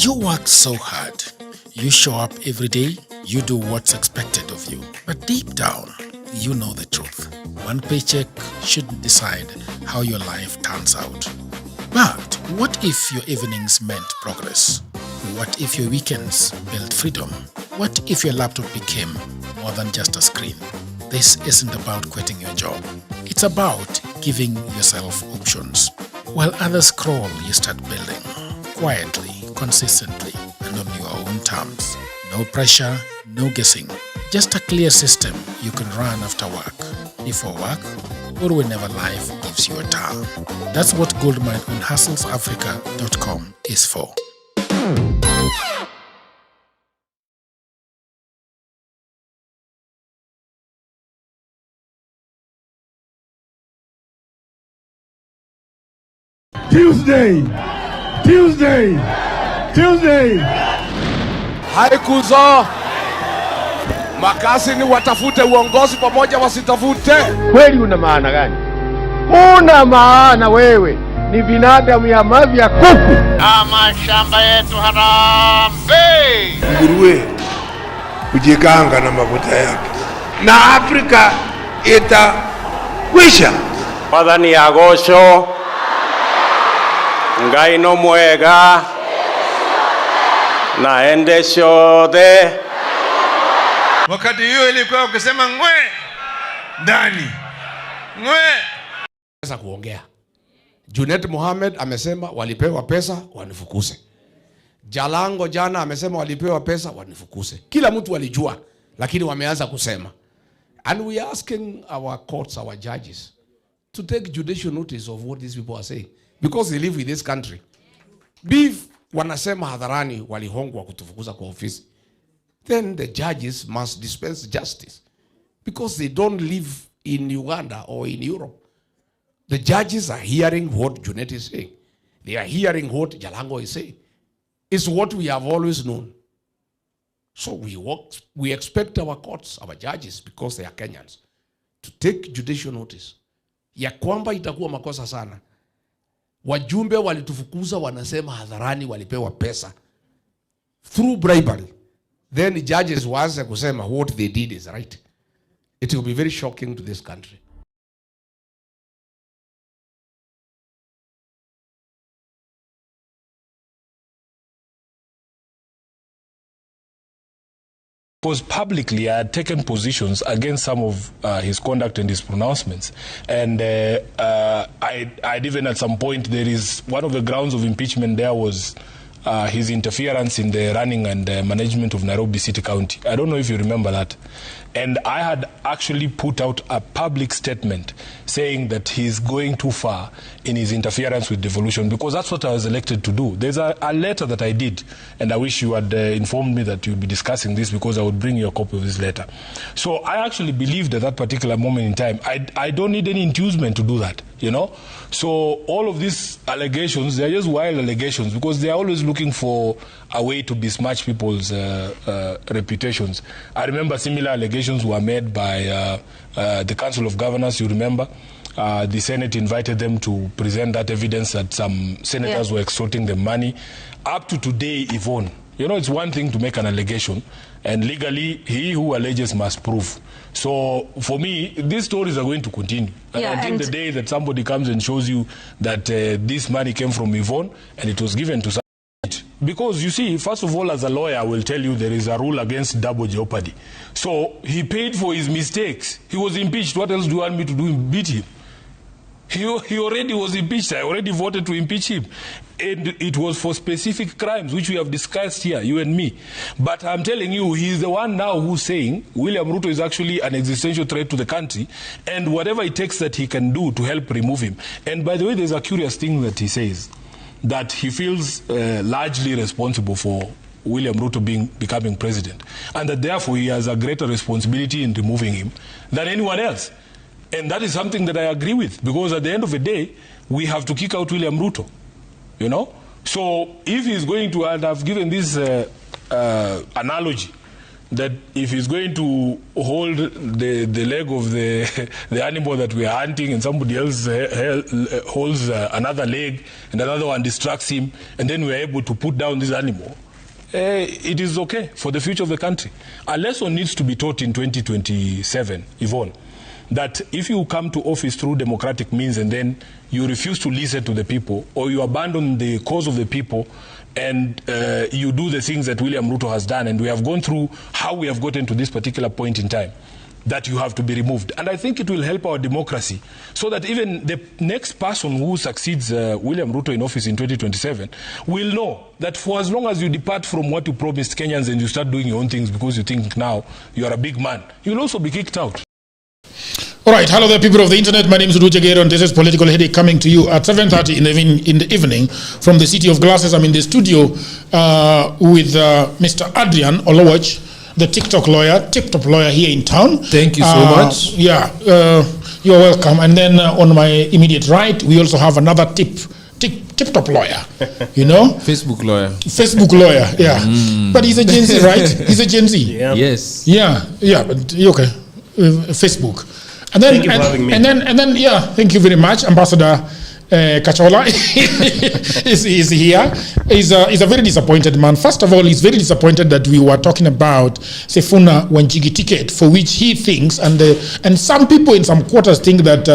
You work so hard. You show up every day. You do what's expected of you. But deep down, you know the truth. One paycheck shouldn't decide how your life turns out. But what if your evenings meant progress? What if your weekends built freedom? What if your laptop became more than just a screen? This isn't about quitting your job. It's about giving yourself options. While others scroll, you start building. Quietly, consistently, and on your own terms. No pressure, no guessing. Just a clear system you can run after work, before work, or whenever life gives you a turn. That's what Goldmine on hustlesafrica.com is for. Tuesday. Haikuzo makasi ni watafute uongozi pamoja wasitafute. Kweli una maana gani? Una maana wewe ni binadamu ya mavi ya kuku. Mashamba yetu harambe. Nguruwe kujikanga na mafuta yake. Na Afrika itakwisha. Padani agosho. Ngai no mwega. Naende shode. Wakati hiyo ilikuwa ukisema ngwe ndani. Ngwe. Pesa kuongea. Junet Mohamed amesema walipewa pesa wanifukuse. Jalango jana amesema walipewa pesa wanifukuse. Kila mtu walijua, lakini wameanza kusema. And we are asking our courts, our judges, to take judicial notice of what these people are saying. Because they live in this country. Beef wanasema hadharani walihongwa kutufukuza kwa ofisi. Then the judges must dispense justice. Because they don't live in Uganda or in Europe. The judges are hearing what Junet is saying. They are hearing what Jalango is saying. It's what we have always known. So we expect our courts, our judges, because they are Kenyans, to take judicial notice. Ya kwamba itakuwa makosa sana. Wajumbe walitufukuza wanasema hadharani walipewa pesa. Through bribery. Then the judges waanze kusema what they did is right. It will be very shocking to this country. Because publicly I had taken positions against some of his conduct and his pronouncements. And I'd even at some point, there is one of the grounds of impeachment there was his interference in the running and management of Nairobi City County. I don't know if you remember that. And I had actually put out a public statement saying that he's going too far in his interference with devolution, because that's what I was elected to do. There's a letter that I did, and I wish you had informed me that you'd be discussing this, because I would bring you a copy of this letter. So I actually believed at that particular moment in time, I don't need any inducement to do that, you know. So all of these allegations, they're just wild allegations, because they're always looking for a way to besmirch people's reputations. I remember similar allegations were made by the Council of Governors, you remember. The Senate invited them to present that evidence that some senators were extorting them money. Up to today, Yvonne, you know, it's one thing to make an allegation, and legally, he who alleges must prove. So, for me, these stories are going to continue. Until the day that somebody comes and shows you that this money came from Yvonne, and it was given to someone. Because, you see, first of all, as a lawyer, I will tell you there is a rule against double jeopardy. So, he paid for his mistakes. He was impeached. What else do you want me to do? Beat him. He already was impeached. I already voted to impeach him. And it was for specific crimes, which we have discussed here, you and me. But I'm telling you, he's the one now who's saying William Ruto is actually an existential threat to the country, and whatever it takes that he can do to help remove him. And by the way, there's a curious thing that he says, that he feels largely responsible for William Ruto becoming president, and that therefore he has a greater responsibility in removing him than anyone else. And that is something that I agree with, because at the end of the day, we have to kick out William Ruto, you know. So if he's going to, and I've given this analogy, that if he's going to hold the leg of the animal that we are hunting and somebody else holds another leg and another one distracts him, and then we are able to put down this animal, it is okay for the future of the country. A lesson needs to be taught in 2027, Yvonne, that if you come to office through democratic means and then you refuse to listen to the people, or you abandon the cause of the people, and you do the things that William Ruto has done, and we have gone through how we have gotten to this particular point in time, that you have to be removed. And I think it will help our democracy, so that even the next person who succeeds William Ruto in office in 2027 will know that for as long as you depart from what you promised Kenyans and you start doing your own things because you think now you are a big man, you'll also be kicked out. All right, hello there, people of the internet. My name is Uduche Gero, and this is Political Headache, coming to you at 7:30 in the evening from the City of Glasses. I'm in the studio with Mr. Adrian Olowach, the TikTok lawyer here in town. Thank you so much. Yeah, you're welcome. And then on my immediate right, we also have another tip-top lawyer, you know? Facebook lawyer, yeah. But he's a Gen Z, right? He's a Gen Z. Yeah. Yes. Yeah, but okay. Facebook. And then, thank you for having me. And then, yeah, thank you very much, Ambassador Kachola is here. He's a very disappointed man. First of all, he's very disappointed that we were talking about Sifuna Wanjigi ticket, for which he thinks, and some people in some quarters think that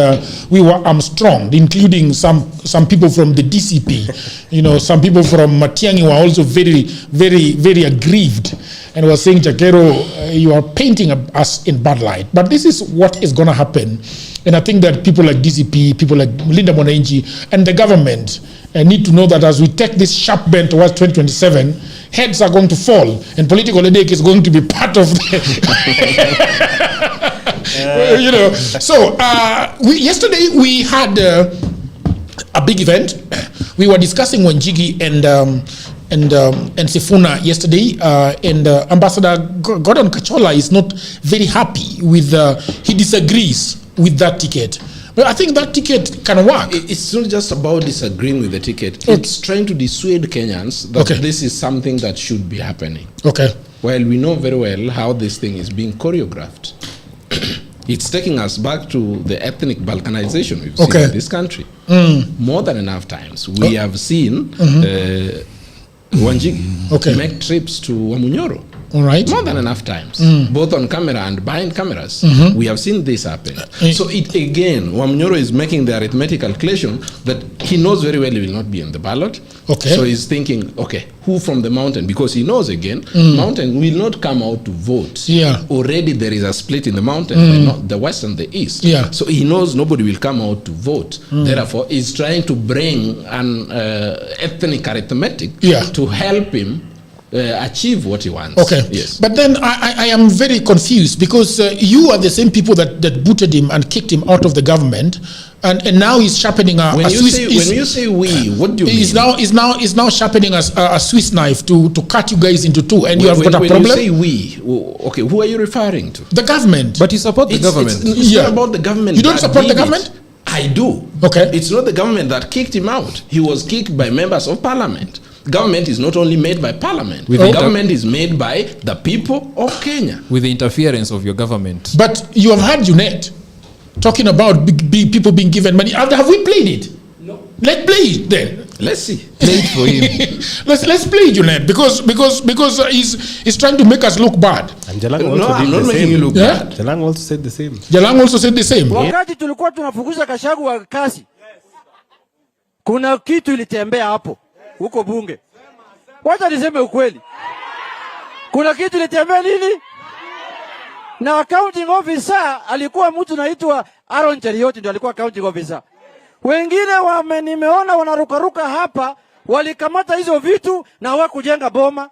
we were Armstrong, including some people from the DCP. You know, some people from Matiang'i were also very, very, very aggrieved, and were saying, Jagero, you are painting us in bad light. But this is what is going to happen. And I think that people like DCP, people like Linda Mwananchi, and the government need to know that as we take this sharp bend towards 2027, heads are going to fall, and political headache is going to be part of the... you know. So yesterday we had a big event. We were discussing Wanjigi and Sifuna yesterday, and Ambassador Gordon Kachola is not very happy with, he disagrees with that ticket. But I think that ticket can work. It's not just about disagreeing with the ticket. It's trying to dissuade Kenyans that this is something that should be happening. Okay. While we know very well how this thing is being choreographed. It's taking us back to the ethnic balkanization we've seen in this country. More than enough times. We have seen Wanjigi make trips to Wamunyoro. All right. More than enough times, both on camera and behind cameras. We have seen this happen. So it again, Wamunyoro is making the arithmetic calculation that he knows very well he will not be in the ballot. Okay. So he's thinking, okay, who from the mountain? Because he knows again, mountain will not come out to vote. Yeah. Already there is a split in the mountain, the west and the east. Yeah. So he knows nobody will come out to vote. Therefore, he's trying to bring an ethnic arithmetic to help him achieve what he wants. Okay. Yes. But then I am very confused, because you are the same people that booted him and kicked him out of the government, and now he's sharpening a Swiss. When you say we, what do you mean? He's now sharpening a Swiss knife to cut you guys into two, and you have got a problem. When you say we, okay, who are you referring to? The government. But you support the government. It's not about the government. You don't support the government? I do. Okay. It's not the government that kicked him out. He was kicked by members of parliament. Government is not only made by parliament. The government is made by the people of Kenya. With the interference of your government. But you have heard Junet talking about people being given money. Have we played it? No. Let's play it then. Let's see. Play it for him. let's play Junet, because he's trying to make us look bad. And Jalang also did the same. You look bad. Jalang also said the same. Jalang also said the same. Wakati tulikuwa tunafukuza Gachagua kasi, kuna kitu ilitembea hapo huko bunge. Wacha niseme ukweli. Kuna kitu ilitembea nini? Na accounting officer alikuwa mtu naitwa Aaron Cherioti, ndio alikuwa accounting officer. Wengine nimeona wanarukaruka hapa, walikamata hizo vitu na hawakujenga boma.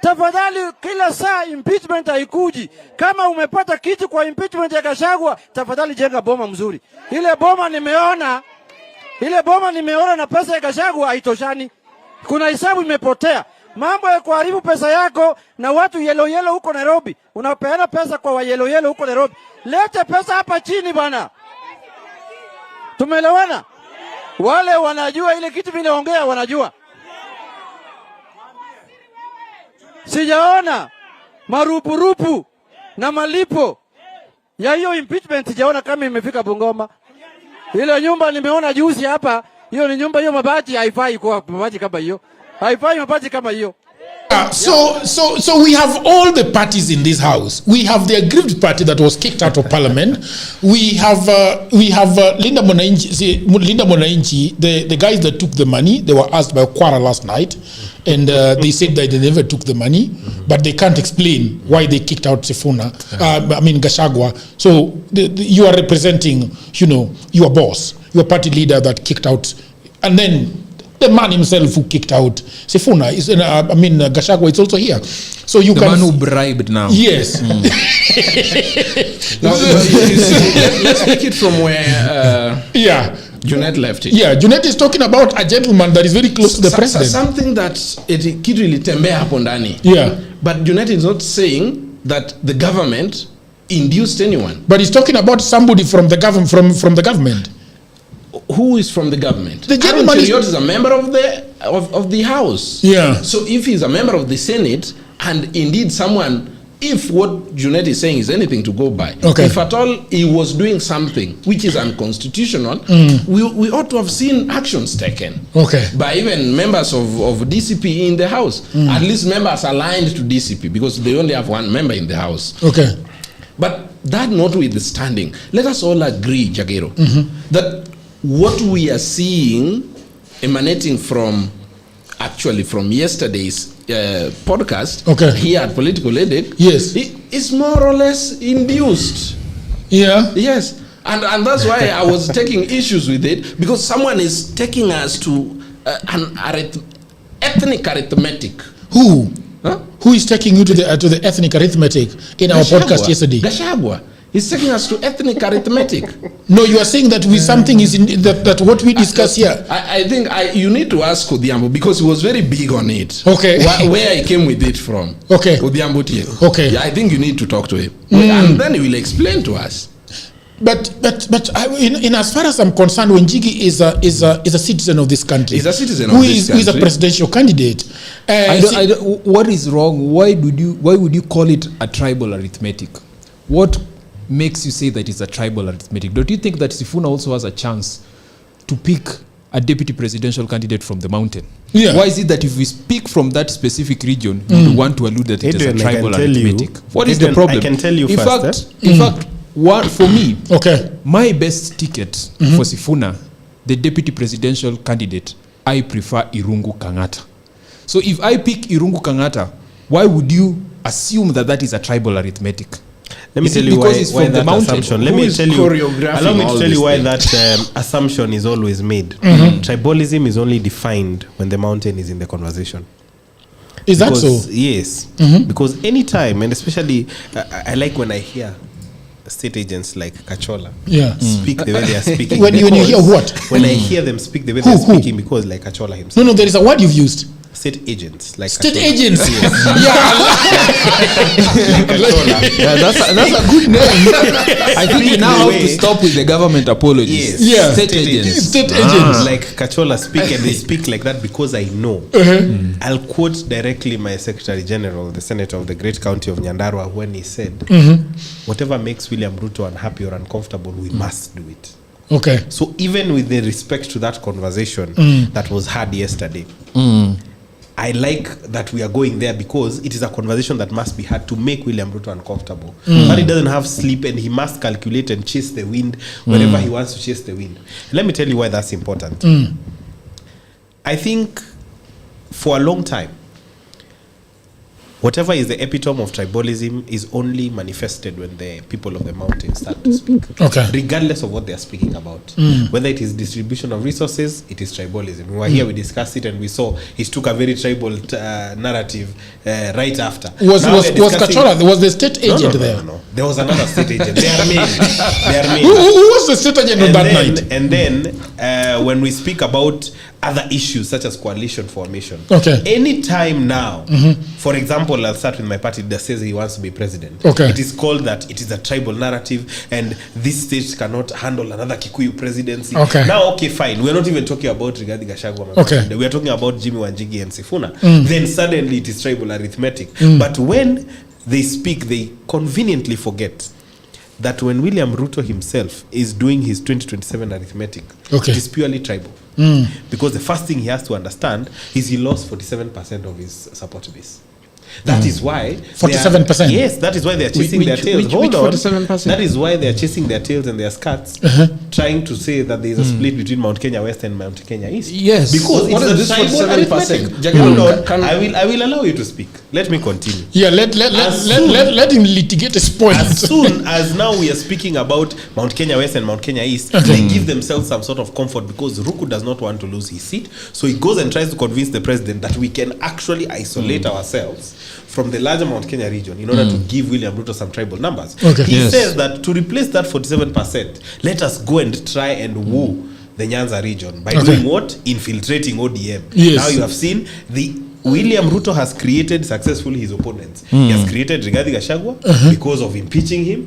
Tafadhali, kila saa impeachment haikuji. Kama umepata kitu kwa impeachment ya Gachagua, tafadhali jenga boma mzuri. Ile boma nimeona na pesa ya Gachagua haitoshani. Kuna hisabu imepotea. Mambo ya kuharibu pesa yako na watu yellow huko Nairobi. Unapeana pesa kwa wa yellow huko Nairobi. Lete pesa hapa chini bana. Tumeelewana? Wale wanajua ile kitu vinaongea wanajua. Sijaona marupurupu na malipo ya hiyo impeachment sijaona kama imefika Bungoma. Ile nyumba nimeona juzi hapa, hiyo ni nyumba, hiyo mabati haifai kwa mabati kama hiyo. Haifai mabati kama hiyo. So we have all the parties in this house. We have the aggrieved party that was kicked out of parliament. We have Linda Mwananchi, the guys that took the money. They were asked by Kwara last night, and they said that they never took the money, but they can't explain why they kicked out Sifuna. Gachagua. So you are representing, your boss, your party leader that kicked out, and then the man himself who kicked out Sifuna is, Gachagua is also here. So you the man who bribed now. Yes. Let's take it from where Junet left it. Yeah, Junet is talking about a gentleman that is very close to the president. Something that kitu ilitembea hapo ndani. Yeah. But Junet is not saying that the government induced anyone. But he's talking about somebody from the government from the government. Who is from the government? The gentleman is a member of the house. Yeah. So if he's a member of the Senate, and indeed someone, if what Junet is saying is anything to go by, if at all he was doing something which is unconstitutional, we ought to have seen actions taken by even members of DCP in the house. At least members aligned to DCP, because they only have one member in the house. But that notwithstanding, let us all agree, Jagero, that what we are seeing emanating from yesterday's podcast here at Political Edit, is more or less induced. Yeah. Yes. And that's why I was taking issues with it, because someone is taking us to an ethnic arithmetic. Who? Huh? Who is taking you to the ethnic arithmetic in our podcast yesterday? Gachagua. He's taking us to ethnic arithmetic. No, you are saying that something is in that what we discuss here. I think you need to ask Odhiambo, because he was very big on it. Where he came with it from. Odhiambo Tie. Yeah, I think you need to talk to him, and then he will explain to us. But in as far as I'm concerned, Wenjigi is a citizen of this country. He's a citizen of this country. Who is a presidential candidate. What is wrong? Why would you call it a tribal arithmetic? What makes you say that it's a tribal arithmetic? Don't you think that Sifuna also has a chance to pick a deputy presidential candidate from the mountain? Yeah. Why is it that if we speak from that specific region, you want to allude that it is a tribal arithmetic? What is the problem? I can tell you in first. fact, for me, my best ticket for Sifuna, the deputy presidential candidate, I prefer Irungu Kangata. So if I pick Irungu Kangata, why would you assume that is a tribal arithmetic? Let me tell you why that assumption. Allow me to tell you why that assumption is always made. Tribalism is only defined when the mountain is in the conversation. Is that so? Yes. Because anytime, and especially I like when I hear state agents like Kachola speak the way they are speaking. When you hear what? When I hear them speak the way they are speaking, because like Kachola himself. No, there is a word you've used. State agents, like state Kachola. Agents. That's a good name. I think we now have to stop with the government apologies. State agents. State agents. Like Kachola speak, and they speak like that because I know. I'll quote directly my Secretary-General, the Senator of the great county of Nyandarua, when he said, whatever makes William Ruto unhappy or uncomfortable, we must do it. So even with the respect to that conversation that was had yesterday, I like that we are going there, because it is a conversation that must be had to make William Ruto uncomfortable. But he doesn't have sleep, and he must calculate and chase the wind wherever he wants to chase the wind. Let me tell you why that's important. I think for a long time, whatever is the epitome of tribalism is only manifested when the people of the mountain start to speak. Regardless of what they are speaking about. Whether it is distribution of resources, it is tribalism. We were here, we discussed it, and we saw he took a very tribal narrative right after. Was Kachola, was the state agent there? No. There was another state agent. They are many. Who was the state agent on that night? And then when we speak about other issues such as coalition formation, anytime now, for example, I'll start with my party that says he wants to be president. It is called that it is a tribal narrative, and this state cannot handle another Kikuyu presidency. Now, fine. We're not even talking about Rigathi Gachagua. We are talking about Jimmy Wanjigi and Sifuna. Then suddenly it is tribal arithmetic. But when they speak, they conveniently forget that when William Ruto himself is doing his 2027 arithmetic, it is purely tribal. Because the first thing he has to understand is he lost 47% of his support base. That is why 47%. Yes, that is why they are chasing their tails. Hold on. 47%? That is why they are chasing their tails and their skirts, trying to say that there is a split between Mount Kenya West and Mount Kenya East. Yes. Because what it's is the this tribal arithmetic. Hold on. I will allow you to speak. Let me continue. Yeah, let him litigate his point. As soon as now we are speaking about Mount Kenya West and Mount Kenya East, they give themselves some sort of comfort because Ruku does not want to lose his seat. So he goes and tries to convince the president that we can actually isolate ourselves from the larger Mount Kenya region in order to give William Ruto some tribal numbers. He says that to replace that 47%, let us go and try and woo the Nyanza region by doing what? Infiltrating ODM. Now you have seen William Ruto has created successfully his opponents. He has created Rigathi Gachagua because of impeaching him.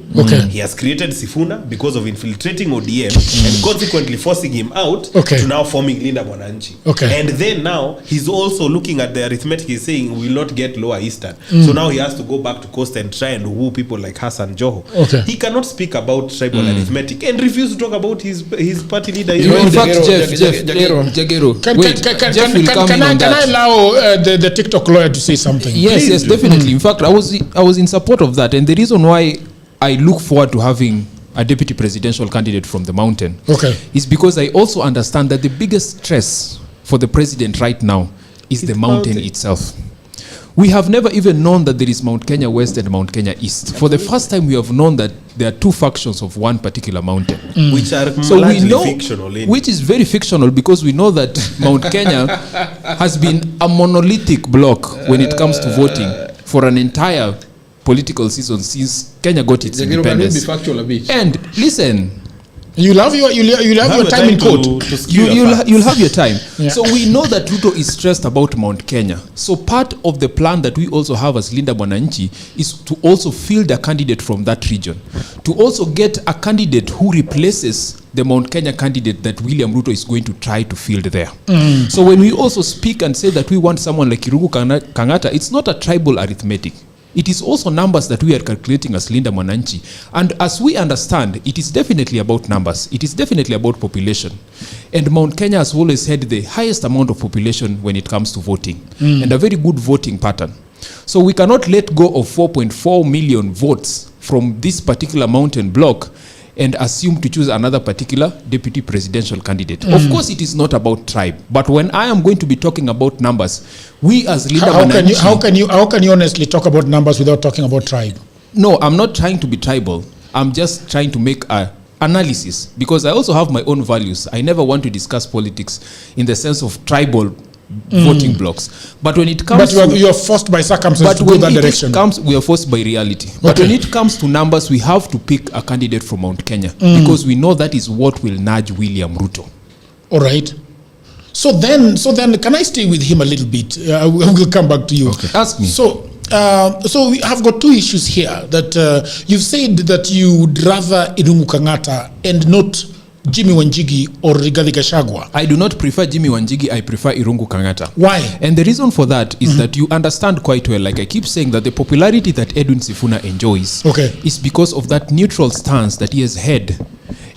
He has created Sifuna because of infiltrating ODM and consequently forcing him out to now forming Linda Mwananchi. And then now he's also looking at the arithmetic. He's saying we will not get lower eastern. So now he has to go back to coast and try and woo people like Hassan Joho. He cannot speak about tribal arithmetic and refuse to talk about his party leader. In fact, Jagero, can I allow the TikTok lawyer to say something? Yes, definitely. In fact, I was in support of that, and the reason why I look forward to having a deputy presidential candidate from the mountain is because I also understand that the biggest stress for the president right now is the mountain itself. We have never even known that there is Mount Kenya West and Mount Kenya East. For the first time, we have known that there are two factions of one particular mountain. Which are largely fictional. Which is very fictional because we know that Mount Kenya has been a monolithic block when it comes to voting for an entire political season since Kenya got its independence. Be factual a bit. And listen, you'll have your time in court. You'll have your time. So we know that Ruto is stressed about Mount Kenya. So part of the plan that we also have as Linda Mwananchi is to also field a candidate from that region, to also get a candidate who replaces the Mount Kenya candidate that William Ruto is going to try to field there. So when we also speak and say that we want someone like Irungu Kangata, it's not a tribal arithmetic. It is also numbers that we are calculating as Linda Mwananchi. And as we understand, it is definitely about numbers. It is definitely about population. And Mount Kenya has always had the highest amount of population when it comes to voting. And a very good voting pattern. So we cannot let go of 4.4 million votes from this particular mountain block and assume to choose another particular deputy presidential candidate. Of course, it is not about tribe. But when I am going to be talking about numbers, we as Linda Mwananchi... How can you honestly talk about numbers without talking about tribe? No, I'm not trying to be tribal. I'm just trying to make an analysis because I also have my own values. I never want to discuss politics in the sense of tribal voting blocks. But when it comes you're forced by circumstances to go that direction. We are forced by reality. But when it comes to numbers, we have to pick a candidate from Mount Kenya because we know that is what will nudge William Ruto. All right. So then, can I stay with him a little bit? I will come back to you. Ask me. So we have got two issues here that you've said that you would rather Irungu Kangata and not Jimmy Wanjigi or Rigathi Gachagua. I do not prefer Jimmy Wanjigi, I prefer Irungu Kangata. Why? And the reason for that is that you understand quite well, like I keep saying, that the popularity that Edwin Sifuna enjoys is because of that neutral stance that he has had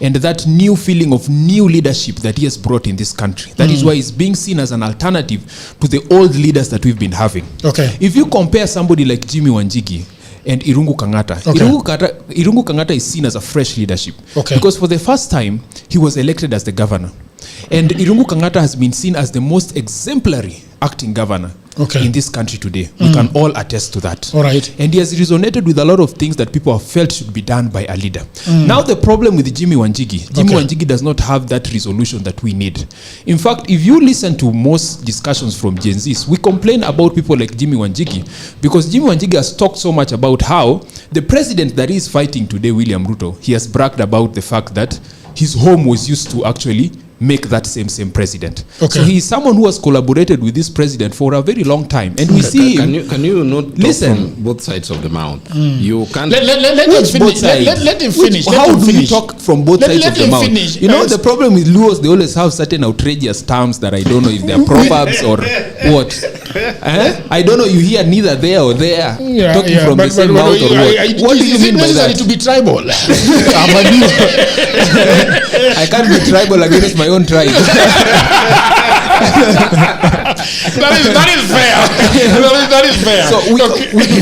and that new feeling of new leadership that he has brought in this country. That is why he's being seen as an alternative to the old leaders that we've been having. If you compare somebody like Jimmy Wanjigi and Irungu Kangata. Irungu Kangata is seen as a fresh leadership. Because for the first time, he was elected as the governor. And Irungu Kangata has been seen as the most exemplary acting governor in this country today. We can all attest to that. And he has resonated with a lot of things that people have felt should be done by a leader. Now the problem with Jimmy Wanjigi, Wanjigi does not have that resolution that we need. In fact, if you listen to most discussions from Gen Zs, we complain about people like Jimmy Wanjigi because Jimmy Wanjigi has talked so much about how the president that is fighting today, William Ruto, he has bragged about the fact that his home was used to actually make that same president. So he is someone who has collaborated with this president for a very long time, and we see. Can you not listen from both sides of the mouth? You can't. Let him finish. How do you talk from both sides of the mouth? Finish. You know, the problem with Luos, they always have certain outrageous terms that I don't know if they're proverbs or what. I don't know. You hear neither there or there talking from the same mouth or what. What do you mean by that? To be tribal. I can't be tribal against my own tribe. that is fair. So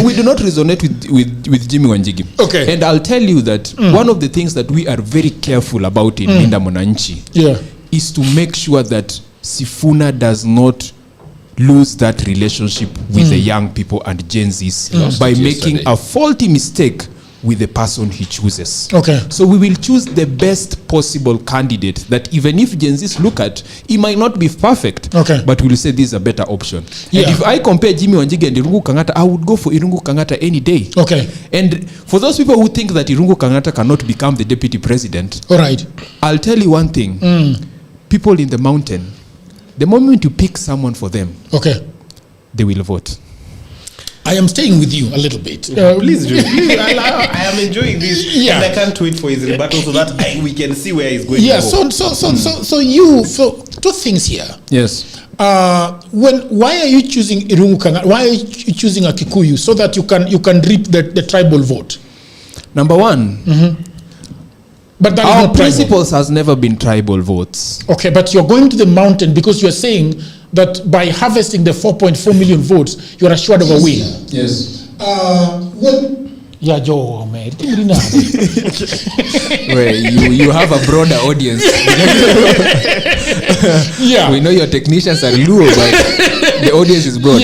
we do not resonate with Jimmy Wanjigi. Okay. And I'll tell you that one of the things that we are very careful about in Linda Mwananchi is to make sure that Sifuna does not lose that relationship with the young people and Gen Zs by making a faulty mistake with the person he chooses. Okay. So we will choose the best possible candidate that even if Gen Zs look at, he might not be perfect, but we'll say this is a better option. And if I compare Jimmy Wanjigi and Irungu Kangata, I would go for Irungu Kangata any day. Okay. And for those people who think that Irungu Kangata cannot become the deputy president, all right, I'll tell you one thing. People in the mountain, the moment you pick someone for them, they will vote. I am staying with you a little bit. Please do. I am enjoying this. And I can't wait for his rebuttal so that we can see where he's going to go. So two things here. Yes. Why are you choosing Irungu Kangata? Why are you choosing a Kikuyu so that you can reap the tribal vote? Number one, but that our principles has never been tribal votes. Okay, but you're going to the mountain because you're saying that by harvesting the 4.4 million votes, you're assured of a win. Yes. Yeah, Joe, man. Wait, you have a broader audience. We know your technicians are low, but the audience is broad.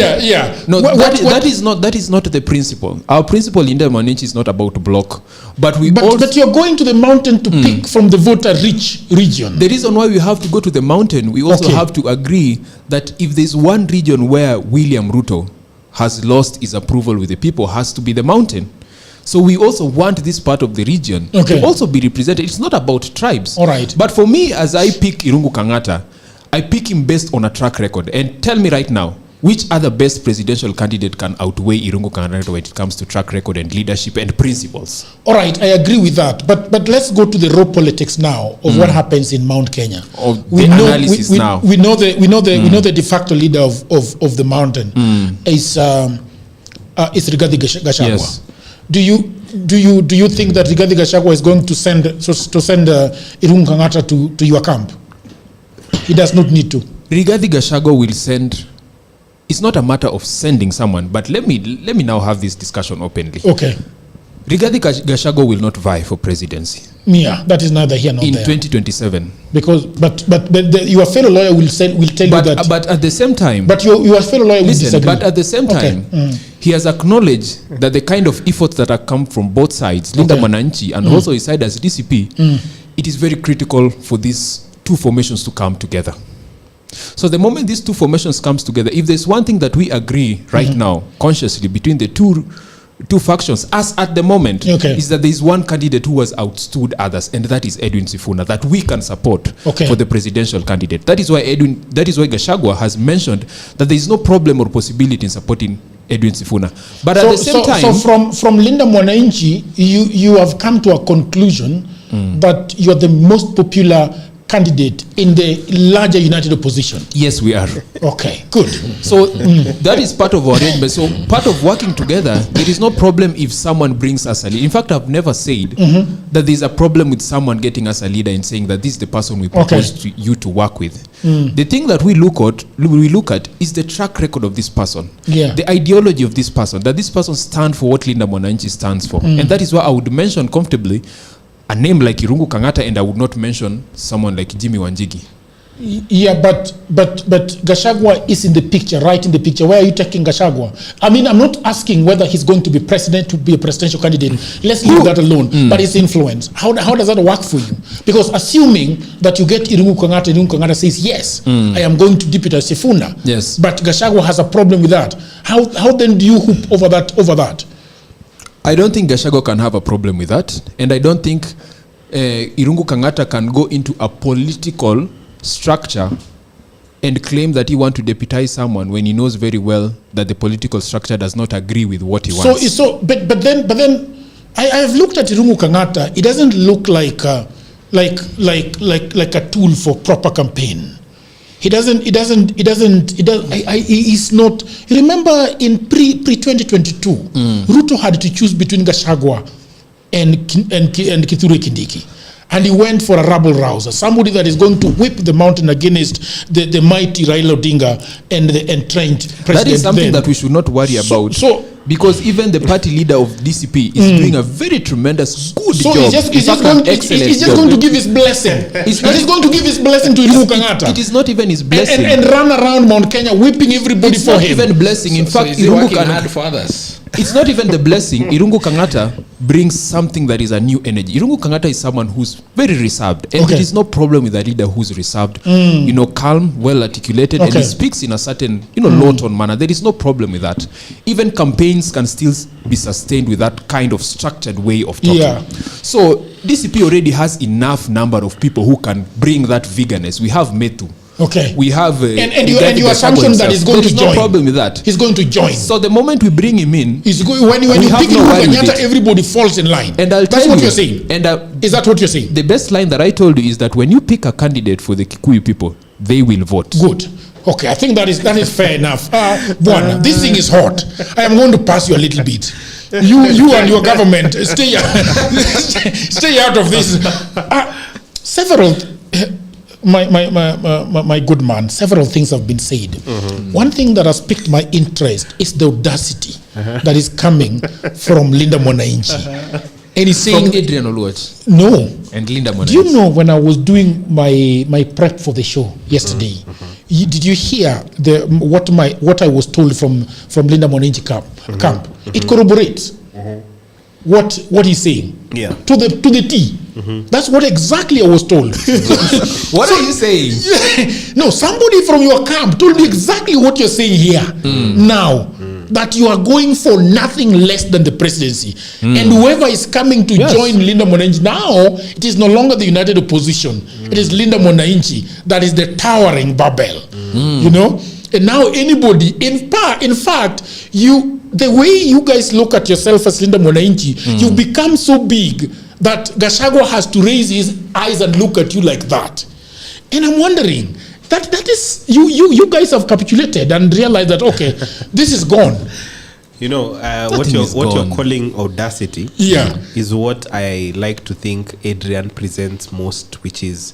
No, that is not the principle. Our principle in Linda Mwananchi is not about block, but you're going to the mountain to pick from the voter-rich region. The reason why we have to go to the mountain, we also have to agree that if there's one region where William Ruto has lost his approval with the people, has to be the mountain. So we also want this part of the region to also be represented. It's not about tribes. All right. But for me, as I pick Irungu Kangata, I pick him based on a track record. And tell me right now, which other best presidential candidate can outweigh Irungu Kangata when it comes to track record and leadership and principles? All right, I agree with that. But let's go to the raw politics now of what happens in Mount Kenya. We know the de facto leader of the mountain is Rigathi Gachagua. Yes. Do you think that Rigathi Gachagua is going to send Irungu Kangata to your camp? He does not need to. Rigathi Gachagua will send. It's not a matter of sending someone, but let me now have this discussion openly. Okay. Rigathi Gachagua will not vie for presidency. Yeah, that is neither here nor in there. In 2027. Because your fellow lawyer will tell you that. But at the same time. But your fellow lawyer will disagree. But at the same time, he has acknowledged that the kind of efforts that have come from both sides, Linda Mwananchi and also his side as DCP, it is very critical for these two formations to come together. So the moment these two formations comes together, if there's one thing that we agree right now, consciously, between the two factions, as at the moment, is that there is one candidate who has outstood others, and that is Edwin Sifuna, that we can support for the presidential candidate. That is why Gachagua has mentioned that there is no problem or possibility in supporting Edwin Sifuna. But at the same time... So from Linda Mwananchi, you have come to a conclusion that you're the most popular candidate in the larger united opposition. Yes, we are. Okay, good. So that is part of our arrangement. So part of working together, there is no problem if someone brings us a leader. In fact, I've never said that there's a problem with someone getting us a leader and saying that this is the person we propose to you to work with. The thing that we look at is the track record of this person, the ideology of this person, that this person stands for what Linda Mwananchi stands for. And that is why I would mention comfortably a name like Irungu Kangata, and I would not mention someone like Jimmy Wanjigi. Yeah, but Gachagua is in the picture, right in the picture. Where are you taking Gachagua? I mean, I'm not asking whether he's going to be a presidential candidate. Let's leave that alone. But his influence, how does that work for you? Because assuming that you get Irungu Kangata says, yes, I am going to deputize Sifuna. Yes. But Gachagua has a problem with that. How then do you hoop over that? I don't think Gachagua can have a problem with that, and I don't think Irungu Kangata can go into a political structure and claim that he wants to deputize someone when he knows very well that the political structure does not agree with what he wants. But then I have looked at Irungu Kangata. It doesn't look like a tool for proper campaign. He's not. Remember in pre-2022, Ruto had to choose between Gachagua and Kithure Kindiki. And he went for a rabble-rouser, somebody that is going to whip the mountain against the mighty Raila Odinga and the entrenched president. That is something that we should not worry about. Because even the party leader of DCP is doing a very tremendous good job. He's just going to give his blessing. He's going to give his blessing to Irungu Kangata. It is not even his blessing. And run around Mount Kenya whipping everybody it's for him. It's not even blessing. In fact, Irungu Kangata for others. It's not even the blessing. Irungu Kangata brings something that is a new energy. Irungu Kangata is someone who's very reserved. And there is no problem with a leader who's reserved. Calm, well articulated, and he speaks in a certain, low-tone manner. There is no problem with that. Even campaigns can still be sustained with that kind of structured way of talking. Yeah. So DCP already has enough number of people who can bring that vigorness. We have Metu. Okay. We have and you assumption that he's going to join. There is no problem with that. He's going to join. So the moment we bring him in, when you pick him up, everybody falls in line. And that's what you're saying. And is that what you're saying? The best line that I told you is that when you pick a candidate for the Kikuyu people, they will vote. Good. Okay, I think that is fair enough. One, this thing is hot. I am going to pass you a little bit. You and your government stay out of this. My good man, several things have been said. One thing that has piqued my interest is the audacity that is coming from Linda Mwananchi. And he's saying, from Adrian Oluwat. No. And Linda Mwananchi. Do you know when I was doing my prep for the show yesterday, did you hear what I was told from Linda Mwananchi camp? It corroborates what he's saying. Yeah. To the T. That's what exactly I was told. What are you saying? No, somebody from your camp told me exactly what you're saying here. Now, that you are going for nothing less than the presidency. And whoever is coming to join Linda Mwananchi, now it is no longer the United Opposition. It is Linda Mwananchi that is the towering Babel. And now anybody, in fact, the way you guys look at yourself as Linda Mwananchi, you've become so big that Gachagua has to raise his eyes and look at you like that. And I'm wondering, that is, you guys have capitulated and realized that, okay, this is gone. What you're calling audacity is what I like to think Adrian presents most, which is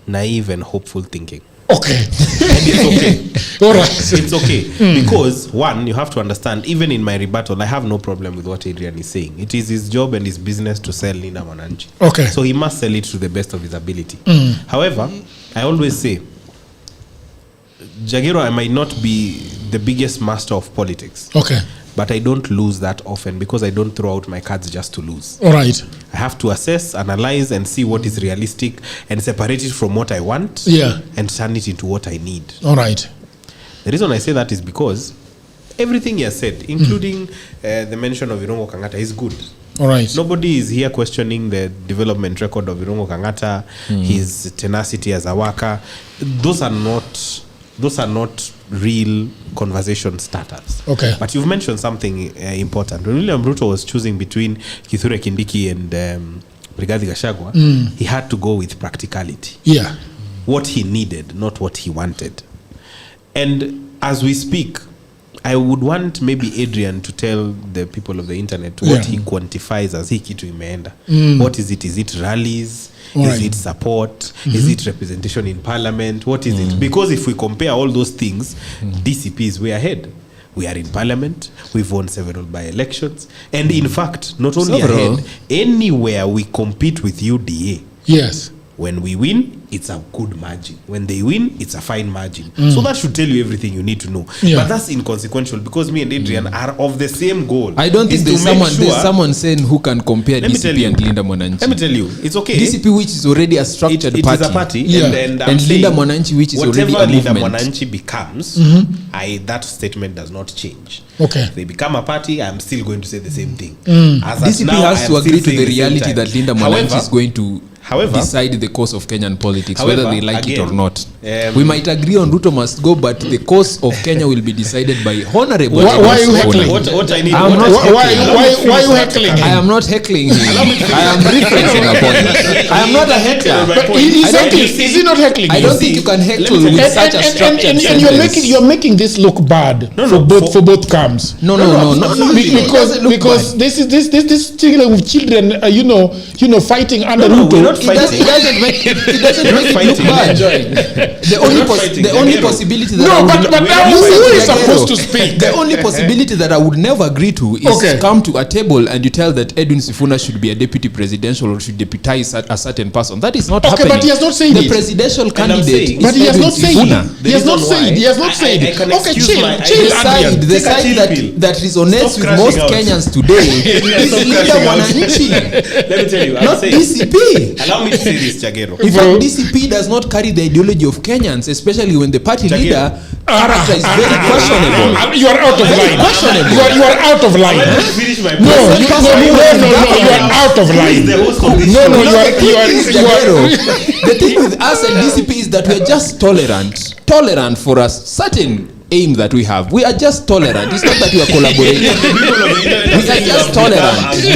naive and hopeful thinking. Okay. And it's okay. All right. It's okay. Because, one, you have to understand, even in my rebuttal, I have no problem with what Adrian is saying. It is his job and his business to sell Linda Mwananchi. Okay. So he must sell it to the best of his ability. However, I always say, Jagero, I might not be the biggest master of politics. Okay. But I don't lose that often because I don't throw out my cards just to lose. All right. I have to assess, analyze, and see what is realistic and separate it from what I want and turn it into what I need. All right. The reason I say that is because everything he has said, including the mention of Irungu Kangata, is good. All right. Nobody is here questioning the development record of Irungu Kangata, his tenacity as a worker. Those are not real conversation starters. Okay. But you've mentioned something important. When William Ruto was choosing between Kithure Kindiki and Rigathi Gachagua, he had to go with practicality. Yeah. What he needed, not what he wanted. And as we speak, I would want maybe Adrian to tell the people of the internet what he quantifies as hiki to imeenda. What is it? Is it rallies? Is it support? Is it representation in parliament? What is it? Because if we compare all those things, DCP is way ahead. We are in parliament. We've won several by-elections. And in fact, not only ahead, anywhere we compete with UDA. Yes. When we win, it's a good margin. When they win, it's a fine margin. So that should tell you everything you need to know. But that's inconsequential because me and Adrian are of the same goal. I don't think there's someone saying who can compare DCP and Linda Mwananchi. Let me tell you, it's okay. DCP, which is already a structured party. It is a party. And Linda Mwananchi, which is already a movement. Whatever Linda Mwananchi becomes, that statement does not change. Okay. If they become a party, I'm still going to say the same thing. DCP has to agree to the reality that Linda Mwananchi is going to decide the course of Kenyan politics, whether they like it or not. We might agree on Ruto must go, but the course of Kenya will be decided by honorable. Why are you heckling? Why are you heckling? I am not heckling him. I am referencing a point. I am not a heckler. But is he not heckling? I don't think you can heckle with such a structured sentence. You're making this look bad for both camps. No. Because this thing with children, fighting under Ruto. It doesn't make it look bad. The only possibility that who is supposed to speak? The only possibility that I would never agree to is come to a table and you tell that Edwin Sifuna should be a deputy presidential or should deputize a certain person. That is not happening. But he has not said the presidential candidate but he has not said Sifuna. He has not said. Okay, chill. The side that resonates with most Kenyans today is Linda Mwananchi. Let me tell you, not DCP. Allow me to say this, Jagero. In fact, DCP does not carry the ideology of Kenyans, especially when the party leader character is very questionable. You are out of line. You are out of line. No, you are out of line. No, you are. The thing with us and DCP is that we are just tolerant for a certain aim that we have. We are just tolerant. It's not that we are collaborating. We are just tolerant. It's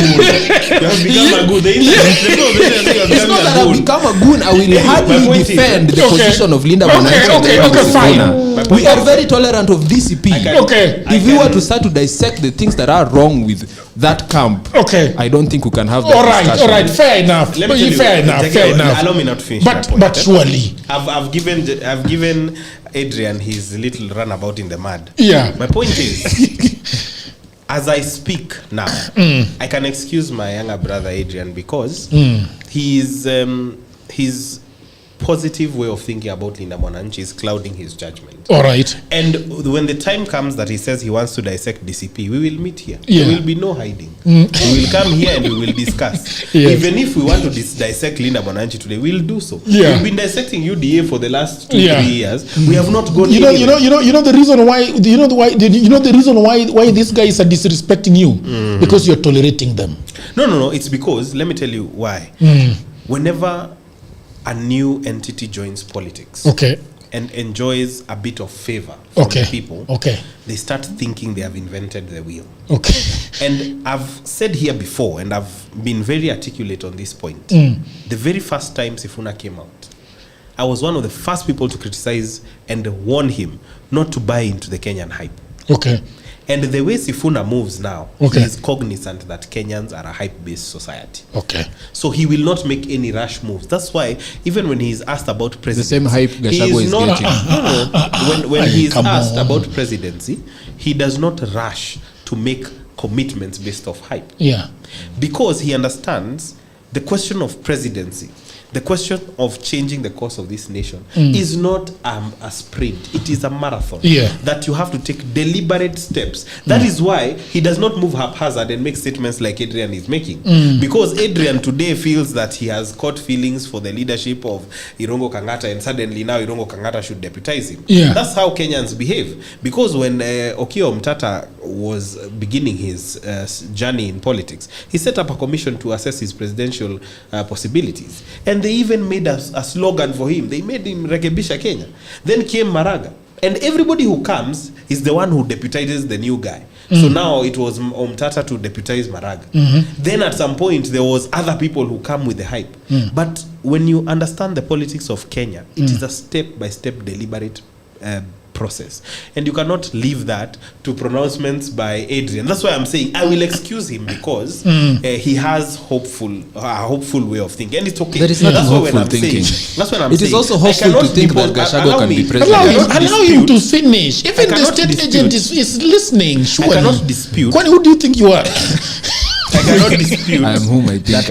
not that I've become a goon. I will hardly defend the position of Linda Mwananchi. Fine. We are very tolerant of DCP. If we were to start to dissect the things that are wrong with that camp, I don't think we can have that discussion. All right, fair enough. Fair enough. Allow me not to finish. But surely, I've given Adrian his little runabout in the mud. Yeah. My point is, as I speak now, I can excuse my younger brother Adrian because his positive way of thinking about Linda Mwananchi is clouding his judgment. All right. And when the time comes that he says he wants to dissect DCP, we will meet here. Yeah. There will be no hiding. We will come here and we will discuss. Yes. Even if we want to dissect Linda Mwananchi today, we'll do so. Yeah. We've been dissecting UDA for the last 2-3 years. We have not gone. You know the reason why. The reason why these guys are disrespecting you because you're tolerating them. No. It's because let me tell you why. Whenever a new entity joins politics and enjoys a bit of favor from the people, they start thinking they have invented the wheel. And I've said here before, and I've been very articulate on this point. The very first time Sifuna came out, I was one of the first people to criticize and warn him not to buy into the Kenyan hype. And the way Sifuna moves now, he is cognizant that Kenyans are a hype-based society. So he will not make any rash moves. That's why even when he is asked about presidency, the same hype Gachagua is getting. When he is asked about presidency, he does not rush to make commitments based off hype. Because he understands the question of presidency, the question of changing the course of this nation is not a sprint. It is a marathon that you have to take deliberate steps. That is why he does not move haphazard and make statements like Adrian is making. Because Adrian today feels that he has caught feelings for the leadership of Irungu Kangata and suddenly now Irungu Kangata should deputize him. That's how Kenyans behave. Because when Okiya Omtata was beginning his journey in politics, he set up a commission to assess his presidential possibilities. And they even made a slogan for him. They made him Rekebisha Kenya. Then came Maraga. And everybody who comes is the one who deputizes the new guy. So now it was Omtata to deputize Maraga. Then at some point there was other people who come with the hype. But when you understand the politics of Kenya, it is a step-by-step deliberate process. And you cannot leave that to pronouncements by Adrian. That's why I'm saying I will excuse him because he has a hopeful way of thinking. And it's okay. That is not hopeful thinking. That's what I'm saying. It is also hopeful to think that Gachagua can be president. Allow him to finish. Even the state agent is listening. Surely. I cannot dispute. Who do you think you are? I cannot dispute I am whom I think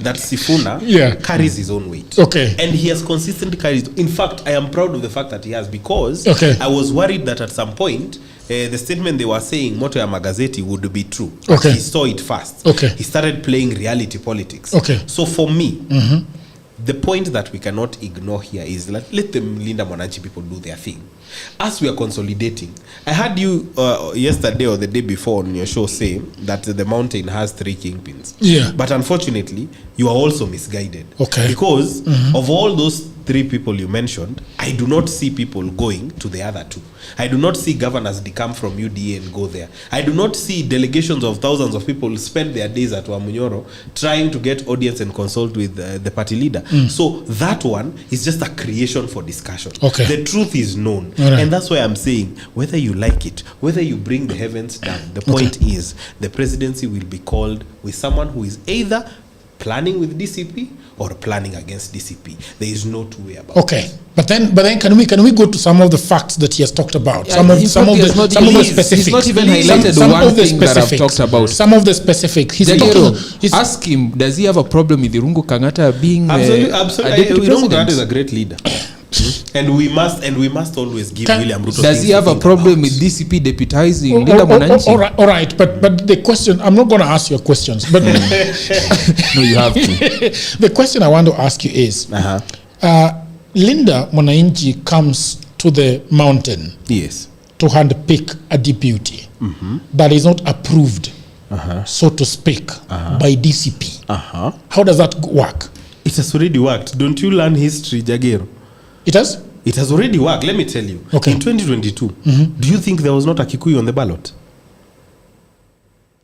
that Sifuna carries his own weight. And he has consistently carried. In fact, I am proud of the fact that he has because I was worried that at some point the statement they were saying Moto ya Magazeti would be true. He saw it fast. He started playing reality politics. So for me, the point that we cannot ignore here is let the Linda Mwananchi people do their thing. As we are consolidating, I heard you yesterday or the day before on your show say that the mountain has 3 kingpins. Yeah. But unfortunately, you are also misguided. Okay. Because of all those 3 people you mentioned, I do not see people going to the other 2. I do not see governors decamp from UDA and go there. I do not see delegations of thousands of people spend their days at Wamunyoro trying to get audience and consult with the party leader. So that one is just a creation for discussion. Okay. The truth is known. Right. And that's why I'm saying, whether you like it, whether you bring the heavens down, the point is the presidency will be called with someone who is either planning with DCP or planning against DCP. There is no two way about it. Okay, but then can we go to some of the facts that he has talked about? Yeah, some of the specifics. He's not even highlighted the one thing that I've talked about. Some of the specifics. Ask him, does he have a problem with Irungu Kangata being absolutely. a deputy Irungu Kangata president? is a great leader. And we must always give William Ruto. Does he have a problem with DCP deputizing Linda Mwananchi? All right, but the question, I'm not going to ask you questions, but no, you have to. The question I want to ask you is, Linda Mwananchi comes to the mountain, yes, to handpick a deputy that is not approved, so to speak, by DCP. How does that work? It has already worked. Don't you learn history, Jagero? It has? It has already worked. Let me tell you. Okay. In 2022, do you think there was not a Kikuyu on the ballot?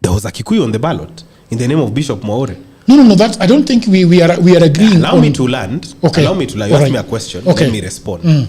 There was a Kikuyu on the ballot in the name of Bishop Mwaure. No. That I don't think we are agreeing. Allow me to land. Okay. Allow me to land. You ask me a question. Okay. Let me respond.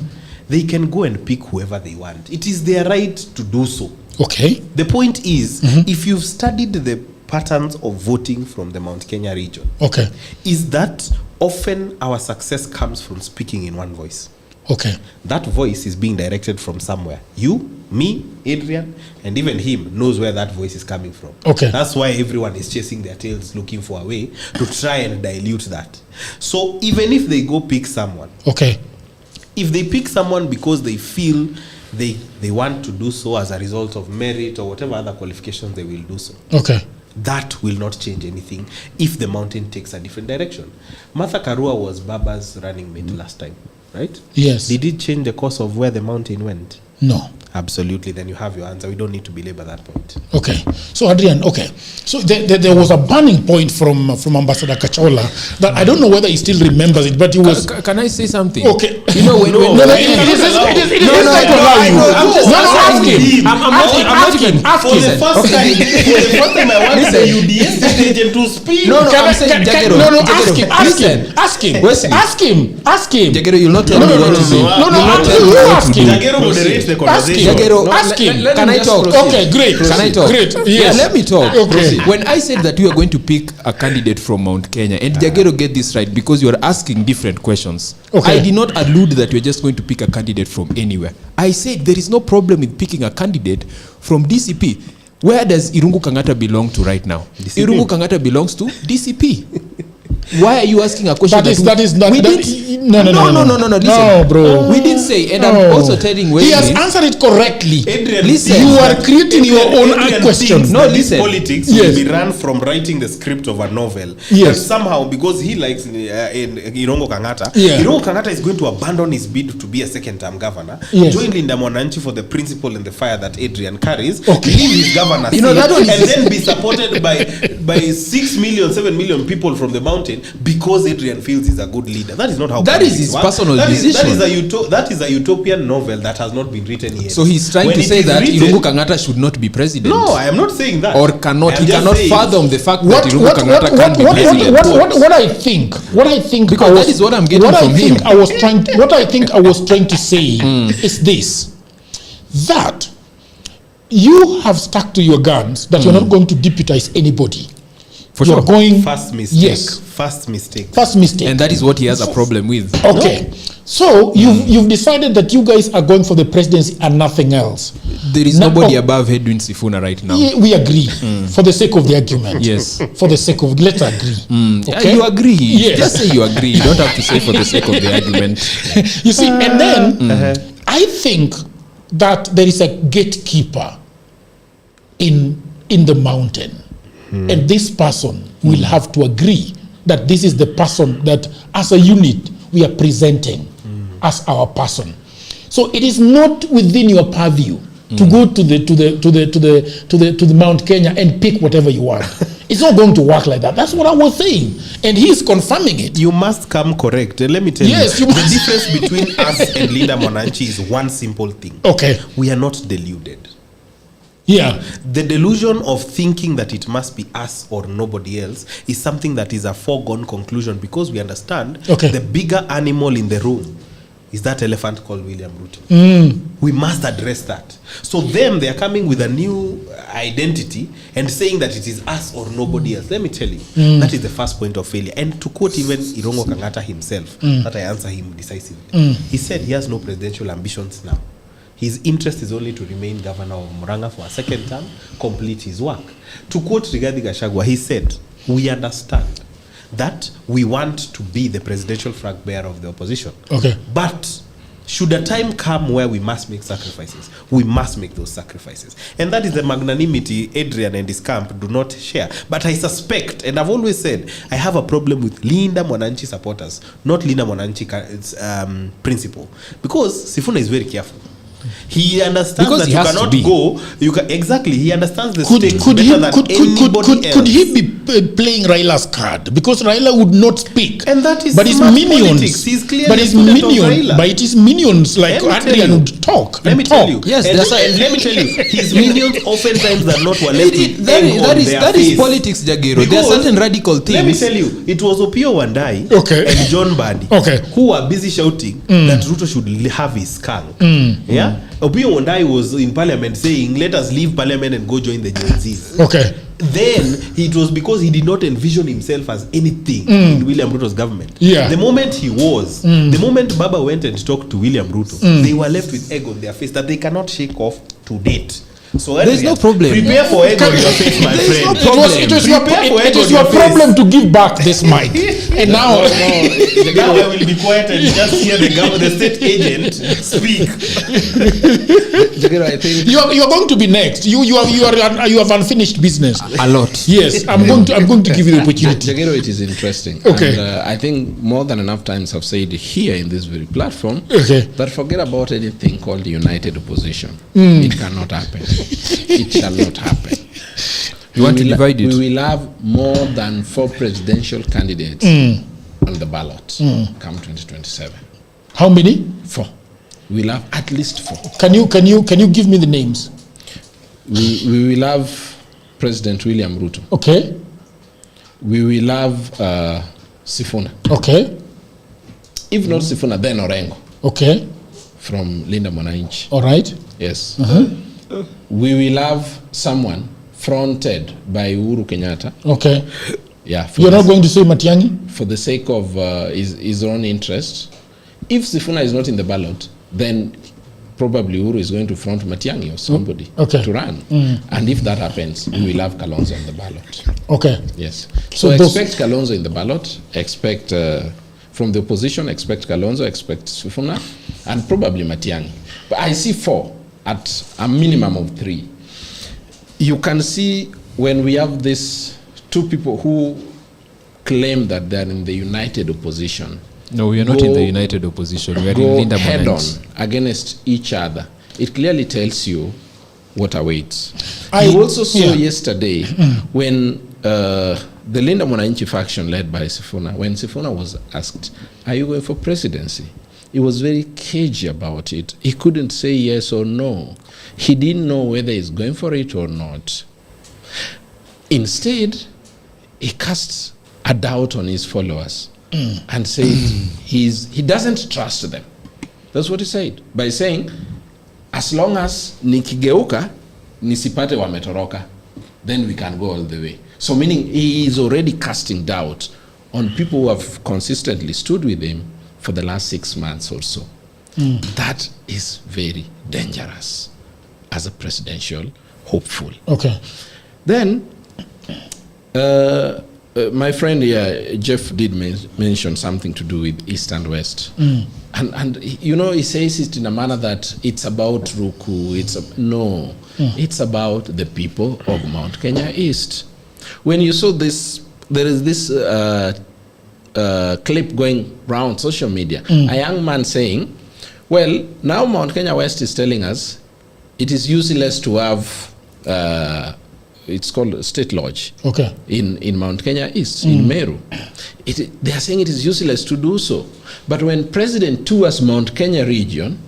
They can go and pick whoever they want. It is their right to do so. Okay. The point is, if you've studied the patterns of voting from the Mount Kenya region, okay, is that often our success comes from speaking in one voice. Okay. That voice is being directed from somewhere. You, me, Adrian, and even him knows where that voice is coming from. Okay. That's why everyone is chasing their tails looking for a way to try and dilute that. So even if they go pick someone, okay, if they pick someone because they feel they want to do so as a result of merit or whatever other qualifications, they will do so. Okay. That will not change anything if the mountain takes a different direction. Martha Karua was Baba's running mate last time, right? Yes. Did it change the course of where the mountain went? No. Absolutely. Then you have your answer. We don't need to belabor that point. Okay. So Adrian, okay. So there was a burning point from Ambassador Kachola that I don't know whether he still remembers it, but he was. Can I say something? Okay. You know when ask him. For the first time I want the UDA agent to speak. Ask him. Jagero, you'll not tell me what to do. Ask him. Jagero moderate the conversation. Jagero, ask him. Can I talk? Okay, great. Can I talk? Great. Yeah, Yes. let me talk. Okay. When I said that we are going to pick a candidate from Mount Kenya, and Jagero get this right because you are asking different questions. Okay. I did not allude that you're just going to pick a candidate from anywhere. I said there is no problem with picking a candidate from DCP. Where does Irungu Kangata belong to right now? DCP. Irungu Kangata belongs to DCP. Why are you asking a question? That is not. We No. Listen, No, bro. We didn't say, and No. I'm also telling He has Wesley. answered it correctly. Adrian, Listen. You are creating your own questions. No, this listen. politics Yes. will be run from writing the script of a novel. Yes. And somehow, because he likes Irungu Kangata, Yeah. Irungu Kangata is going to abandon his bid to be a second-term governor, Yes. join Linda Mwananchi for the principle and the fire that Adrian carries, Okay. leave his governor You know, seat, that one is- and then be supported by 6 million, 7 million people from the mountain because Adrian feels he's a good leader. That is not how That politics is his work. personal That decision. That is a utopian novel that has not been written yet. So he's trying When to it say is that written- Irungu Kangata should not be president. No, I am not saying that. Or cannot. I'm He just cannot saying- fathom the fact that Irungu Kangata can't be president. What I think, Because that is what I'm getting from him. What I think I was trying to say is this: that you have stuck to your guns that you're not going to deputize anybody. For You're sure. going First mistake. Yes. First mistake. First mistake. And that is what he has a problem with. Okay. So you've decided that you guys are going for the presidency and nothing else. There is Now- nobody above Edwin Sifuna right now. Yeah, we agree for the sake of the argument. Yes. For the sake of, let's agree. Yeah, you agree. Yes. Just say you agree. You don't have to say for the sake of the argument. You see, and then I think that there is a gatekeeper in the mountain, and this person will have to agree that this is the person that, as a unit, we are presenting as our person. So it is not within your purview to go to the Mount Kenya and pick whatever you want. It's not going to work like that. That's what I was saying, and he's confirming it. You must come correct. Let me tell you. The difference between us and Linda Mwananchi is one simple thing. Okay. We are not deluded. Yeah. The delusion of thinking that it must be us or nobody else is something that is a foregone conclusion, because we understand the bigger animal in the room is that elephant called William Ruto. We must address that. So them, they are coming with a new identity and saying that it is us or nobody else. Let me tell you, that is the first point of failure. And to quote even Irungu Kang'ata himself, that I answer him decisively, he said he has no presidential ambitions now. His interest is only to remain governor of Murang'a for a second term, complete his work. To quote Rigathi Gachagua, he said, we understand that we want to be the presidential flag bearer of the opposition. Okay. But should a time come where we must make sacrifices, we must make those sacrifices. And that is the magnanimity Adrian and his camp do not share. But I suspect, and I've always said, I have a problem with Linda Mwananchi supporters, not Linda Mwananchi principle. Because Sifuna is very careful. He understands because that you cannot go. Exactly. He understands the stakes better than anybody else. Could he be playing Raila's card? Because Raila would not speak. And that is but his minions. Politics. He's clearly but his minions like Adrian would talk. Let me tell you. Yes, and let me tell you. His minions oftentimes are not left with that is politics, Jagero. There are certain radical things. Let me tell you. It was Opiyo Wandayi and John Badi who were busy shouting that Ruto should have his skunk. Yeah. Opiyo Wandayi was in parliament saying, let us leave parliament and go join the Gen Zs. Okay. Then it was because he did not envision himself as anything in William Ruto's government. Yeah. The moment he was, the moment Baba went and talked to William Ruto, they were left with egg on their face that they cannot shake off to date. So there's no problem. Prepare for egg on your face, my friend. It was your problem to give back this mic. And now I will be quiet and just hear the state agent speak. I think you are going to be next. You have unfinished business. A lot. Yes, I'm going to give you the opportunity. Jagero, it is interesting. Okay. And, I think more than enough times I've said here in this very platform that forget about anything called the united opposition. It cannot happen. It shall not happen. You want to divide it? We will have more than 4 presidential candidates on the ballot come 2027. How many? 4. We'll have at least 4. Can you give me the names? We will have President William Ruto. Okay. We will have Sifuna. Okay. If not Sifuna, then Orengo. Okay. From Linda Mwananchi. All right. Yes. We will have someone fronted by Uhuru Kenyatta. Okay. Yeah. You're not going to say Matiang'i? For the sake of his own interest. If Sifuna is not in the ballot, then probably Uhuru is going to front Matiang'i or somebody to run. And if that happens, we will have Kalonzo on the ballot. Okay. Yes. So expect Kalonzo in the ballot. Expect from the opposition, expect Kalonzo, expect Sifuna, and probably Matiang'i. But I see 4 at a minimum of 3. You can see when we have these 2 people who claim that they're in the united opposition. No, we are not in the united opposition. We are in Linda head on Mwananchi against each other. It clearly tells you what awaits. You also saw yesterday when the Linda Mwananchi faction led by Sifuna, when Sifuna was asked, are you going for presidency? He was very cagey about it. He couldn't say yes or no. He didn't know whether he's going for it or not. Instead, he casts a doubt on his followers and said he doesn't trust them. That's what he said. By saying, as long as nikigeuka, nisipate wametoroka, then we can go all the way. So meaning he is already casting doubt on people who have consistently stood with him for the last 6 months or so. That is very dangerous as a presidential hopeful. Okay. Then, my friend here, Jeff, did mention something to do with East and West. And you know, he says it in a manner that it's about Ruku. It's about the people of Mount Kenya East. When you saw this, there is this clip going around social media. A young man saying, well, now Mount Kenya West is telling us it is useless to have, it's called a state lodge in Mount Kenya East, in Meru. They are saying it is useless to do so. But when President tours Mount Kenya region,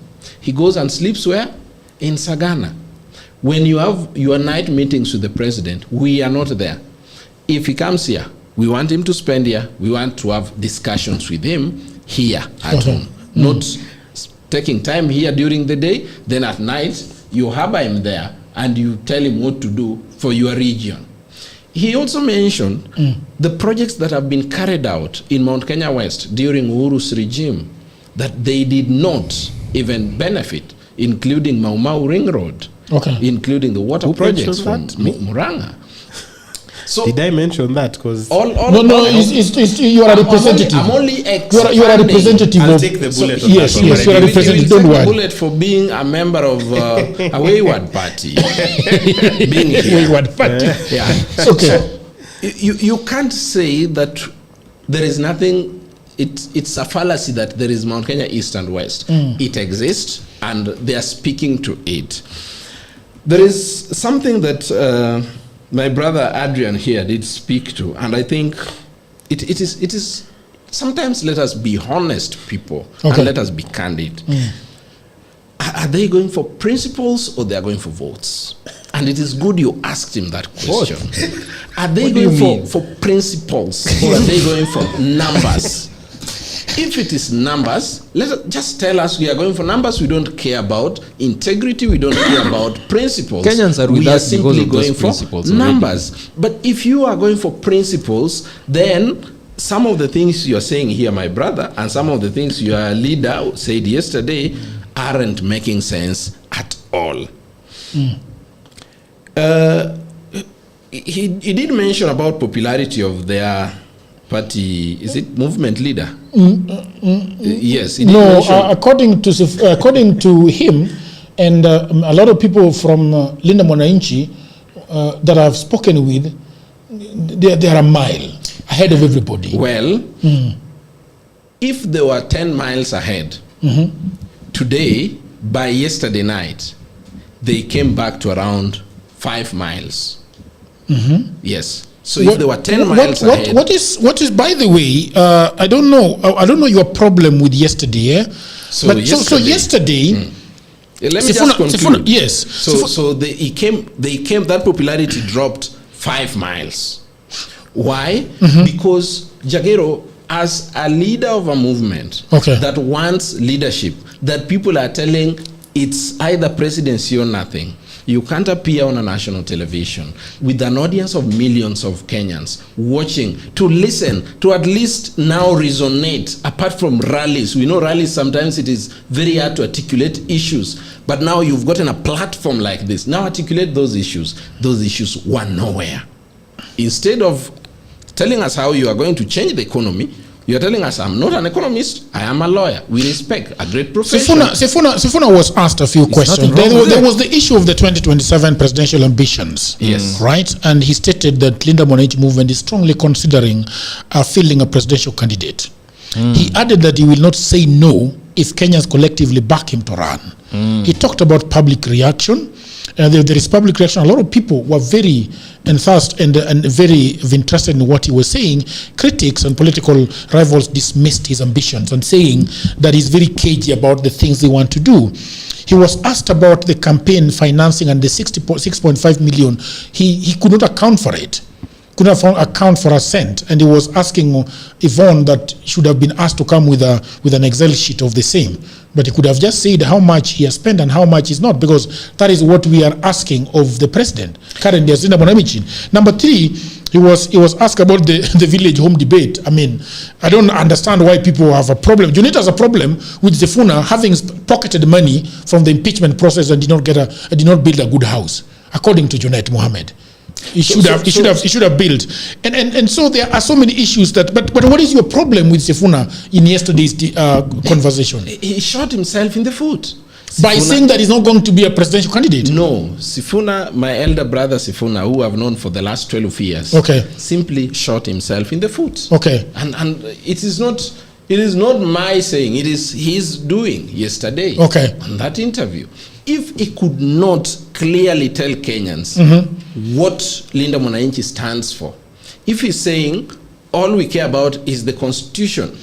he goes and sleeps where? In Sagana. When you have your night meetings with the president, we are not there. If he comes here, we want him to spend here. We want to have discussions with him here at home. Not taking time here during the day, then at night, you harbor him there and you tell him what to do for your region. He also mentioned the projects that have been carried out in Mount Kenya West during Uhuru's regime, that they did not even benefit, including Mau Mau Ring Road, including the water projects from Muranga. So did I mention that? Because you are a representative. I'm only you are a representative. I'll take the bullet. Yes, you are a representative. Don't worry. Bullet for being a member of a wayward party. Being here. Wayward party. Yeah. So you can't say that there is nothing. It's a fallacy that there is Mount Kenya East and West. It exists, and they are speaking to it. There is something that my brother Adrian here did speak to, and I think it is sometimes let us be honest, people, and let us be candid. Are they going for principles or they are going for votes? And it is good you asked him that question. Are they going for principles or are they going for numbers? If it is numbers, just tell us we are going for numbers. We don't care about integrity. We don't care about principles. Kenyans are with we are us simply because of going those for numbers. Already. But if you are going for principles, then some of the things you are saying here, my brother, and some of the things your leader said yesterday aren't making sense at all. He did mention about popularity of their party, is it movement leader? Yes. No, according to him, and a lot of people from Linda Mwananchi that I've spoken with, they are a mile ahead of everybody. Well, if they were 10 miles ahead, today, by yesterday night, they came back to around 5 miles. Yes. So if they were 10 miles ahead. What is, by the way, I don't know your problem with yesterday. So yesterday, let me just conclude. Yes. So they came, that popularity dropped 5 miles. Why? Because Jagero, as a leader of a movement that wants leadership, that people are telling it's either presidency or nothing, you can't appear on a national television with an audience of millions of Kenyans watching to listen, to at least now resonate, apart from rallies. We know rallies, sometimes it is very hard to articulate issues, but now you've gotten a platform like this. Now articulate those issues. Those issues were nowhere. Instead of telling us how you are going to change the economy, you're telling us, I'm not an economist, I am a lawyer. We respect a great profession. Sifuna was asked a few questions. There was the issue of the 2027 presidential ambitions. Yes. Right? And he stated that Linda Mwananchi movement is strongly considering fielding a presidential candidate. He added that he will not say no if Kenyans collectively back him to run. He talked about public reaction. There is public reaction. A lot of people were very enthused and very interested in what he was saying. Critics and political rivals dismissed his ambitions and saying that he's very cagey about the things they want to do. He was asked about the campaign financing and the 6.5 million. He could not account for it. Could not account for a cent, and he was asking Yvonne that should have been asked to come with an Excel sheet of the same, but he could have just said how much he has spent and how much is not, because that is what we are asking of the president currently as Linda Mwananchi. Number 3, he was asked about the village home debate. I mean, I don't understand why people have a problem. Junita has a problem with Sifuna having pocketed money from the impeachment process and did not build a good house, according to Junet Mohammed. He should have built, and so there are so many issues that. But what is your problem with Sifuna in yesterday's conversation? He shot himself in the foot. by saying that he's not going to be a presidential candidate? No. Sifuna, my elder brother Sifuna, who I've known for the last 12 years, simply shot himself in the foot. Okay. And it is not my saying, it is his doing yesterday on that interview. If he could not clearly tell Kenyans what Linda Mwananchi stands for, if he's saying all we care about is the constitution,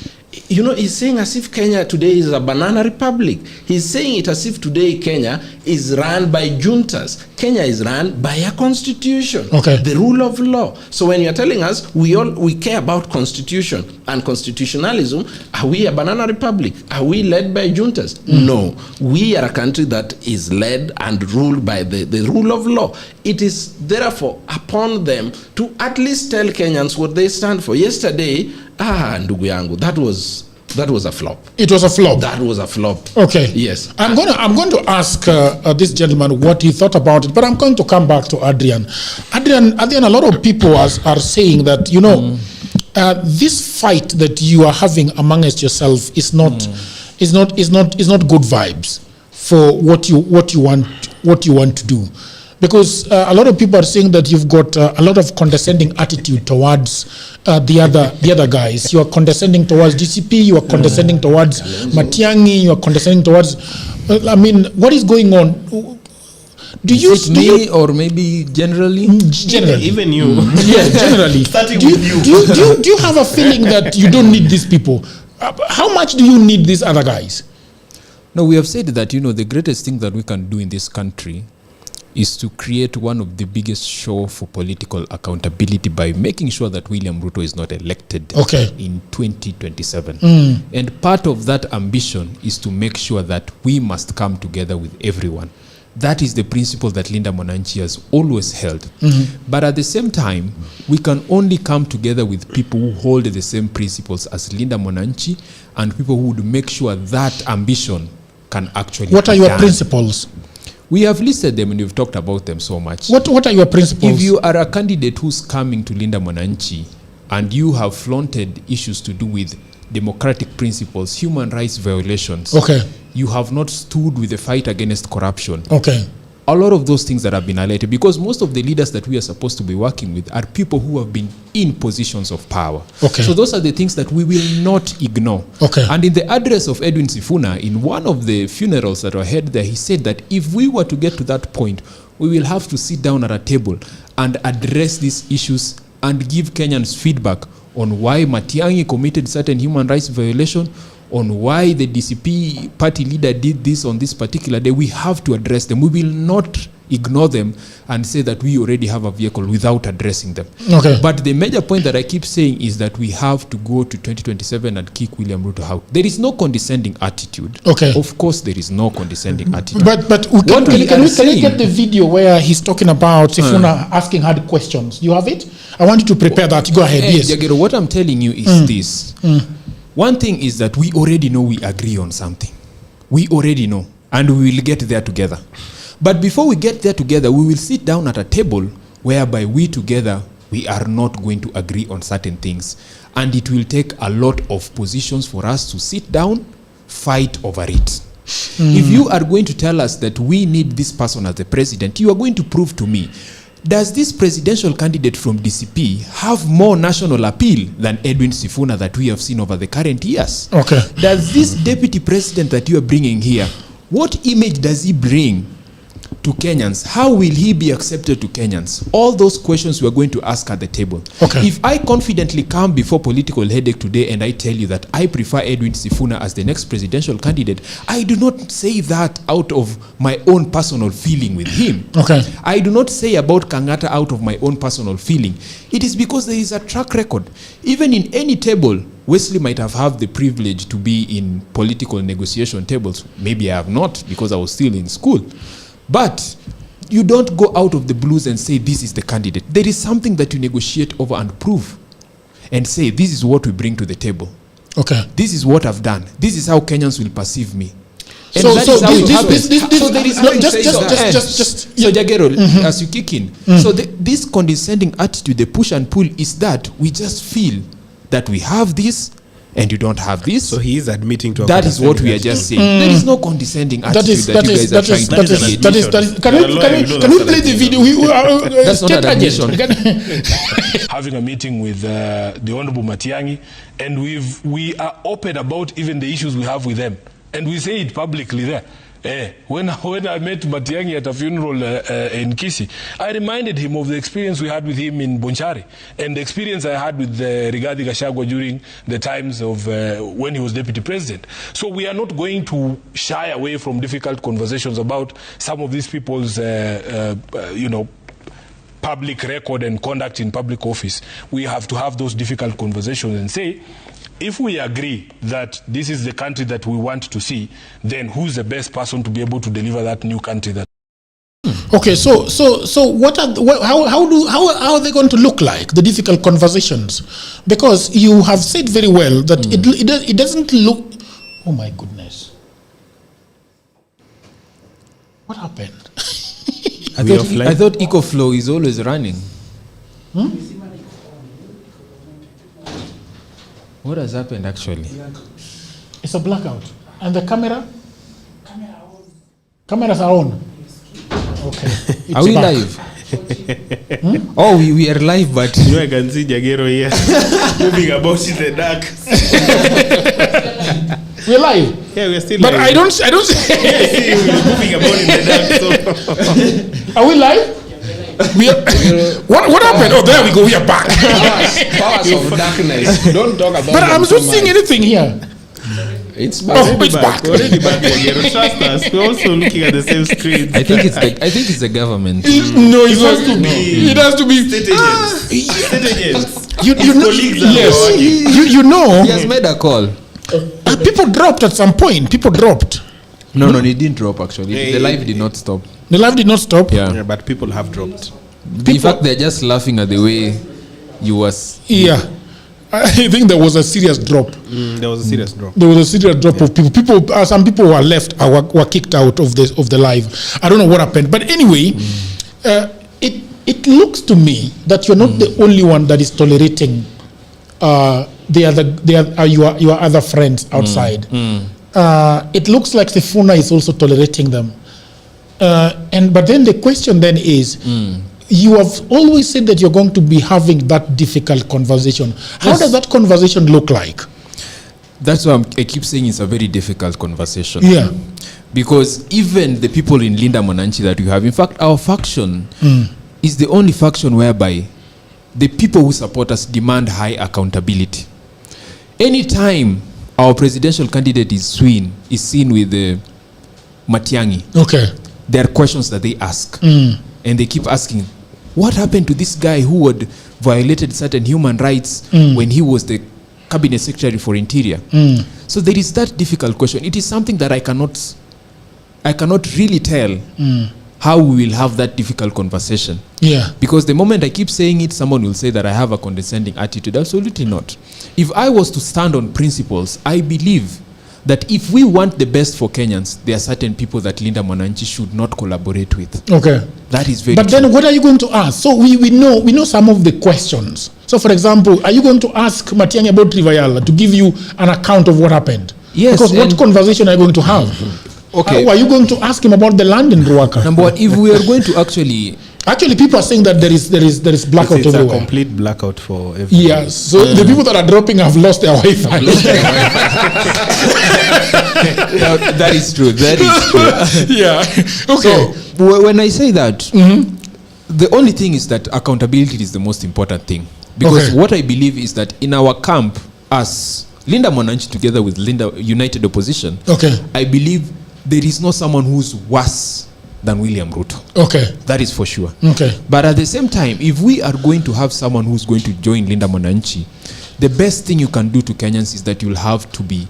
he's saying as if Kenya today is a banana republic. He's saying it as if today Kenya is run by juntas. Kenya is run by a constitution, the rule of law. So when you're telling us we care about constitution and constitutionalism, are we a banana republic? Are we led by juntas? No. We are a country that is led and ruled by the rule of law. It is therefore upon them to at least tell Kenyans what they stand for. Yesterday, ndugu yangu, that was a flop. It was a flop. That was a flop. Okay. Yes. I'm going to ask this gentleman what he thought about it, but I'm going to come back to Adrian. Adrian, a lot of people are saying that this fight that you are having amongst yourself is not good vibes for what you want to do. Because a lot of people are saying that you've got a lot of condescending attitude towards the other guys. You are condescending towards DCP, you are condescending towards Matiang'i, you are condescending towards... what is going on? Do you or maybe generally? Generally. Even you. Yeah, generally. Starting with you. Do you have a feeling that you don't need these people? How much do you need these other guys? No, we have said that, the greatest thing that we can do in this country is to create one of the biggest show for political accountability by making sure that William Ruto is not elected in 2027. And part of that ambition is to make sure that we must come together with everyone. That is the principle that Linda Mwananchi has always held. But at the same time, we can only come together with people who hold the same principles as Linda Mwananchi and people who would make sure that ambition can actually What are your principles? We have listed them and we've talked about them so much. What are your principles? If you are a candidate who's coming to Linda Mwananchi and you have flaunted issues to do with democratic principles, human rights violations, you have not stood with the fight against corruption. A lot of those things that have been highlighted, because most of the leaders that we are supposed to be working with are people who have been in positions of power. So those are the things that we will not ignore. And in the address of Edwin Sifuna, in one of the funerals that were held there, he said that if we were to get to that point, we will have to sit down at a table and address these issues and give Kenyans feedback on why Matiang'i committed certain human rights violation, on why the DCP party leader did this on this particular day. We have to address them. We will not ignore them and say that we already have a vehicle without addressing them. But the major point that I keep saying is that we have to go to 2027 and kick William Ruto out. There is no condescending attitude. Of course there is no condescending attitude. But can we get the video where he's talking about Sifuna asking hard questions? You have it? I want you to prepare that. Go ahead. Yes. Jagero, what I'm telling you is this. One thing is that we already know we agree on something. We already know. And we will get there together. But before we get there together, we will sit down at a table whereby we together, we are not going to agree on certain things. And it will take a lot of positions for us to sit down, fight over it. If you are going to tell us that we need this person as the president, you are going to prove to me, does this presidential candidate from DCP have more national appeal than Edwin Sifuna that we have seen over the current years? Does this deputy president that you are bringing here, what image does he bring to Kenyans? How will he be accepted to Kenyans? All those questions we are going to ask at the table. If I confidently come before Political Headache today and I tell you that I prefer Edwin Sifuna as the next presidential candidate, I do not say that out of my own personal feeling with him. I do not say about Kangata out of my own personal feeling. It is because there is a track record. Even in any table, Wesley might have had the privilege to be in political negotiation tables. Maybe I have not because I was still in school. But you don't go out of the blues and say this is the candidate. There is something that you negotiate over and prove and say this is what we bring to the table. This is what I've done. This is how Kenyans will perceive me. And so there is no So Jagero, as you kick in, so this condescending attitude, the push and pull, is that we just feel that we have this, and you don't have this. So he is admitting to a that is what we are just saying. There is no condescending attitude that you guys are trying to create. Can we play the video? That's not an admission. Having a meeting with the Honorable Matiang'i, and we are open about even the issues we have with them, and we say it publicly there. When I met Matiang'i at a funeral in Kisii, I reminded him of the experience we had with him in Bonchari and the experience I had with Rigathi Gachagua during the times of when he was deputy president. So we are not going to shy away from difficult conversations about some of these people's, public record and conduct in public office. We have to have those difficult conversations and say, if we agree that this is the country that we want to see, then who's the best person to be able to deliver that new country? That okay, so how are they going to look like, the difficult conversations? Because you have said very well that it doesn't look. Oh my goodness, what happened? I thought EcoFlow is always running. What has happened actually? It's a blackout. And the cameras are on. Okay. Are we live? Oh, we are live, but you know, I can see Jagero here moving about in the dark. We're live. Yeah, we're still but live. I don't say yeah, see you moving about in the dark. So. Are we live? What happened? Oh, there we go. We are back. Powers of darkness. Don't talk about. But I'm not seeing anything here. It's back. Oh, it's back. Already back. Trust us. We're also looking at the same screen. I think it's the government. No, it has to be. It has to be. State agents. You know. Yes. You know. He has made a call. People dropped at some point. People dropped. No, it didn't drop actually. The live did not stop. The live did not stop? Yeah, but people have dropped. In fact, they're just laughing at the way you was. Yeah. I think there was a serious drop. There was a serious drop. There was a serious drop of people. Some people were left, were kicked out of the live. I don't know what happened. But anyway, it looks to me that you're not the only one that is tolerating your other friends outside. It looks like Sifuna is also tolerating them. But then the question then is, you have always said that you're going to be having that difficult conversation. How does that conversation look like? That's why I keep saying it's a very difficult conversation. Yeah. Because even the people in Linda Mwananchi that we have, in fact, our faction is the only faction whereby the people who support us demand high accountability. Anytime our presidential candidate is seen with Matiang'i, okay, there are questions that they ask. And they keep asking, what happened to this guy who had violated certain human rights when he was the cabinet secretary for interior? So there is that difficult question. It is something that I cannot really tell how we will have that difficult conversation. Yeah. Because the moment I keep saying it, someone will say that I have a condescending attitude. Absolutely not. If I was to stand on principles, I believe that if we want the best for Kenyans, there are certain people that Linda Mwananchi should not collaborate with. Okay. That is very But true. then what are you going to ask? So we know some of the questions. So for example, are you going to ask Matiang'i about Rivayala to give you an account of what happened? Yes. Because what conversation are you going to have? Okay. Are you going to ask him about the land in Ruaka? Number one, if we are going to actually people are saying that there is blackout it's everywhere. a complete blackout for everyone. Yes. So the people that are dropping have lost their Wi-Fi. That is true. That is true. Yeah. Okay. So when I say that, the only thing is that accountability is the most important thing. Because what I believe is that in our camp, as Linda Mwananchi together with Linda United Opposition, I believe there is not someone who's worse than William Ruto. Okay. That is for sure. Okay. But at the same time, if we are going to have someone who's going to join Linda Mwananchi, the best thing you can do to Kenyans is that you'll have to be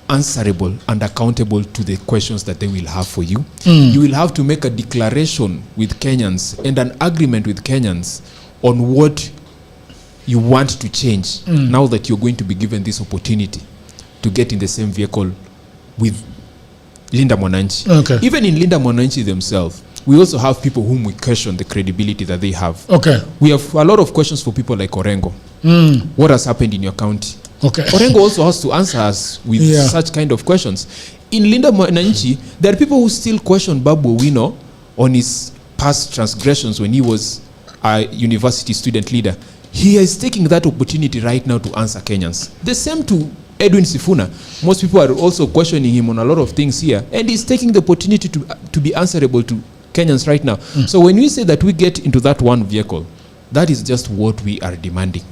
answerable and accountable to the questions that they will have for you. You will have to make a declaration with Kenyans and an agreement with Kenyans on what you want to change now that you're going to be given this opportunity to get in the same vehicle with Linda Mwananchi. Okay. Even in Linda Mwananchi themselves, we also have people whom we question the credibility that they have. Okay. We have a lot of questions for people like Orengo. What has happened in your county? Okay. Orengo also has to answer us with such kind of questions. In Linda Mwananchi, there are people who still question Babu Owino on his past transgressions when he was a university student leader. He is taking that opportunity right now to answer Kenyans. The same to Edwin Sifuna. Most people are also questioning him on a lot of things here, and he's taking the opportunity to be answerable to Kenyans right now. So when we say that we get into that one vehicle, that is just what we are demanding.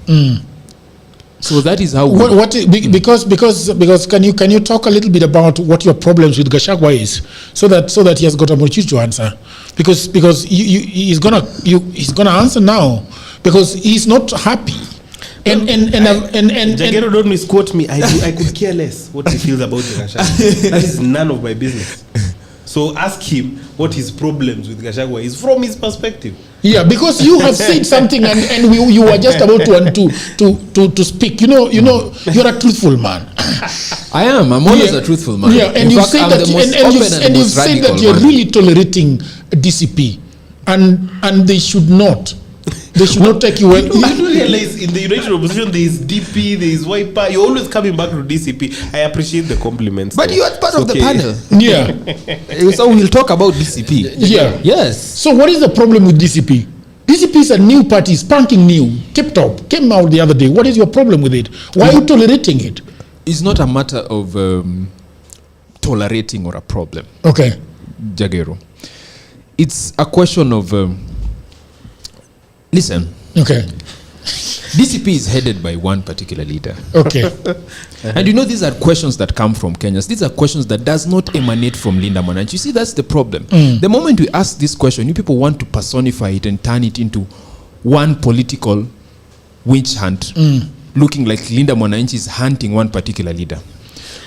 So that is how because can you talk a little bit about what your problems with Gachagua is, so that he has got a opportunity to answer, because he's gonna answer now, because he's not happy. Jagero, don't misquote me. I could care less what he feels about the Gachagua. That is none of my business. So ask him what his problems with Gachagua is from his perspective. Yeah, because you have said something and you were just about to speak. You know, you're a truthful man. I am. I'm always a truthful man. Yeah, and you say that, and you say that you're really tolerating DCP, and they should not. They should not take you. You don't realize in the United Opposition there is DP, there is Wiper. You're always coming back to DCP. I appreciate the compliments. But you are part of the panel. Yeah. So we'll talk about DCP. Yeah. Yes. So what is the problem with DCP? DCP is a new party, spanking new, tip top, came out the other day. What is your problem with it? Why are you tolerating it? It's not a matter of tolerating or a problem. Okay. Jagero. It's a question of... listen. Okay. DCP is headed by one particular leader. Okay. And you know, these are questions that come from Kenyans. These are questions that does not emanate from Linda Mwananchi. You see, that's the problem. The moment we ask this question, you people want to personify it and turn it into one political witch hunt, looking like Linda Mwananchi is hunting one particular leader.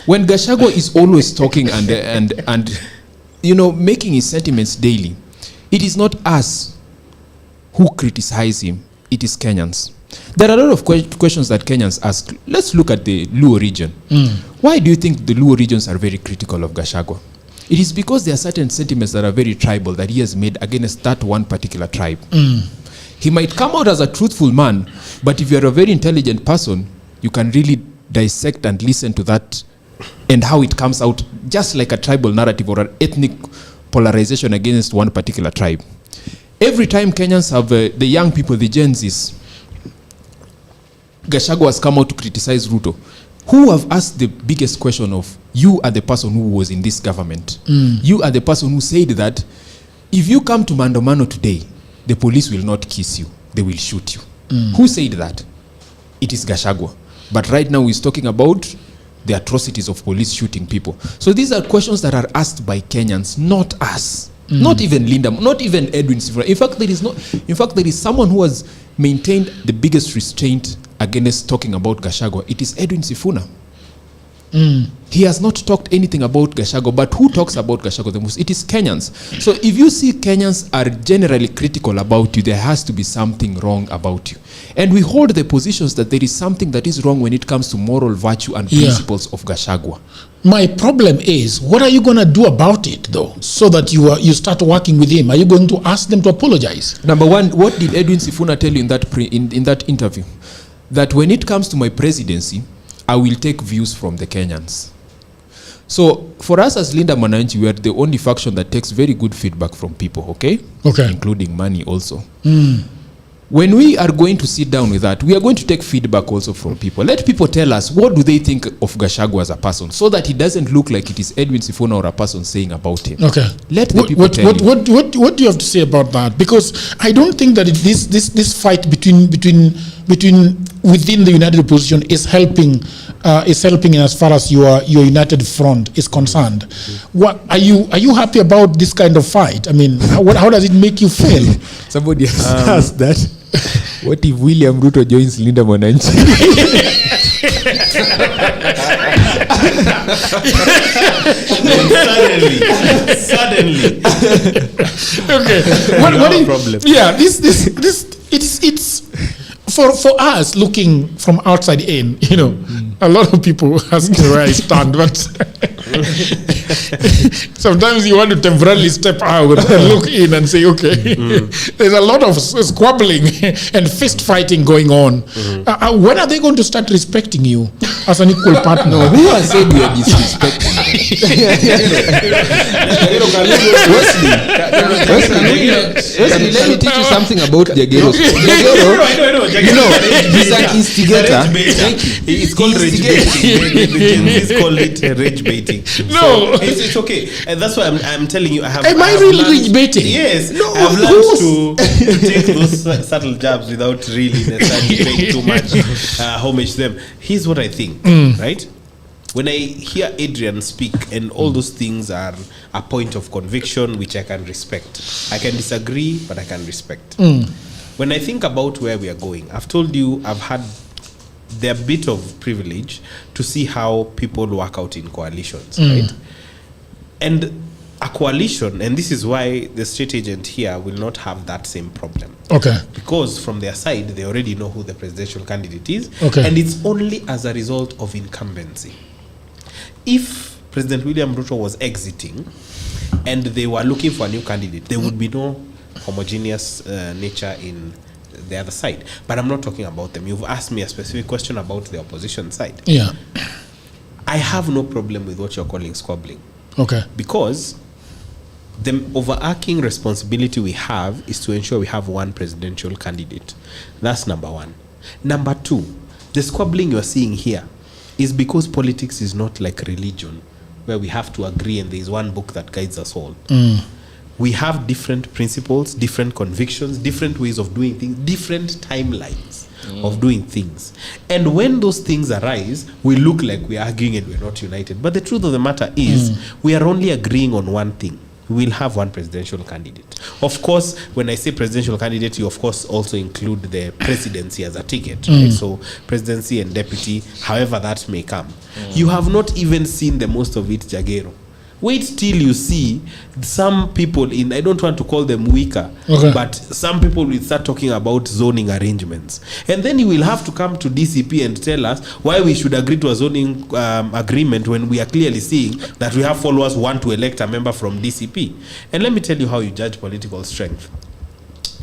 When Gachagua is always talking and you know, making his sentiments daily, it is not us who criticize him, it is Kenyans. There are a lot of questions that Kenyans ask. Let's look at the Luo region. Why do you think the Luo regions are very critical of Gachagua? It is because there are certain sentiments that are very tribal that he has made against that one particular tribe. He might come out as a truthful man, but if you're a very intelligent person, you can really dissect and listen to that and how it comes out, just like a tribal narrative or an ethnic polarization against one particular tribe. Every time Kenyans have the young people, the Gen Zs, Gachagua has come out to criticize Ruto, who have asked the biggest question of, you are the person who was in this government. You are the person who said that if you come to Mandomano today, the police will not kiss you, they will shoot you. Who said that? It is Gachagua. But right now he's talking about the atrocities of police shooting people. So these are questions that are asked by Kenyans, not us. Not even Linda, not even Edwin Sifuna. In fact, there is someone who has maintained the biggest restraint against talking about Gachagua. It is Edwin Sifuna. He has not talked anything about Gachagua, but who talks about Gachagua the most? It is Kenyans. So if you see Kenyans are generally critical about you, there has to be something wrong about you. And we hold the positions that there is something that is wrong when it comes to moral virtue and principles of Gachagua. My problem is, what are you going to do about it, though, so that you start working with him? Are you going to ask them to apologize? Number one, what did Edwin Sifuna tell you in that interview? That when it comes to my presidency, I will take views from the Kenyans. So for us as Linda Mwananchi, we are the only faction that takes very good feedback from people, okay? Okay. Including money also. When we are going to sit down with that, we are going to take feedback also from people. Let people tell us, what do they think of Gachagua as a person, so that he doesn't look like it is Edwin Sifuna or a person saying about him. Okay. Let the people tell you. What do you have to say about that? Because I don't think that this fight between within the United Opposition is helping in as far as your united front is concerned. What are you happy about this kind of fight? I mean, how does it make you feel? Somebody has asked that. What if William Ruto joins Linda Mwananchi? Suddenly. Okay. What is problem? Yeah, it's for us looking from outside in. You know, a lot of people ask me where I stand, but Sometimes you want to temporarily step out and look in and say, okay, there's a lot of squabbling and fist fighting going on. When are they going to start respecting you as an equal partner? No, who has said you are disrespecting? Wesley, let me teach you something about Jagero. He's an instigator. It's called rage baiting. It's called it rage baiting. No, it's okay. And that's why I'm telling you. Am I really rage baiting? Yes. No, I've learned to take those subtle jabs without really necessarily paying too much homage to them. Here's what I think, right? When I hear Adrian speak, and all those things are a point of conviction, which I can respect. I can disagree, but I can respect. When I think about where we are going, I've told you I've had the bit of privilege to see how people work out in coalitions, right? And a coalition, and this is why the state agent here will not have that same problem. Okay. Because from their side, they already know who the presidential candidate is. Okay. And it's only as a result of incumbency. If President William Ruto was exiting and they were looking for a new candidate, there would be no homogeneous nature in the other side. But I'm not talking about them. You've asked me a specific question about the opposition side. Yeah. I have no problem with what you're calling squabbling. Okay. Because the overarching responsibility we have is to ensure we have one presidential candidate. That's number one. Number two, the squabbling you're seeing here is because politics is not like religion, where we have to agree and there is one book that guides us all. We have different principles, different convictions, different ways of doing things, different timelines of doing things. And when those things arise, we look like we're arguing and we're not united. But the truth of the matter is, we are only agreeing on one thing. We will have one presidential candidate. Of course, when I say presidential candidate, you of course also include the presidency as a ticket. Right? So presidency and deputy, however that may come. You have not even seen the most of it, Jagero. Wait till you see some people in, I don't want to call them weaker, but some people will start talking about zoning arrangements. And then you will have to come to DCP and tell us why we should agree to a zoning agreement when we are clearly seeing that we have followers who want to elect a member from DCP. And let me tell you how you judge political strength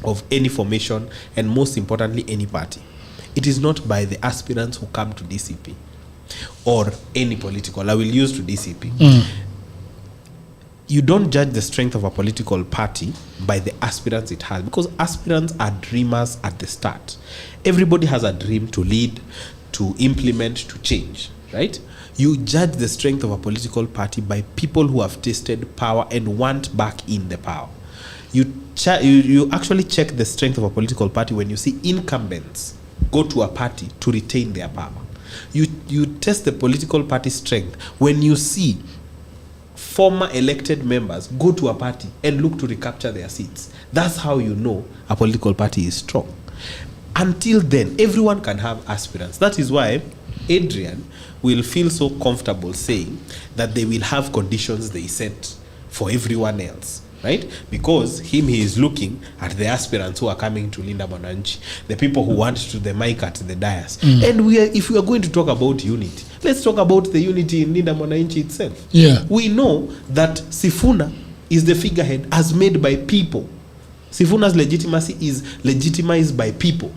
of any formation, and most importantly, any party. It is not by the aspirants who come to DCP or any political. I will use to DCP. You don't judge the strength of a political party by the aspirants it has, because aspirants are dreamers at the start. Everybody has a dream to lead, to implement, to change, right? You judge the strength of a political party by people who have tasted power and want back in the power. You actually check the strength of a political party when you see incumbents go to a party to retain their power. You test the political party's strength when you see former elected members go to a party and look to recapture their seats. That's how you know a political party is strong. Until then, everyone can have aspirants. That is why Adrian will feel so comfortable saying that they will have conditions they set for everyone else, right? Because he is looking at the aspirants who are coming to Linda Mwananchi, the people who want to the mic at the dais. And if we are going to talk about unity, let's talk about the unity in Linda Mwananchi itself. Yeah. We know that Sifuna is the figurehead as made by people. Sifuna's legitimacy is legitimized by people.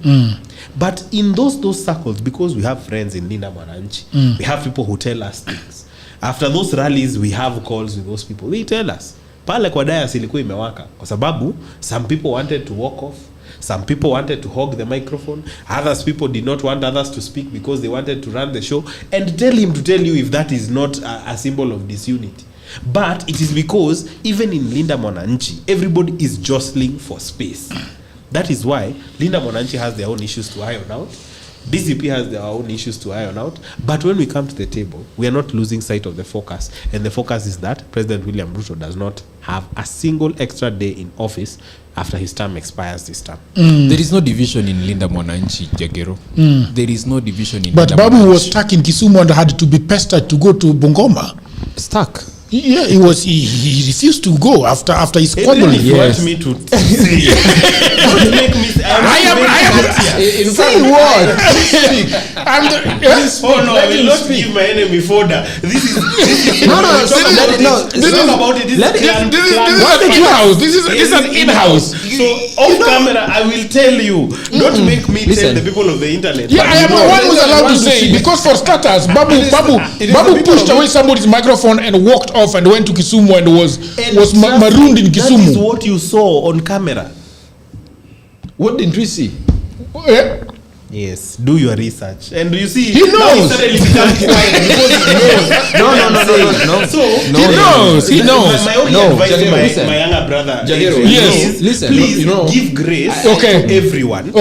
But in those circles, because we have friends in Linda Mwananchi, we have people who tell us things. After those rallies, we have calls with those people. They tell us, pale kwa dais ilikuwa imewaka kwa sababu some people wanted to walk off, some people wanted to hog the microphone, others people did not want others to speak because they wanted to run the show, and tell him to tell you if that is not a symbol of disunity. But it is because even in Linda Mwananchi, everybody is jostling for space. That is why Linda Mwananchi has their own issues to iron out, DCP has their own issues to iron out, but when we come to the table, we are not losing sight of the focus, and the focus is that President William Ruto does not have a single extra day in office after his term expires this term. There is no division in Linda Mwananchi, Jagero. There is no division in But Linda Babu Mwananchi. was stuck in Kisumu and had to be pestered to go to Bungoma. Stuck? Yeah, he refused to go after his squabbling. Yes. Want me to say don't make me say, In Say what? Oh no, I will not give my enemy fodder. This is This is an in-house. So off camera, I will tell you. Don't make me tell the people of the internet. Yeah, I am the one who's allowed to say it, because for starters, Babu pushed away somebody's microphone and walked off and went to Kisumu and was marooned in Kisumu. That is what you saw on camera. What didn't we see? Yes, do your research. And you see, he knows. Now he become quiet because he knows. No. So he knows. My only advice to my younger brother is, please give grace to everyone.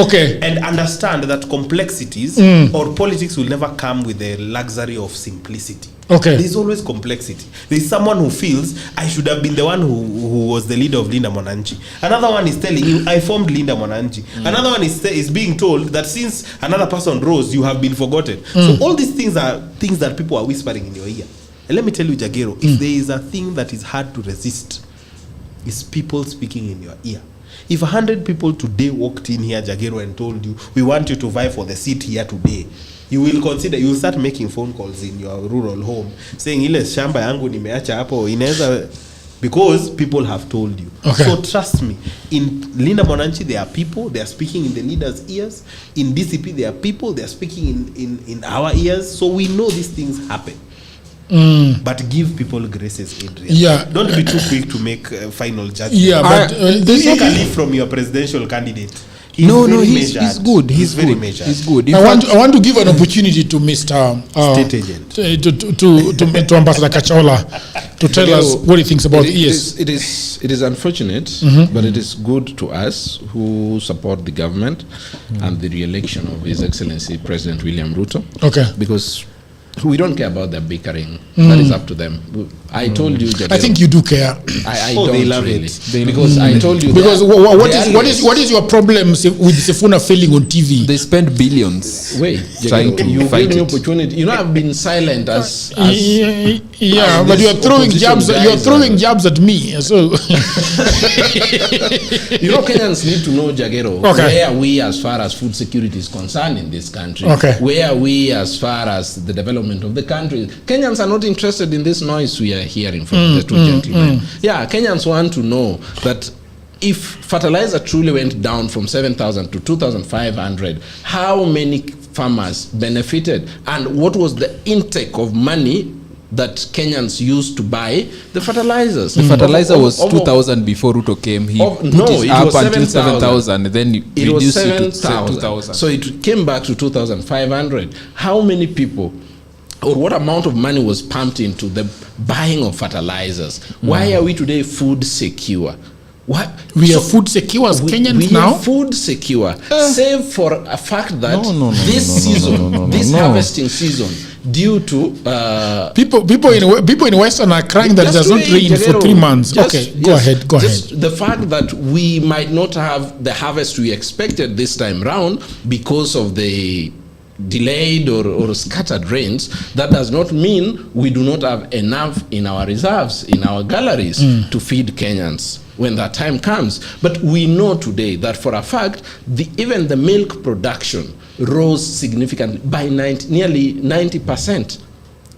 And understand that complexities or politics will never come with the luxury of simplicity. There's always complexity. There's someone who feels I should have been the one who was the leader of Linda Mwananchi. Another one is telling you I formed Linda Mwananchi. Another one is being told that since another person rose, you have been forgotten. So all these things are things that people are whispering in your ear. And let me tell you, Jagero, if there is a thing that is hard to resist, it's people speaking in your ear. If 100 people today walked in here, Jagero, and told you, we want you to vie for the seat here today, you will start making phone calls in your rural home saying ile shamba yangu nimeacha hapo inaweza, because people have told you. So trust me, in Linda Mwananchi there are people, they are speaking in the leaders' ears. In DCP there are people, they are speaking in our ears. So we know these things happen. But give people graces, Adrian. Don't be too quick to make final judgment. But take a leaf from your presidential candidate. He's good. He's very measured. He's good. I want to give an opportunity to Mr. State Agent, to Ambassador Kachola to tell us what he thinks about ES. It is unfortunate, but it is good to us who support the government and the re-election of His Excellency President William Ruto. Because we don't care about their bickering. That is up to them. I told you, Jagero, I think you do care. I don't they love really. Because I told you. Because what is your problem with Sifuna failing on TV? They spend billions trying to fight it. Opportunity. You know, I've been silent as but you are throwing jabs. You are throwing jabs at me. So you know, Kenyans need to know, Jagero, where are we as far as food security is concerned in this country? Where are we as far as the development of the country? Kenyans are not interested in this noise we are hearing from the two gentlemen. Kenyans want to know that if fertilizer truly went down from 7,000 to 2,500, how many farmers benefited, and what was the intake of money that Kenyans used to buy the fertilizers? The fertilizer was 2,000 before Ruto came. He put it up until 7,000, and then it reduced was it to 7,000. So it came back to 2,500. How many people, or what amount of money was pumped into the buying of fertilizers? Why are we today food secure? We are food secure as Kenyans now? We are food secure, save for a fact that this season, this harvesting season, due to people in Western are crying that it does not rain for 3 months. Go ahead. The fact that we might not have the harvest we expected this time round because of the delayed or scattered rains, that does not mean we do not have enough in our reserves, in our galleries to feed Kenyans when that time comes. But we know today that for a fact, even the milk production rose significantly by nearly 90%.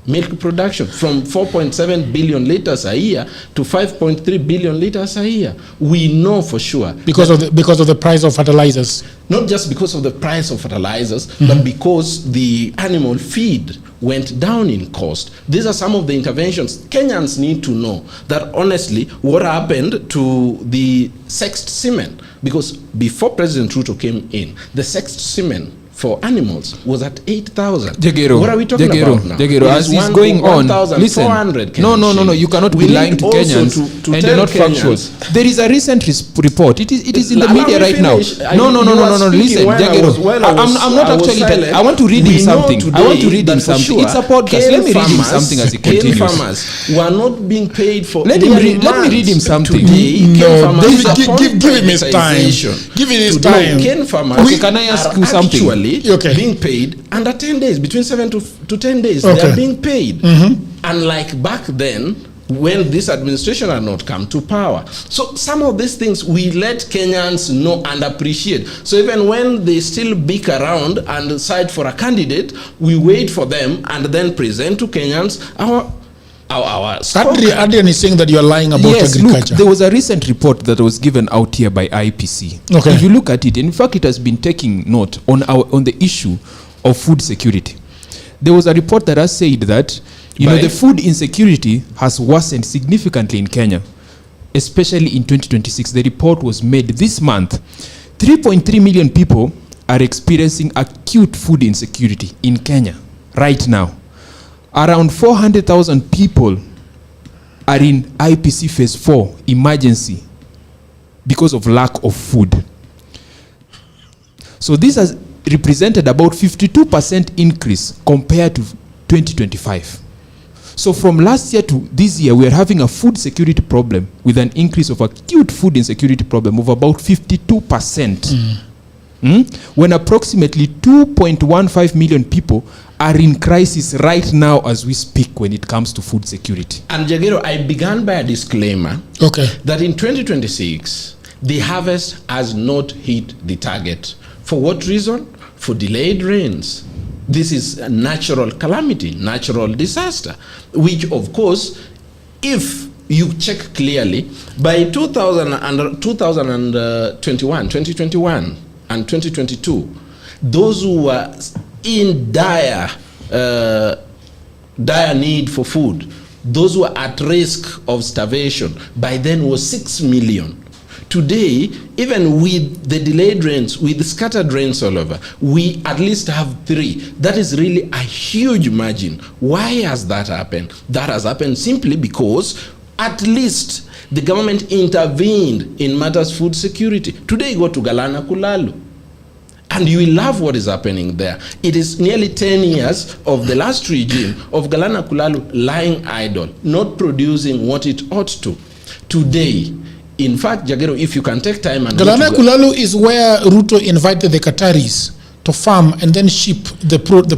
Milk production from 4.7 billion liters a year to 5.3 billion liters a year. We know for sure because of the price of fertilizers. Not just because of the price of fertilizers, but because the animal feed went down in cost. These are some of the interventions. Kenyans need to know that honestly what happened to the sexed semen, because before President Ruto came in, the sexed semen for animals was at 8,000. What are we talking about now? As is going on, listen. No, you cannot be lying to Kenyans and they're not factual. There is a recent report. It is in the media right now. No. Listen, I'm not actually. I want to read him something. It's a podcast. Let me read him something as he continues. Farmers were not being paid for. Let me read him something. Give him his time. Give him his time. Cane farmers. Can I ask you something? Being paid under 10 days, between 7 to 10 days, they are being paid. Unlike back then, when this administration had not come to power. So some of these things we let Kenyans know and appreciate. So even when they still bicker around and decide for a candidate, we wait for them and then present to Kenyans our Adrian is saying that you are lying about agriculture. Look, there was a recent report that was given out here by IPC. Okay. If you look at it, in fact, it has been taking note on the issue of food security. There was a report that has said that the food insecurity has worsened significantly in Kenya, especially in 2026. The report was made this month. 3.3 million people are experiencing acute food insecurity in Kenya right now. Around 400,000 people are in IPC phase 4 emergency because of lack of food. So this has represented about 52% increase compared to 2025. So from last year to this year, we are having a food security problem with an increase of acute food insecurity problem of about 52%. When approximately 2.15 million people are in crisis right now as we speak when it comes to food security. And Jagero, I began by a disclaimer that in 2026, the harvest has not hit the target. For what reason? For delayed rains. This is a natural calamity, natural disaster, which of course, if you check clearly, by 2021 and 2022, those who were in dire need for food, those who were at risk of starvation, by then was 6 million. Today, even with the delayed rains, with the scattered rains all over, we at least have 3. That is really a huge margin. Why has that happened? That has happened simply because at least the government intervened in matters food security. Today, you go to Galana Kulalu, and you will love what is happening there. It is nearly 10 years of the last regime of Galana Kulalu lying idle, not producing what it ought to. Today, in fact, Jagero, if you can take time and Galana Kulalu is where Ruto invited the Qataris to farm and then ship the produce.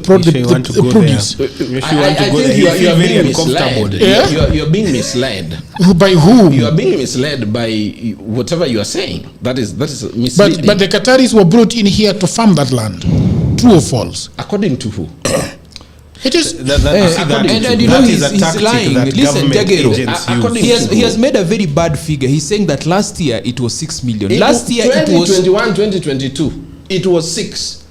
I think you are being misled. You are being misled. By whom? You are being misled by whatever you are saying. That is misleading. But the Qataris were brought in here to farm that land. True or false? According to who? It is. And you know he's lying. Listen, Jagero, he has made a very bad figure. He's saying that last year it was 6 million. Last year it was 2021-2022. It was 6.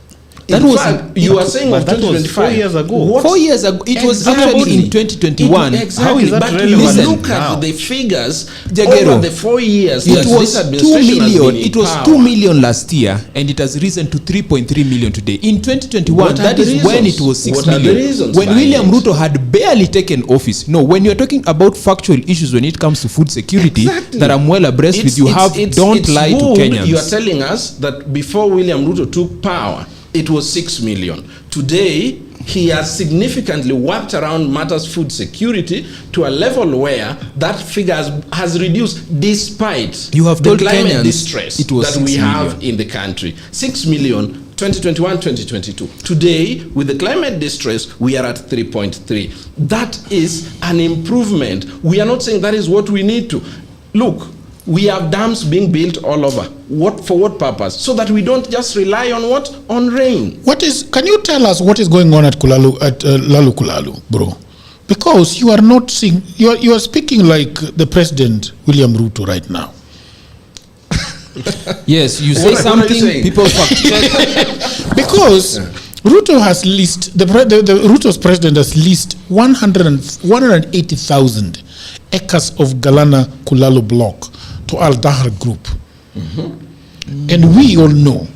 You are saying of 2025. 4 years ago. 4 years ago. It was actually in 2021. How is that relevant? Look at the figures over the 4 years. It was 2 million. It was 2 million last year, and it has risen to 3.3 million today. In 2021, that is when it was 6 million. When William Ruto had barely taken office. No, when you're talking about factual issues when it comes to food security, that I'm well abreast with, don't lie to Kenyans. You are telling us that before William Ruto took power, it was 6 million. Today, he has significantly worked around matters food security to a level where that figure has reduced despite the climate distress that we have in the country. 6 million, 2021, 2022. Today, with the climate distress, we are at 3.3. That is an improvement. We are not saying that is what we need to. Look, we have dams being built all over. For what purpose? So that we don't just rely on what? On rain. Can you tell us what is going on at Lalu Kulalu, bro? Because you are not seeing, you are speaking like the President William Ruto right now. Yes, you say something, people fact check. Because Ruto has Ruto's president has leased 180,000 acres of Galana Kulalu block to Al Dahr Group. And we all know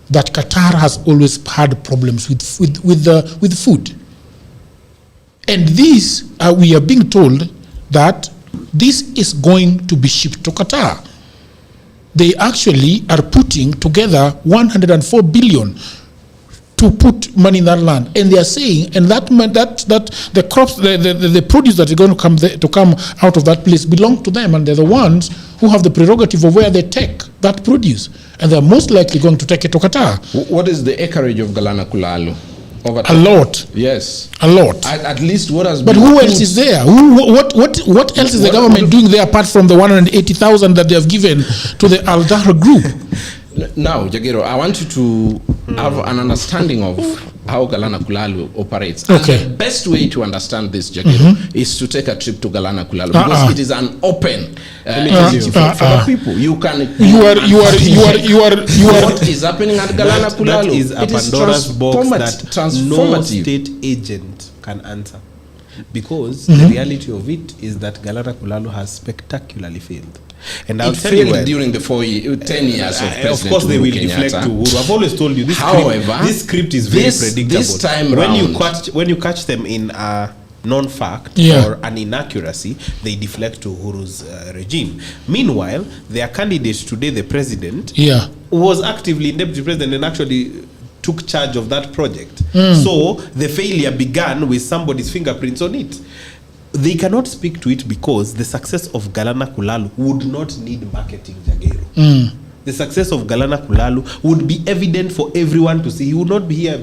that Qatar has always had problems with food. And this, we are being told that this is going to be shipped to Qatar. They actually are putting together 104 billion to put money in that land, and they are saying, and that the crops, the produce that is going to come out of that place belong to them, and they're the ones who have the prerogative of where they take that produce, and they're most likely going to take it to Qatar. What is the acreage of Galana Kulalu? Over a lot. Yes. A lot. At least what has but been... But who else is there? What else is the government doing there apart from the 180,000 that they have given to the Al-Dahr group? Now, Jagero, I want you to have an understanding of how Galana Kulalu operates. Okay. And the best way to understand this, Jagero, is to take a trip to Galana Kulalu because it is an open for the people. You can. What is happening at Galana Kulalu? That is a Pandora's box that no state agent can answer, because the reality of it is that Galana Kulalu has spectacularly failed. And I'll tell you during the 10 years of President of course they will deflect to Uhuru. I've always told you this. However, this script is very predictable. This time when you catch them in a non-fact or an inaccuracy, they deflect to Uhuru's regime. Meanwhile, their candidate today, the president, was actively deputy president and actually took charge of that project. So the failure began with somebody's fingerprints on it. They cannot speak to it because the success of Galana Kulalu would not need marketing, Jagero. The success of Galana Kulalu would be evident for everyone to see. He would not be here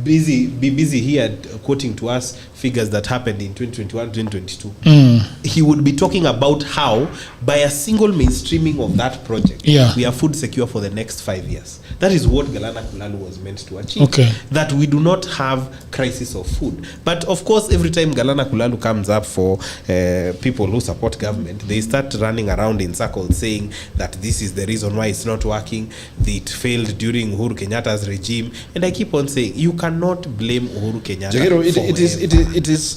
busy here quoting to us figures that happened in 2021, 2022. He would be talking about how, by a single mainstreaming of that project, we are food secure for the next 5 years. That is what Galana Kulalu was meant to achieve. Okay. That we do not have crisis of food. But of course, every time Galana Kulalu comes up for people who support government, they start running around in circles saying that this is the reason why it's not working, it failed during Uhuru Kenyatta's regime. And I keep on saying, you cannot blame Uhuru Kenyatta. Jagero,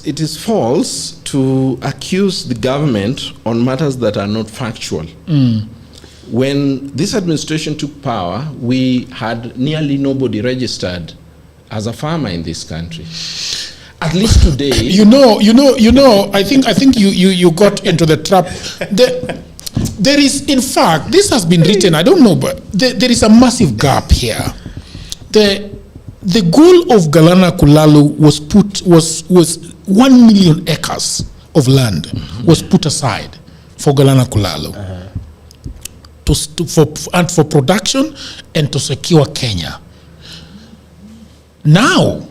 it is false to accuse the government on matters that are not factual. When this administration took power, we had nearly nobody registered as a farmer in this country. At least today, I think you got into the trap. There is, in fact, this has been written. I don't know, but there is a massive gap here. The goal of Galana Kulalu was 1 million acres of land was put aside for Galana Kulalu. For production and to secure Kenya. Now,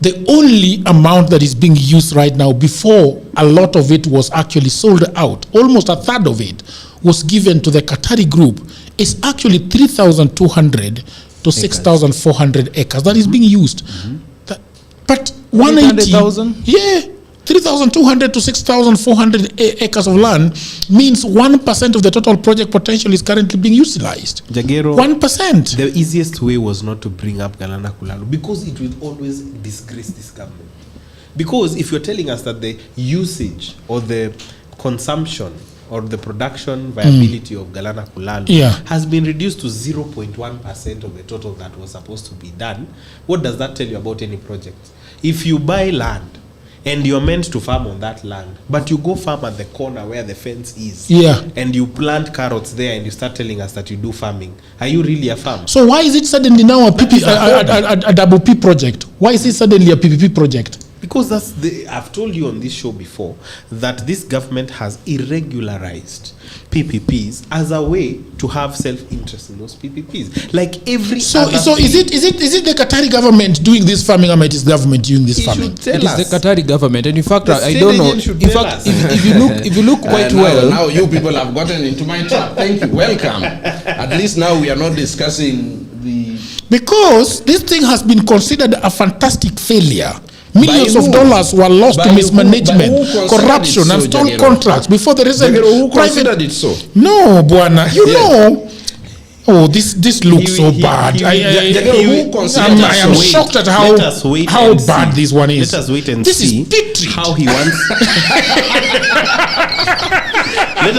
the only amount that is being used right now, before a lot of it was actually sold out, almost a third of it was given to the Qatari group, is actually 3,200 to 6,400 acres that is being used. But 180,000? Yeah. 3,200 to 6,400 acres of land means 1% of the total project potential is currently being utilized. Jagero, 1%. The easiest way was not to bring up Galana Kulalu because it will always disgrace this government. Because if you're telling us that the usage or the consumption or the production viability of Galana Kulalu has been reduced to 0.1% of the total that was supposed to be done, what does that tell you about any project? If you buy land and you're meant to farm on that land, but you go farm at the corner where the fence is, and you plant carrots there and you start telling us that you do farming, are you really a farmer? So why is it suddenly now a double P project? Why is it suddenly a PPP project? Because I've told you on this show before that this government has irregularized PPPs as a way to have self-interest in those PPPs. Like every so is it the Qatari government doing this farming, or it is government doing this farming? It is the Qatari government, and in fact, I don't know. In fact, if you look quite well, now you people have gotten into my trap. Thank you. Welcome. At least now we are not discussing because this thing has been considered a fantastic failure. Millions of dollars were lost to mismanagement, corruption, and stolen contracts before the recent who considered it so? No, Buana, know. Oh, this looks so bad. I am shocked at how bad this one is. Let us wait and this see is how he wants. Let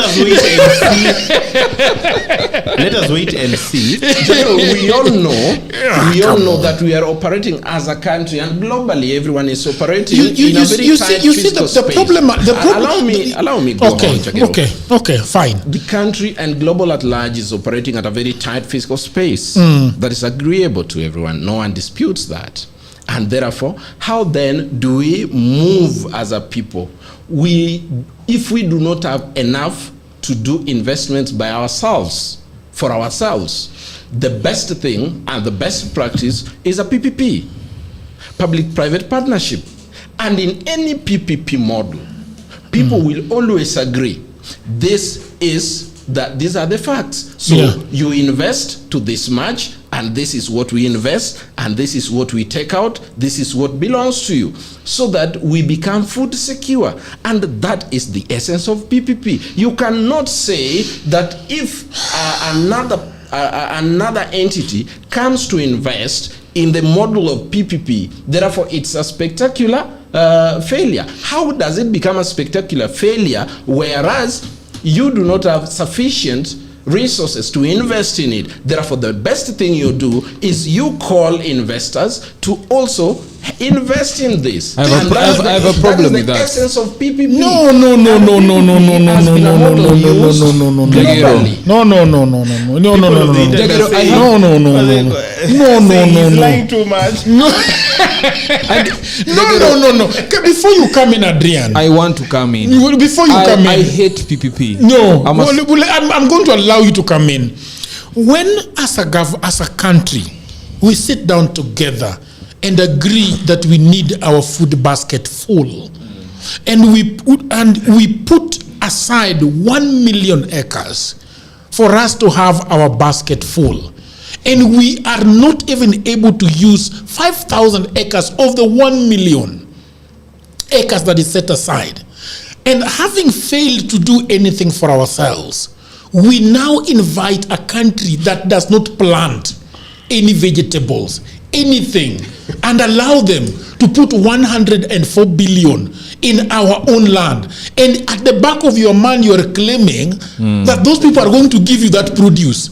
us wait and see. We all know that we are operating as a country, and globally everyone is operating in a very tight fiscal space. Allow me. Okay, fine. The country and global at large is operating at a very tight fiscal space that is agreeable to everyone. No one disputes that. And therefore, how then do we move as a people? If we do not have enough to do investments by ourselves, for ourselves, the best thing and the best practice is a PPP. public-private partnership. And in any PPP model, people will always agree these are the facts. So you invest to this much, and this is what we invest, and this is what we take out, this is what belongs to you, so that we become food secure. And that is the essence of PPP. You cannot say that if another entity comes to invest in the model of PPP, therefore it's a spectacular failure. How does it become a spectacular failure, whereas you do not have sufficient resources to invest in it? Therefore, the best thing you do is you call investors to also invest in this. I have a problem with that. That is the essence of PPP. No. He's lying too much. No. Before you come in, Adrian, I want to come in. Before you come in, I hate PPP. No, I'm going to allow you to come in. When as a country we sit down together and agree that we need our food basket full, and we put aside 1 million acres for us to have our basket full, and we are not even able to use 5,000 acres of the 1 million acres that is set aside, and having failed to do anything for ourselves, we now invite a country that does not plant any vegetables, anything, and allow them to put 104 billion in our own land. And at the back of your mind, you are claiming that those people are going to give you that produce.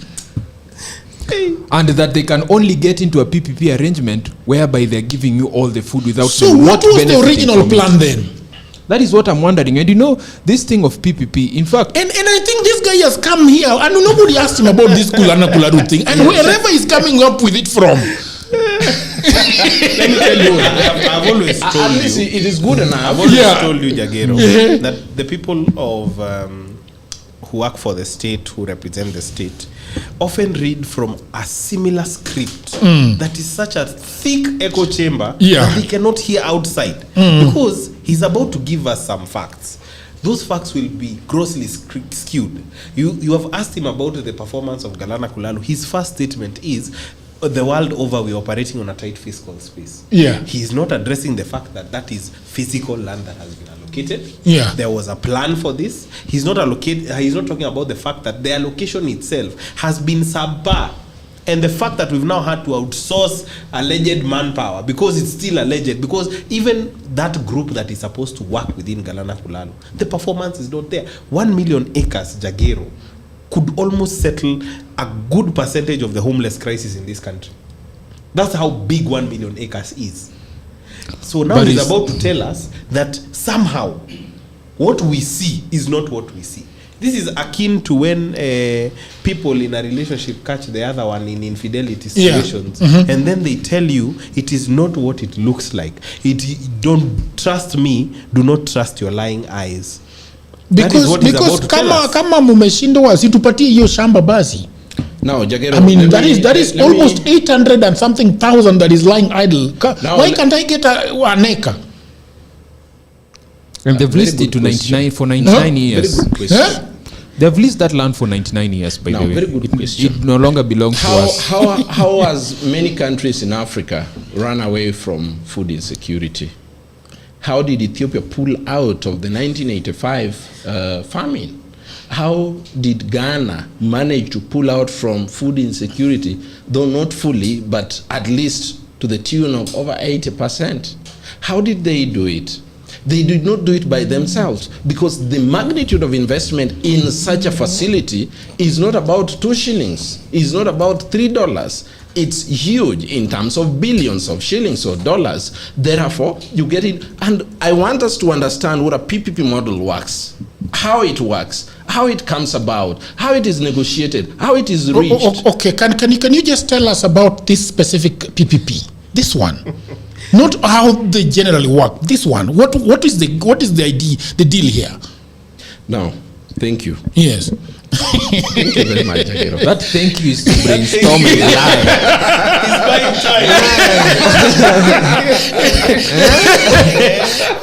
And that they can only get into a PPP arrangement whereby they're giving you all the food without. So what was the original plan then? That is what I'm wondering. And you know, this thing of PPP, in fact... And I think this guy has come here, and nobody asked him about this Kulana Kularu thing. And wherever he's coming up with it from... Let me tell you, I've always told you... It is good enough. I've always told you, Jagero, that the people of... who work for the state, who represent the state, often read from a similar script that is such a thick echo chamber that they cannot hear outside, because he's about to give us some facts. Those facts will be grossly skewed. You have asked him about the performance of Galana Kulalu. His first statement is, the world over, we're operating on a tight fiscal space. He's not addressing the fact that that is physical land that has been allocated. There was a plan for this. He's not talking about the fact that the allocation itself has been subpar, and the fact that we've now had to outsource alleged manpower, because it's still alleged, because even that group that is supposed to work within Galana Kulalu, the performance is not there. 1 million acres, Jagero, could almost settle a good percentage of the homeless crisis in this country. That's how big 1 million acres is. So now he's about to tell us that somehow what we see is not what we see. This is akin to when people in a relationship catch the other one in infidelity situations, and then they tell you it is not what it looks like. Don't trust me, do not trust your lying eyes. Because kama mumeshindwa situpatie hiyo shamba basi. Now, Jagero, I mean, that is almost 800 and something thousand that is lying idle. Why can't I get an acre? And they've leased it to 99 for 99 years. Very good question. They've leased that land for 99 years, by the way. Very good question. It no longer belongs to us. How has many countries in Africa run away from food insecurity? How did Ethiopia pull out of the 1985 famine? How did Ghana manage to pull out from food insecurity, though not fully, but at least to the tune of over 80%? How did they do it? They did not do it by themselves, because the magnitude of investment in such a facility is not about 2 shillings, is not about $3. It's huge in terms of billions of shillings or dollars. Therefore, you get it. And I want us to understand what a PPP model works, how it works, how it comes about, how it is negotiated, how it is reached. Okay, can you just tell us about this specific PPP? This one. Not how they generally work. This one. What is the idea, the deal here? Now, thank you. Yes. Thank you very much, Jagero. That thank you is to brainstorm and lie. He's buying time.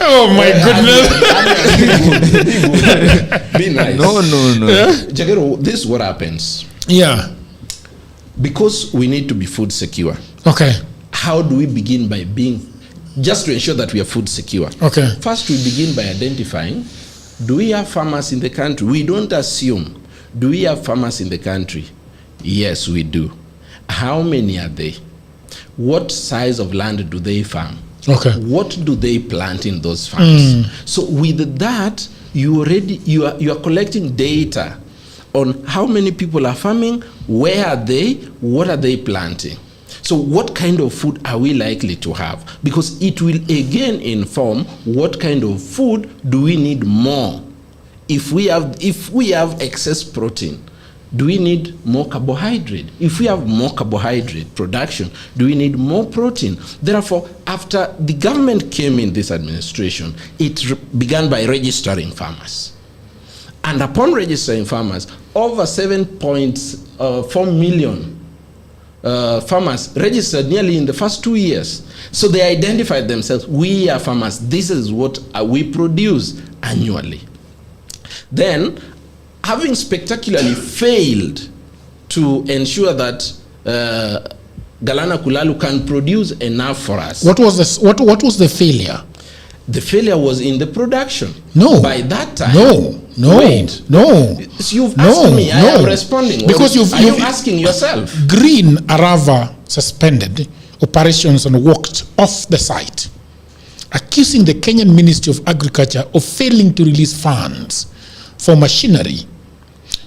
Oh my goodness. Be nice. No. Jagero, this is what happens. Yeah. Because we need to be food secure. Okay. How do we begin by just to ensure that we are food secure? Okay. First, we begin by identifying, do we have farmers in the country? We don't assume. Do we have farmers in the country? Yes, we do. How many are they? What size of land do they farm? Okay. What do they plant in those farms? So with that, you are collecting data on how many people are farming, where are they, what are they planting. So what kind of food are we likely to have? Because it will again inform what kind of food do we need more. If we have excess protein, do we need more carbohydrate? If we have more carbohydrate production, do we need more protein? Therefore, after the government came in this administration, it began by registering farmers. And upon registering farmers, over 7.4 million farmers registered nearly in the first 2 years. So they identified themselves, we are farmers, this is what we produce annually. Then, having spectacularly failed to ensure that Galana Kulalu can produce enough for us. What was the failure? The failure was in the production. No. By that time. No. Wait. No. So you've asked me, I am responding. Because you're asking yourself? Green Arava suspended operations and walked off the site, accusing the Kenyan Ministry of Agriculture of failing to release funds for machinery.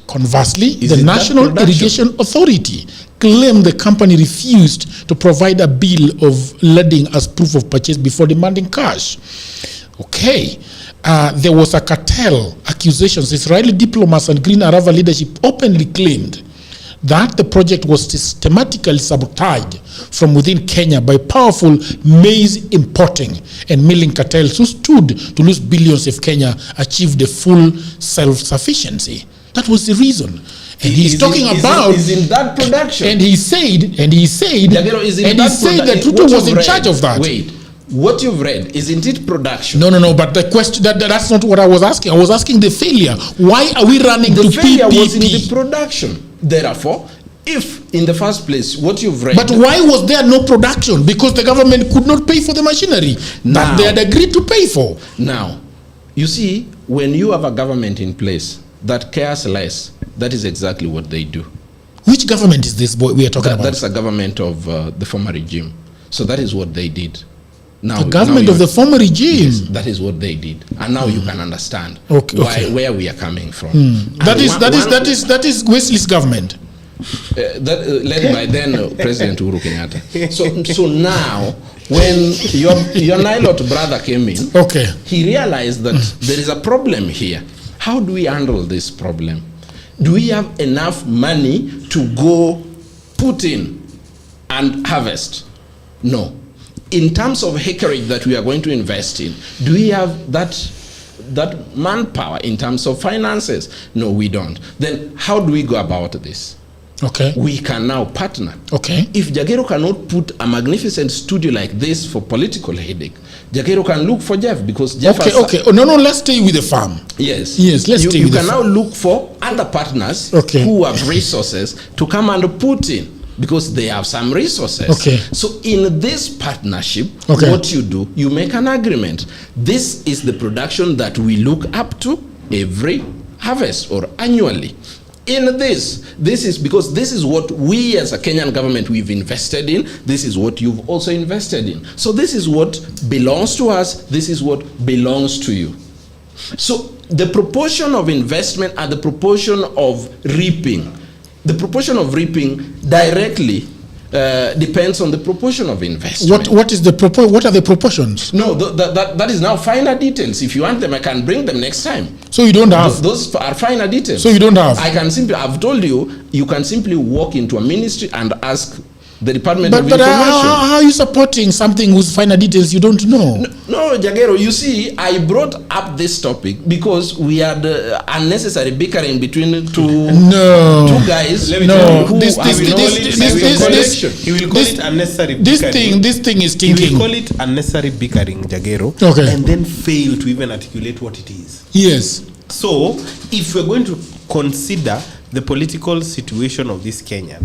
Conversely, the National Irrigation Authority claimed the company refused to provide a bill of lading as proof of purchase before demanding cash. Okay. There was a cartel accusations. Israeli diplomats and Green Arava leadership openly claimed that the project was systematically sabotaged from within Kenya by powerful maize importing and milling cartels who stood to lose billions if Kenya achieved a full self-sufficiency. That was the reason. And he's talking about is in that production. And he said that Ruto was in charge of that. Wait. What you've read, isn't it production? No. But the question that's not what I was asking. I was asking the failure. Why are we running to PPP? The failure was in the production. Therefore, if in the first place what you've read. But why was there no production? Because the government could not pay for the machinery that they had agreed to pay for. Now, you see, when you have a government in place that cares less, that is exactly what they do. Which government is this we are talking about? That's a government of the former regime. So that is what they did. Now, the government of the former regime. Yes, that is what they did, and now you can understand where we are coming from. That is Wesley's government. Led by then President Uhuru Kenyatta. So now, when your Nilot brother came in, he realized that there is a problem here. How do we handle this problem? Do we have enough money to go put in and harvest? No. In terms of acreage that we are going to invest in, do we have that manpower in terms of finances? No, we don't. Then how do we go about this? Okay. We can now partner. Okay. If Jagero cannot put a magnificent studio like this for political headache, Jagero can look for Jeff because Jeff No, let's stay with the farm. Yes, let's stay with the farm. You can now look for other partners who have resources to come and put in because they have some resources. Okay. So in this partnership, what you do, you make an agreement. This is the production that we look up to every harvest or annually. In this is because this is what we as a Kenyan government we've invested in. This is what you've also invested in. So this is what belongs to us. This is what belongs to you. So the proportion of investment and the proportion of reaping, directly depends on the proportion of investment. What are the proportions? No, that is now finer details. If you want them, I can bring them next time. So you don't have those are finer details. So you don't have. I've told you, you can simply walk into a ministry and ask the Department but of Information. How are you supporting something whose finer details you don't know? No, Jagero, you see, I brought up this topic because we had unnecessary bickering between two guys. Let me tell you, he will call it unnecessary bickering. This thing is thinking. He will call it unnecessary bickering, Jagero, and then fail to even articulate what it is. Yes. So, if we're going to consider the political situation of this Kenya,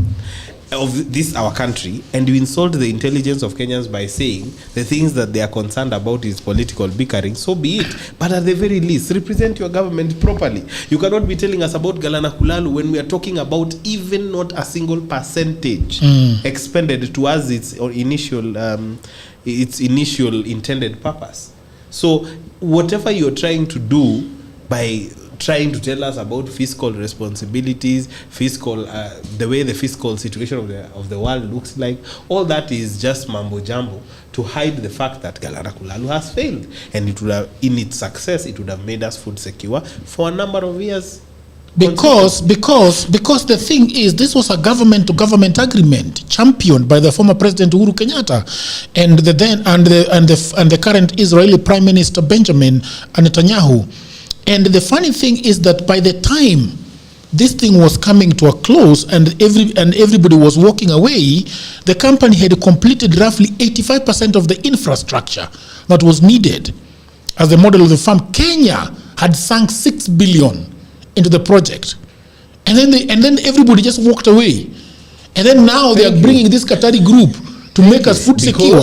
of this our country, and you insult the intelligence of Kenyans by saying the things that they are concerned about is political bickering, so be it. But at the very least, represent your government properly. You cannot be telling us about Galana Kulalu when we are talking about even not a single percentage expended towards its initial intended purpose. So whatever you're trying to do by trying to tell us about fiscal responsibilities, the way the fiscal situation of the world looks like, all that is just mambo jumbo to hide the fact that Galana Kulalu has failed, and it would have, in its success, it would have made us food secure for a number of years. Because the thing is, this was a government to government agreement championed by the former President Uhuru Kenyatta and the current Israeli Prime Minister Benjamin Netanyahu. And the funny thing is that by the time this thing was coming to a close and everybody was walking away, the company had completed roughly 85% of the infrastructure that was needed as the model of the firm. Kenya had sunk 6 billion into the project, and then everybody just walked away. And then now they are bringing this Qatari group to make us food secure.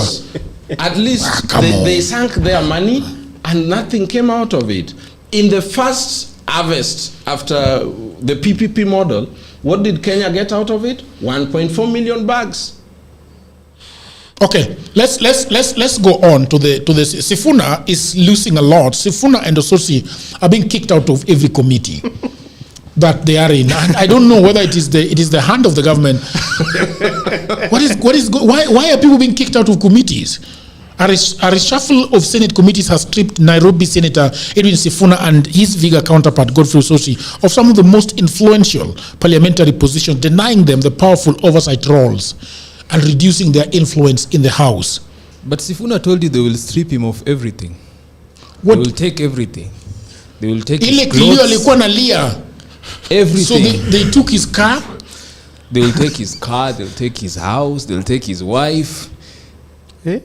At least they sank their money and nothing came out of it. In the first harvest after the PPP model, what did Kenya get out of it? 1.4 million bags. Okay, let's go on to the Sifuna is losing a lot. Sifuna and Osotsi are being kicked out of every committee that they are in, and I don't know whether it is the hand of the government. Why are people being kicked out of committees? A reshuffle of Senate committees has stripped Nairobi Senator Edwin Sifuna and his Vihiga counterpart Godfrey Osotsi of some of the most influential parliamentary positions, denying them the powerful oversight roles and reducing their influence in the House. But Sifuna told you they will strip him of everything. They will take everything. They will take his clothes. Everything. So they took his car? They will take his car, they'll take his house, they'll take his wife. Eh?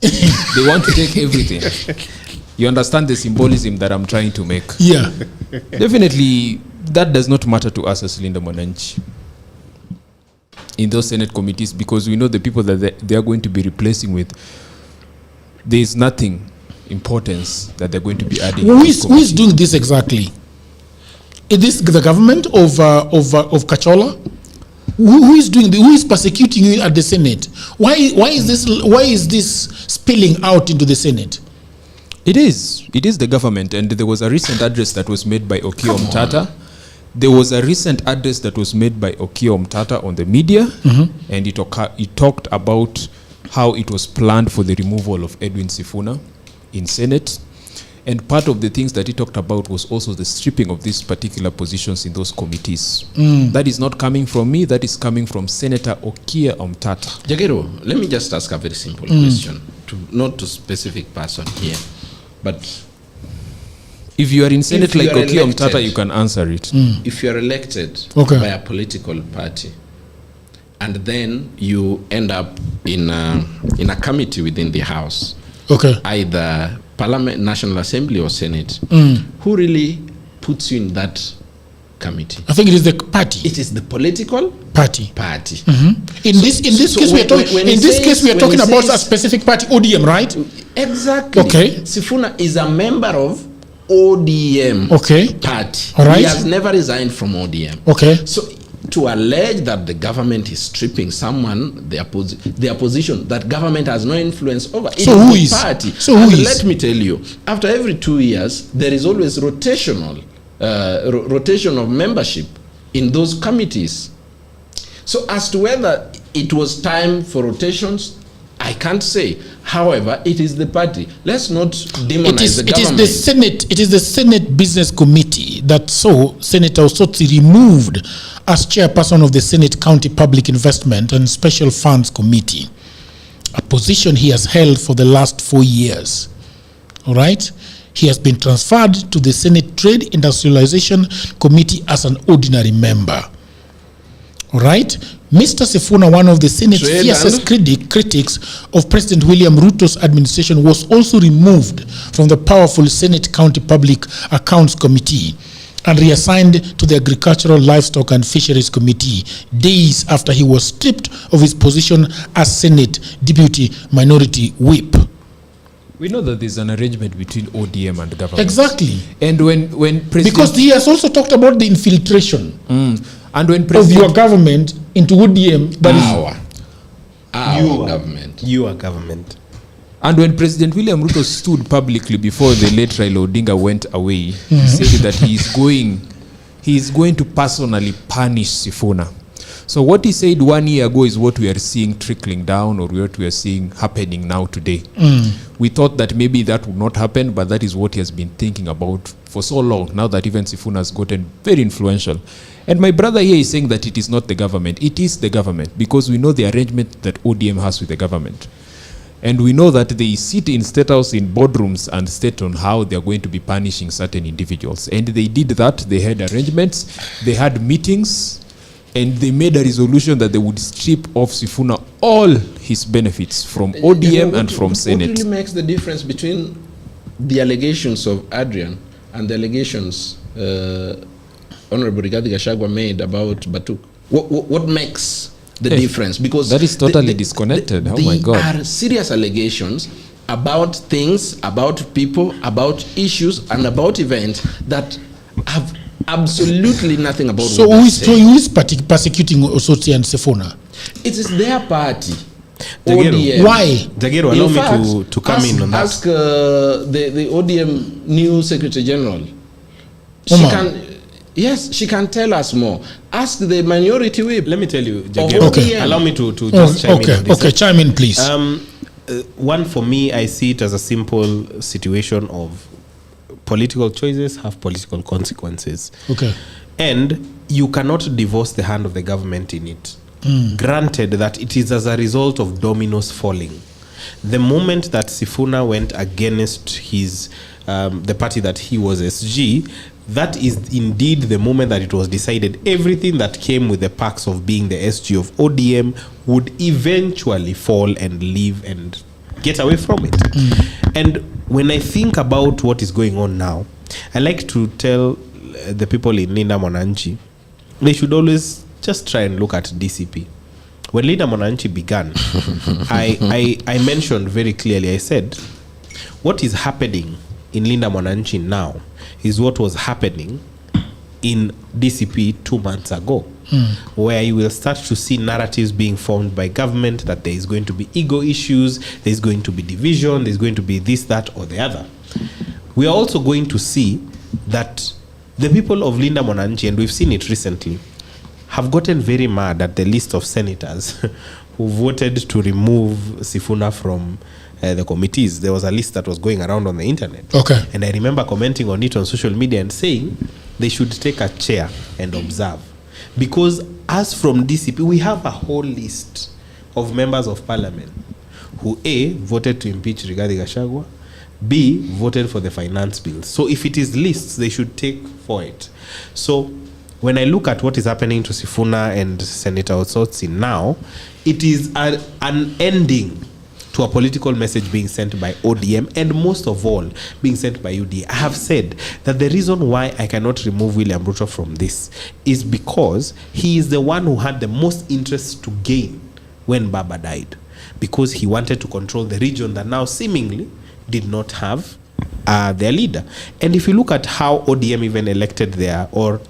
They want to take everything. You understand the symbolism that I'm trying to make? Yeah. Definitely, that does not matter to us as Linda Mwananchi in those Senate committees, because we know the people that they are going to be replacing with. There is nothing importance that they're going to be adding. Who is doing this exactly? Is this the government of Kachola? Who is doing who is persecuting you at the Senate? Why is this spilling out into the Senate? It is the government, and there was a recent address that was made by Okiya Omtatah. There was a recent address that was made by Okiya Omtatah on the media, and it talked about how it was planned for the removal of Edwin Sifuna in Senate. And part of the things that he talked about was also the stripping of these particular positions in those committees. That is not coming from me, that is coming from Senator Okiya Omtatah. Jagero, let me just ask a very simple question, not to specific person here, but if you are in Senate like Okiya Omtatah, you can answer it. If you are elected by a political party, and then you end up in a committee within the House, either Parliament, National Assembly or Senate, who really puts you in that committee? I think it is the party. It is the political party. In this case, we are talking about a specific party, ODM, right? Exactly. Okay. Sifuna is a member of ODM party. All right. He has never resigned from ODM. Okay. So to allege that the government is stripping someone their position that government has no influence over, it is the party. So who is? Let me tell you, after every 2 years, there is always rotation of membership in those committees. So as to whether it was time for rotations, I can't say. However, it is the party. Let's not demonize the government. It is the Senate Business Committee that saw Senator Osotsi removed as chairperson of the Senate County Public Investment and Special Funds Committee, a position he has held for the last 4 years. All right? He has been transferred to the Senate Trade Industrialization Committee as an ordinary member. All right? Mr. Sifuna, one of the Senate's fiercest critics of President William Ruto's administration, was also removed from the powerful Senate County Public Accounts Committee and reassigned to the Agricultural, Livestock and Fisheries Committee days after he was stripped of his position as Senate Deputy Minority Whip. We know that there's an arrangement between ODM and government. Exactly. And when President... Because he has also talked about the infiltration and when of your government into ODM, that our government. Your government. And when President William Ruto stood publicly before the late Raila Odinga went away, he said that he is going to personally punish Sifuna. So what he said 1 year ago is what we are seeing trickling down, or what we are seeing happening now today. We thought that maybe that would not happen, but that is what he has been thinking about for so long, now that even Sifuna has gotten very influential. And my brother here is saying that it is not the government. It is the government, because we know the arrangement that ODM has with the government. And we know that they sit in State House in boardrooms and state on how they are going to be punishing certain individuals. And they did that. They had arrangements. They had meetings. And they made a resolution that they would strip off Sifuna all his benefits from ODM and from Senate. What really makes the difference between the allegations of Adrian and the allegations Honorable Rigathi Gachagua made about Batuk? What makes the difference? Because that is totally disconnected. Oh my God. There are serious allegations about things, about people, about issues, and about events that have absolutely nothing about. So who is persecuting Osotsi and Sifuna? It is their party. ODM. Why? Daguerre, allow me to come in on that. Ask the ODM new Secretary-General. She can tell us more. Ask the minority whip. Let me tell you, Daguerre, allow me to just chime in on this. Okay, chime in, please. One, for me, I see it as a simple situation of political choices have political consequences. Okay. And you cannot divorce the hand of the government in it. Granted that it is as a result of dominoes falling. The moment that Sifuna went against his the party that he was SG, that is indeed the moment that it was decided everything that came with the perks of being the SG of ODM would eventually fall and leave and get away from it. And when I think about what is going on now, I like to tell the people in Linda Mwananchi, they should always just try and look at DCP. When Linda Mwananchi began, I mentioned very clearly, I said, what is happening in Linda Mwananchi now is what was happening in DCP 2 months ago, where you will start to see narratives being formed by government that there is going to be ego issues, there is going to be division, there is going to be this, that, or the other. We are also going to see that the people of Linda Mwananchi, and we've seen it recently, have gotten very mad at the list of senators who voted to remove Sifuna from the committees. There was a list that was going around on the internet. Okay. And I remember commenting on it on social media and saying they should take a chair and observe. Because as from DCP, we have a whole list of members of parliament who A, voted to impeach Rigathi Gachagua, B, voted for the finance bill. So if it is lists, they should take for it. So when I look at what is happening to Sifuna and Senator Osotsi now, it is an ending to a political message being sent by ODM, and most of all being sent by UDA. I have said that the reason why I cannot remove William Ruto from this is because he is the one who had the most interest to gain when Baba died, because he wanted to control the region that now seemingly did not have their leader. And if you look at how ODM even elected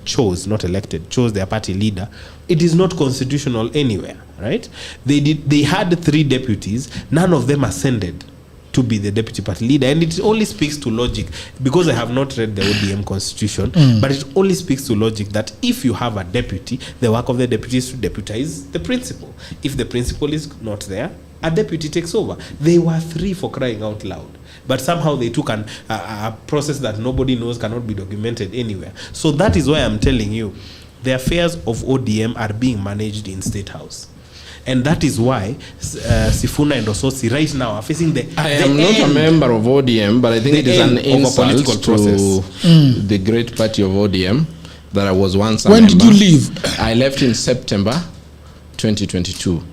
chose their party leader, it is not constitutional anywhere, right? They had 3 deputies, none of them ascended to be the deputy party leader, and it only speaks to logic, because I have not read the ODM constitution, but it only speaks to logic that if you have a deputy, the work of the deputy is to deputize the principal. If the principal is not there, a deputy takes over. They were 3 for crying out loud. But somehow they took a process that nobody knows, cannot be documented anywhere. So that is why I'm telling you, the affairs of ODM are being managed in State House. And that is why Sifuna and Osotsi right now are facing I am not a member of ODM, but I think it is an insult to the great party of ODM that I was once a member. When did you leave? I left in September 2022.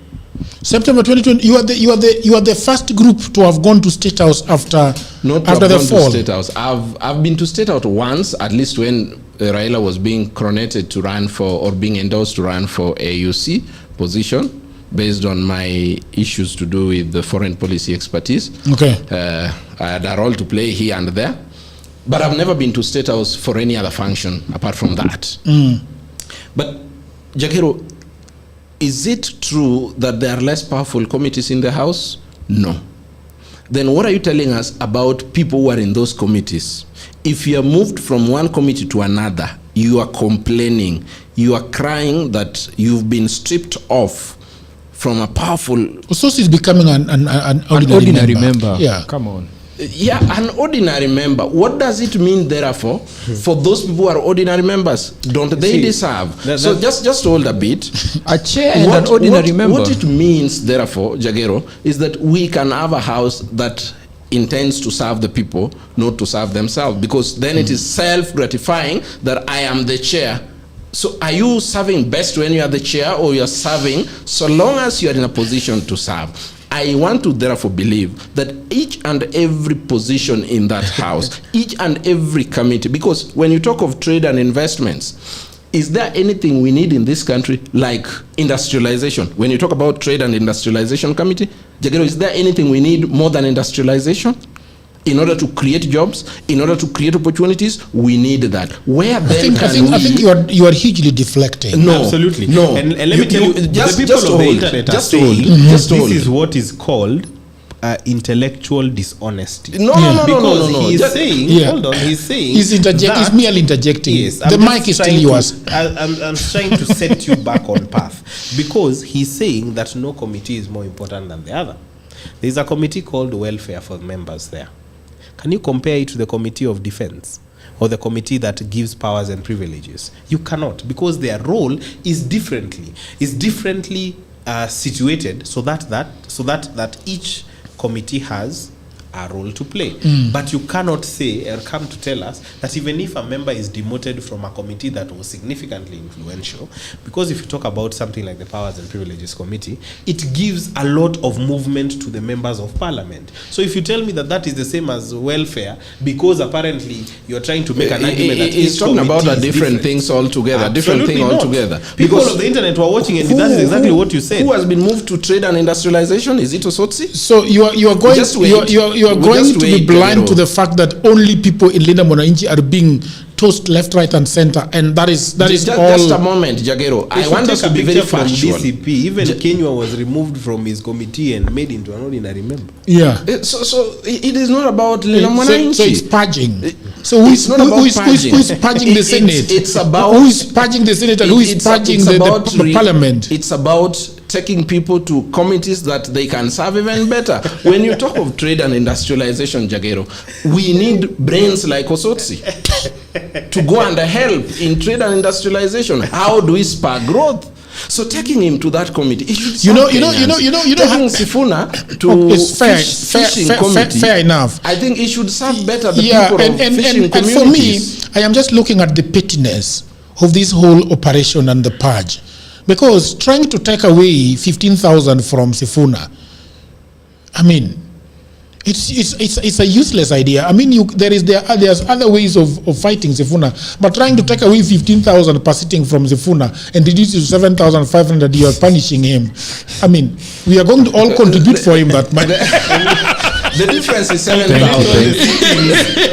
September 2020. You are the first group to have gone to State House after the fall. To State House. I've been to State House once, at least when Raila was being coronated to run for, or being endorsed to run for AUC position, based on my issues to do with the foreign policy expertise. Okay. I had a role to play here and there, but I've never been to State House for any other function apart from that. But Jakero, is it true that there are less powerful committees in the House? No. Then what are you telling us about people who are in those committees? If you are moved from one committee to another, you are complaining, you are crying that you've been stripped off from a powerful... Osotsi is becoming an ordinary member. Yeah. Come on. Yeah, an ordinary member. What does it mean, therefore, for those people who are ordinary members? Don't they deserve? So just hold a bit. A chair and an ordinary member. What it means, therefore, Jagero, is that we can have a house that intends to serve the people, not to serve themselves. Because then it is self-gratifying that I am the chair. So are you serving best when you are the chair, or you are serving so long as you are in a position to serve? I want to therefore believe that each and every position in that house, each and every committee, because when you talk of trade and investments, is there anything we need in this country like industrialization? When you talk about trade and industrialization committee, Jagero, is there anything we need more than industrialization? In order to create jobs, in order to create opportunities, we need that. Where then I think you are hugely deflecting. No, absolutely. No. And let me tell you, the people of the internet are saying this is what is called intellectual dishonesty. No. He's saying, hold on, he's saying... He's merely interjecting. Yes, the mic is still yours. I'm trying to set you back on path. Because he's saying that no committee is more important than the other. There's a committee called Welfare for members there. Can you compare it to the Committee of Defense or the committee that gives powers and privileges? You cannot, because their role is differently situated so that each committee has a role to play. But you cannot say or come to tell us that even if a member is demoted from a committee that was significantly influential, because if you talk about something like the Powers and Privileges Committee, it gives a lot of movement to the members of parliament. So if you tell me that is the same as welfare, because apparently you're trying to make an argument that it's talking about different things altogether. People of the internet were watching, and that is exactly what you said. Who has been moved to trade and industrialization? Is it Osotsi? So you are going to be blind to the fact that only people in Linda Mwananchi are being tossed left, right, and center, and that is all. Just a moment, Jagero. I want us to be very factual. DCP, even Kenya was removed from his committee and made into an ordinary member. Yeah. So it is not about Linda Mwananchi. So it's purging. So who is purging the Senate? It's about who is purging the Senate and who is purging the Parliament? It's about taking people to committees that they can serve even better. When you talk of trade and industrialization, Jagero, we need brains like Osotsi to go and help in trade and industrialization. How do we spur growth? So taking him to that committee, it should taking Sifuna to fishing committee. Fair enough. I think it should serve better the people of fishing communities. And for me, I am just looking at the pettiness of this whole operation and the purge. Because trying to take away 15,000 from Sifuna, I mean, it's a useless idea. I mean, there's other ways of fighting Sifuna, but trying to take away 15,000 per sitting from Sifuna and reduce to 7,500, you are punishing him. I mean, we are going to all contribute for him that money. The difference is 7,000.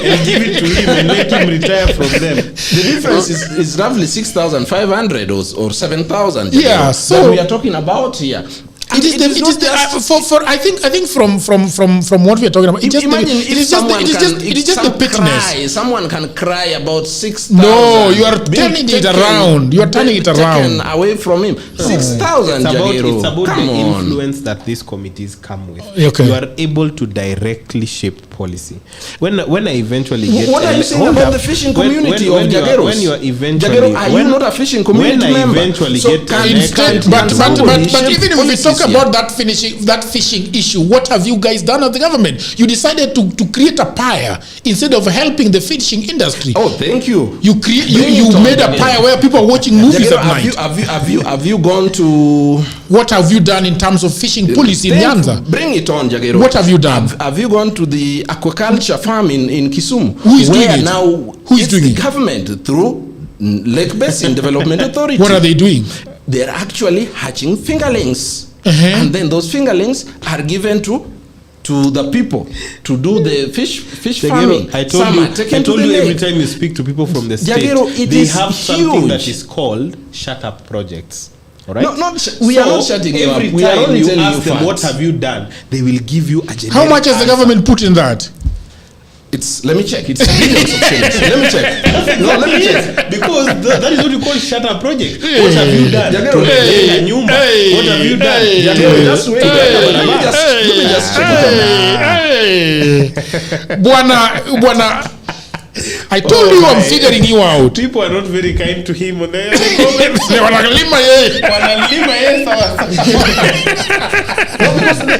And give it to him and let him retire from them. The difference is roughly 6,500 or 7,000. Yeah, so we are talking about here. It is I think from what we are talking about. It is just the pettiness. Someone can cry about 6,000. No, you are turning it around. You are turning it around. Taken away from him. 6,000. It's about the influence that these committees come with. Okay. You are able to directly shape policy. When I eventually get... What are you saying about the fishing community of Jageros? When you are eventually... Jagero, are you not a fishing community member? When I eventually get... But even if we talk about that fishing issue, what have you guys done as the government? You decided to create a pyre instead of helping the fishing industry. Oh, thank you. You made a pyre where people are watching movies Jagero, at night. Have you gone to... What have you done in terms of fishing policy in Nyanza? Bring it on, Jagero. What have you done? Have you gone to the aquaculture farm in Kisumu? Who is doing it? Now, who is doing the it? Government through Lake Basin Development Authority. What are they doing? They're actually hatching fingerlings. Uh-huh. And then those fingerlings are given to the people to do the fish farming. I told you every time you speak to people from the state, Jagero, they have something that is called shut up projects. All right? We are not shutting you up. We are only telling you them what have you done, they will give you a generic How much has the government put in that? Let me check. It's billions of shillings. Let me check. No, let me check. Because that is what you call shut up project. What have you done? What have you done? Just wait. Let me just check. Bwana, I told you I'm figuring you out. People are not very kind to him on the comments.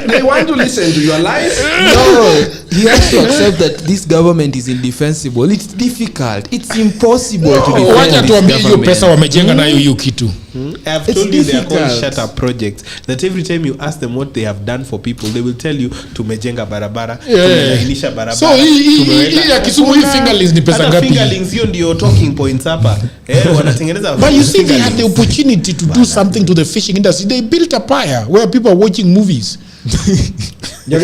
They want to listen to your lies. No, he has to accept that this government is indefensible. It's difficult. It's impossible to defend Wacha this tuambie hiyo government. pesa wamejenga nayo hiyo kitu. I have told you they are called shut up projects. That every time you ask them what they have done for people, they will tell you tumejenga barabara, tumelainisha barabara. So hii ya Kisumu hii fingerlings ni pesa ngapi? Fingerlings hiyo ndio talking points hapa. Wanatengeneza. But you see they had the opportunity to do something to the fishing industry. They built a pyre where people are watching movies. That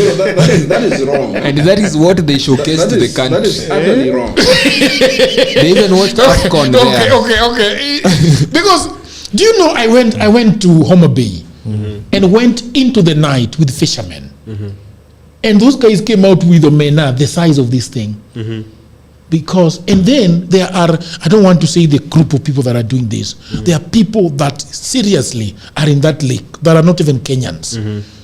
is wrong. And that is what they showcase to the country. That is utterly wrong. They even watched AFCON there. Okay. Because do you know I went to Homa Bay and went into the night with fishermen. And those guys came out with omena the size of this thing. Because, and then there are, I don't want to say the group of people that are doing this. There are people that seriously are in that lake that are not even Kenyans,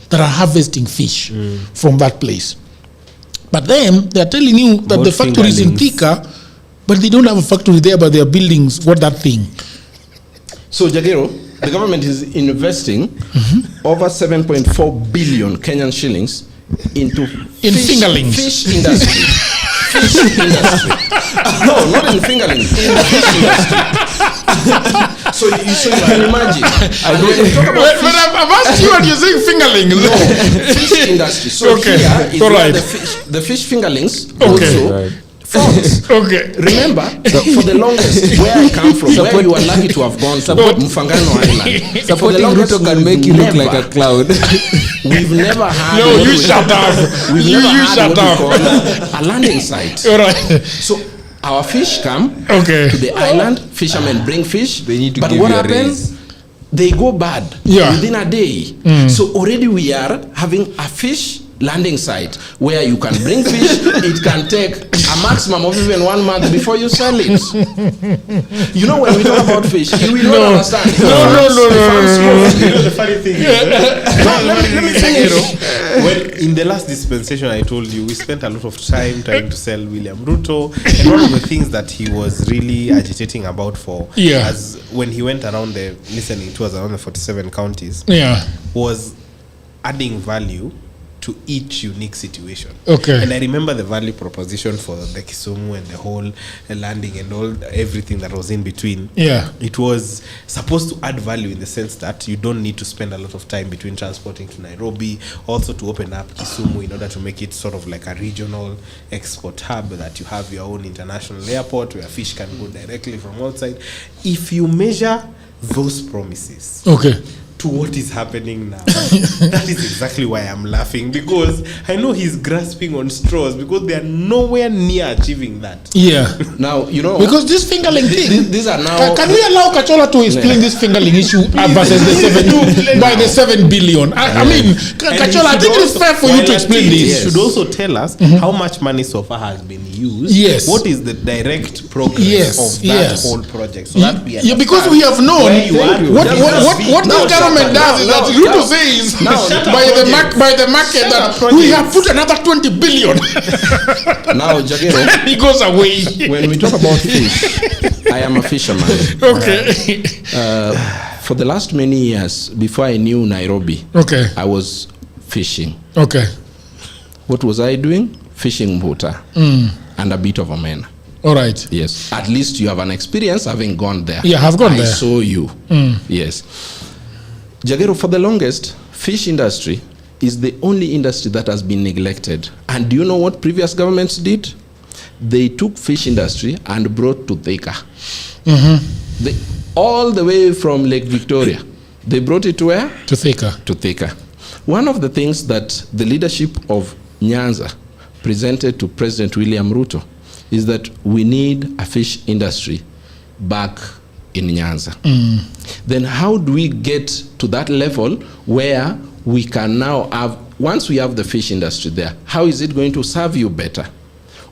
that are harvesting fish from that place. But then they're telling you that the factory is in Thika, but they don't have a factory there, but they are building that thing. So, Jagero, the government is investing over 7.4 billion Kenyan shillings into fingerlings. Fish industry. Fish industry. No, not in fingerlings. In the fish industry. So you can imagine. But I've asked you and you're saying fingerling. No, fish industry. So here is where the fish fingerlings also forms. Remember, for the longest, where I come from, where you are lucky to have gone to Mfangano Island. Supporting Ruto can make you look like a cloud. We've never had. No, you shut up. You shut up. A landing site. All right. So our fish come to the island. Fishermen bring fish. They need to but give what you a happens? raise. They go bad within a day. So already we are having a fish landing site where you can bring fish. It can take a maximum of even 1 month before you sell it. You know, when we talk about fish, you will not understand. No. You know the funny thing let me finish. When in the last dispensation I told you, we spent a lot of time trying to sell William Ruto, and one of the things that he was really agitating about as when he went around the listening tours around the 47 counties was adding value to each unique situation. And I remember the value proposition for the Kisumu and the whole landing and everything that was in between. It was supposed to add value in the sense that you don't need to spend a lot of time between transporting to Nairobi, also to open up Kisumu in order to make it sort of like a regional export hub, that you have your own international airport where fish can go directly from outside. If you measure those promises to what is happening now. That is exactly why I'm laughing, because I know he's grasping on straws because they are nowhere near achieving that. Yeah. Now, you know, because this fingerling thing, these are now. Can we allow Kachola to explain this fingerling issue versus the 7 billion? I mean, Kachola, I think it is fair for you to explain this. You should also tell us how much money so far has been used. Yes. What is the direct progress of that whole project? So that we because we have known what this government does is that Ruto says by the market that we have put another 20 billion. Now, Jagero, he goes away. When we talk about fish, I am a fisherman. Okay. For the last many years, before I knew Nairobi, I was fishing. Okay. What was I doing? Fishing water and a bit of a man. All right. Yes. At least you have an experience having gone there. Yeah, I've gone there. I saw you. Yes. Jagero, for the longest, fish industry is the only industry that has been neglected. And do you know what previous governments did? They took fish industry and brought to Thika. All the way from Lake Victoria. They brought it to where? To Thika. To Thika. One of the things that the leadership of Nyanza presented to President William Ruto is that we need a fish industry back in Nyanza. Then how do we get to that level where we can now have, once we have the fish industry there, how is it going to serve you better?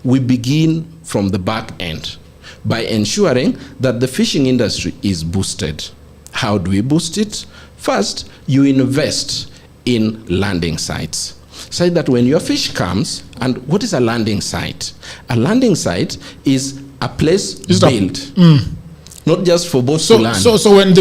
We begin from the back end by ensuring that the fishing industry is boosted. How do we boost it? First, you invest in landing sites. So that when your fish comes, and what is a landing site? A landing site is a place built, not just for boats to land. So let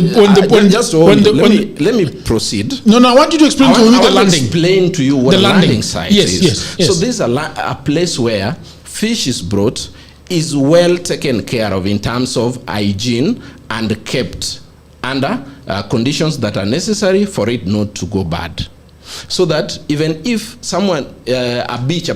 me proceed. No, I want you to explain to me the landing. Explain to you what a landing site is. Yes. So this is a place where fish is brought, is well taken care of in terms of hygiene and kept under conditions that are necessary for it not to go bad. So that even if someone, a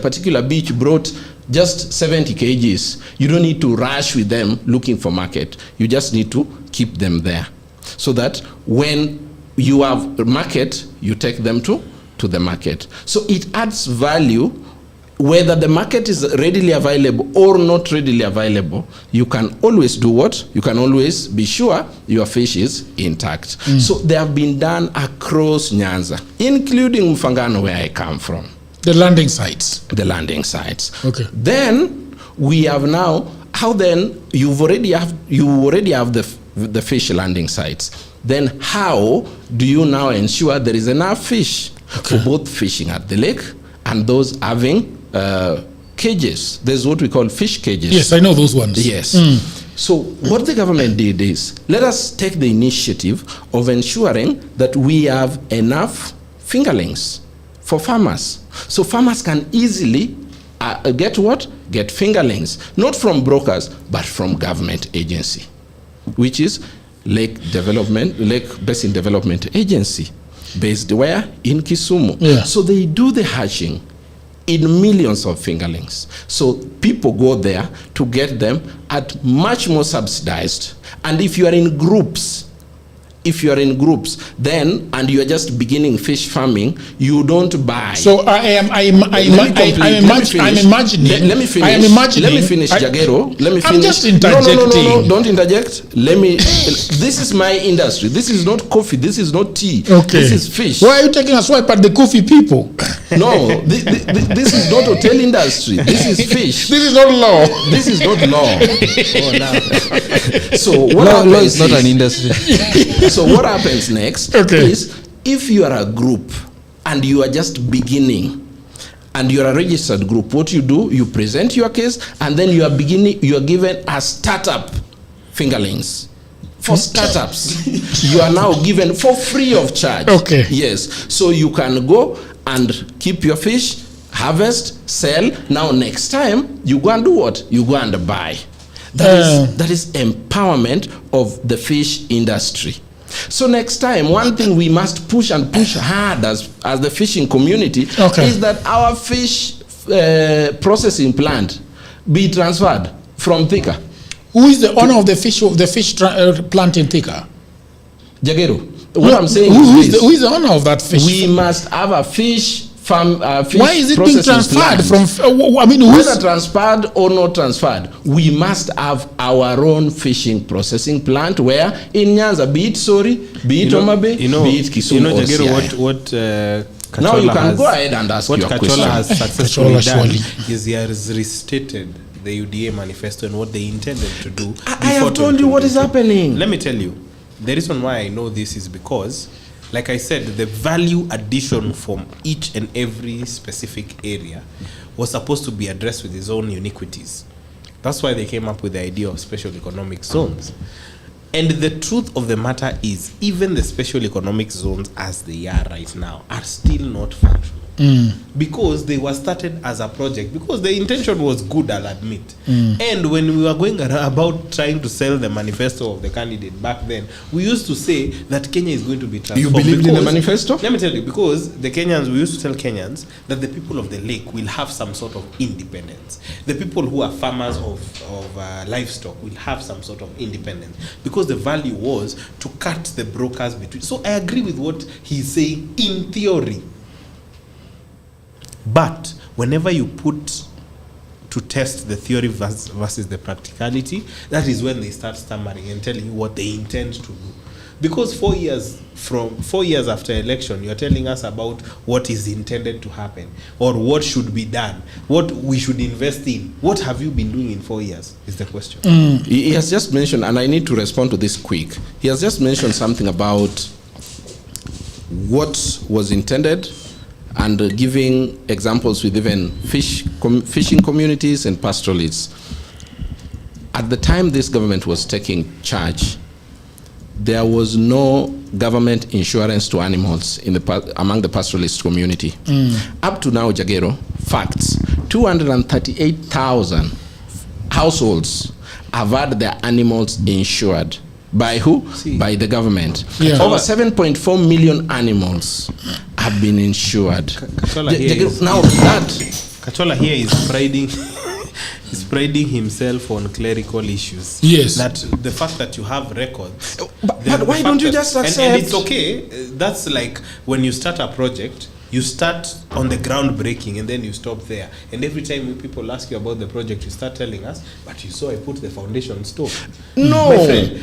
particular beach brought just 70 kgs, you don't need to rush with them looking for market. You just need to keep them there. So that when you have a market, you take them to the market. So it adds value. Whether the market is readily available or not readily available, you can always do what? You can always be sure your fish is intact. So they have been done across Nyanza, including Mfangano, where I come from. The landing sites. The landing sites. Okay. Then we have now, how then you already have the fish landing sites. Then how do you now ensure there is enough fish for both fishing at the lake and those having cages? There's what we call fish cages. Yes, I know those ones. Yes. So what the government did is, let us take the initiative of ensuring that we have enough fingerlings for farmers. So farmers can easily get what? Get fingerlings, not from brokers, but from government agency, which is Lake Basin Development Agency, based where? In Kisumu. Yeah. So they do the hatching in millions of fingerlings. So people go there to get them at much more subsidized. And if you are in groups, then, and you are just beginning fish farming, you don't buy. So I'm imagining. Let me finish, Jagero. Let me finish. I'm just interjecting. No, don't interject. This is my industry. This is not coffee. This is not tea. Okay. This is fish. Why are you taking a swipe at the coffee people? No, this is not hotel industry. This is fish. This is not law. This is not law. So what law is not an industry. So what happens next is, if you are a group and you are just beginning and you are a registered group, what you do, you present your case, and then you are given a startup fingerlings. For startups, you are now given for free of charge. Okay. Yes. So you can go and keep your fish, harvest, sell. Now next time, you go and do what? You go and buy. That is empowerment of the fish industry. So next time, one thing we must push hard as the fishing community is that our fish processing plant be transferred from Thika. Who is the owner of the fish plant in Thika? Jagero. What I'm saying who is this. Who is the owner of that fish? We must have a fish farm. Fish Why is it being transferred from? I mean, whether transferred or not transferred, we must have our own fishing processing plant. Where in Nyanza, be it Sori, be it Omabe, be it Kisumu or Siaya. What now you can go ahead and ask your question. What Kachola has successfully done is he has restated the UDA manifesto and what they intended to do. I have told you what is happening. Let me tell you, the reason why I know this is because, like I said, the value addition from each and every specific area was supposed to be addressed with its own uniquities. That's why they came up with the idea of special economic zones. And the truth of the matter is, even the special economic zones as they are right now are still not functional. Because they were started as a project, because the intention was good, I'll admit. And when we were going about trying to sell the manifesto of the candidate back then, we used to say that Kenya is going to be transformed. You believed in the manifesto? Let me tell you, because the Kenyans, we used to tell Kenyans that the people of the lake will have some sort of independence. The people who are farmers of livestock will have some sort of independence, because the value was to cut the brokers between. So I agree with what he's saying in theory. But whenever you put to test the theory versus the practicality, that is when they start stammering and telling you what they intend to do. Because 4 years after election, you're telling us about what is intended to happen, or what should be done, what we should invest in. What have you been doing in 4 years is the question. He has just mentioned, and I need to respond to this quick. He has just mentioned something about what was intended, and giving examples with even fishing communities and pastoralists. At the time this government was taking charge, there was no government insurance to animals among the pastoralist community. Up to now, Jagero, facts, 238,000 households have had their animals insured. By who? By the government. Over 7.4 million animals have been insured. Kachola here is priding himself on clerical issues. Yes. That the fact that you have records. But why don't you just accept? And it's okay. That's like when you start a project, you start on the groundbreaking and then you stop there. And every time people ask you about the project, you start telling us, but you saw I put the foundation stone. No,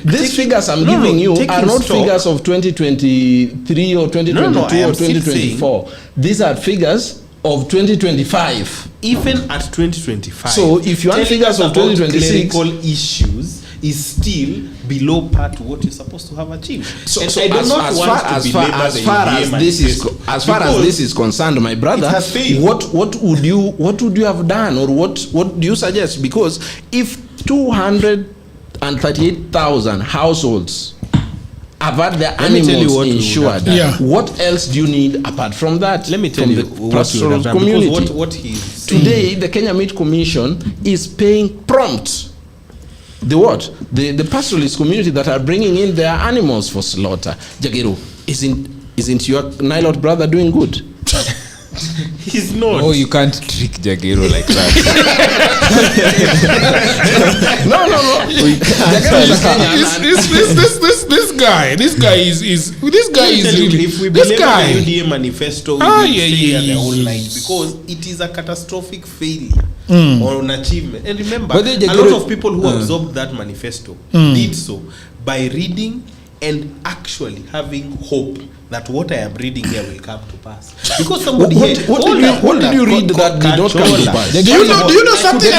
these figures I'm giving you are not figures of 2023 or 2022 or 2024. These are figures of 2025. Even at 2025. So if you have figures of 2026, clerical issues is still below par to what you're supposed to have achieved. So as far as this is concerned, my brother, what would you have done, or what do you suggest? Because if 238,000 households have had their animals insured, what else do you need apart from that? Let me tell you what community. What he's today, the Kenya Meat Commission is paying prompt the pastoralist community that are bringing in their animals for slaughter. Jagiru, isn't your Nilot brother doing good? He's not. Oh, you can't trick Jagiru like that. No. This guy is really. If we believe the UDA manifesto, we will stay their whole life, because it is a catastrophic failure or an achievement. And remember, a lot of people who absorbed that manifesto did so by reading and actually having hope that what I am reading here will come to pass. Because somebody what did you read that did not come to pass? Do you know something?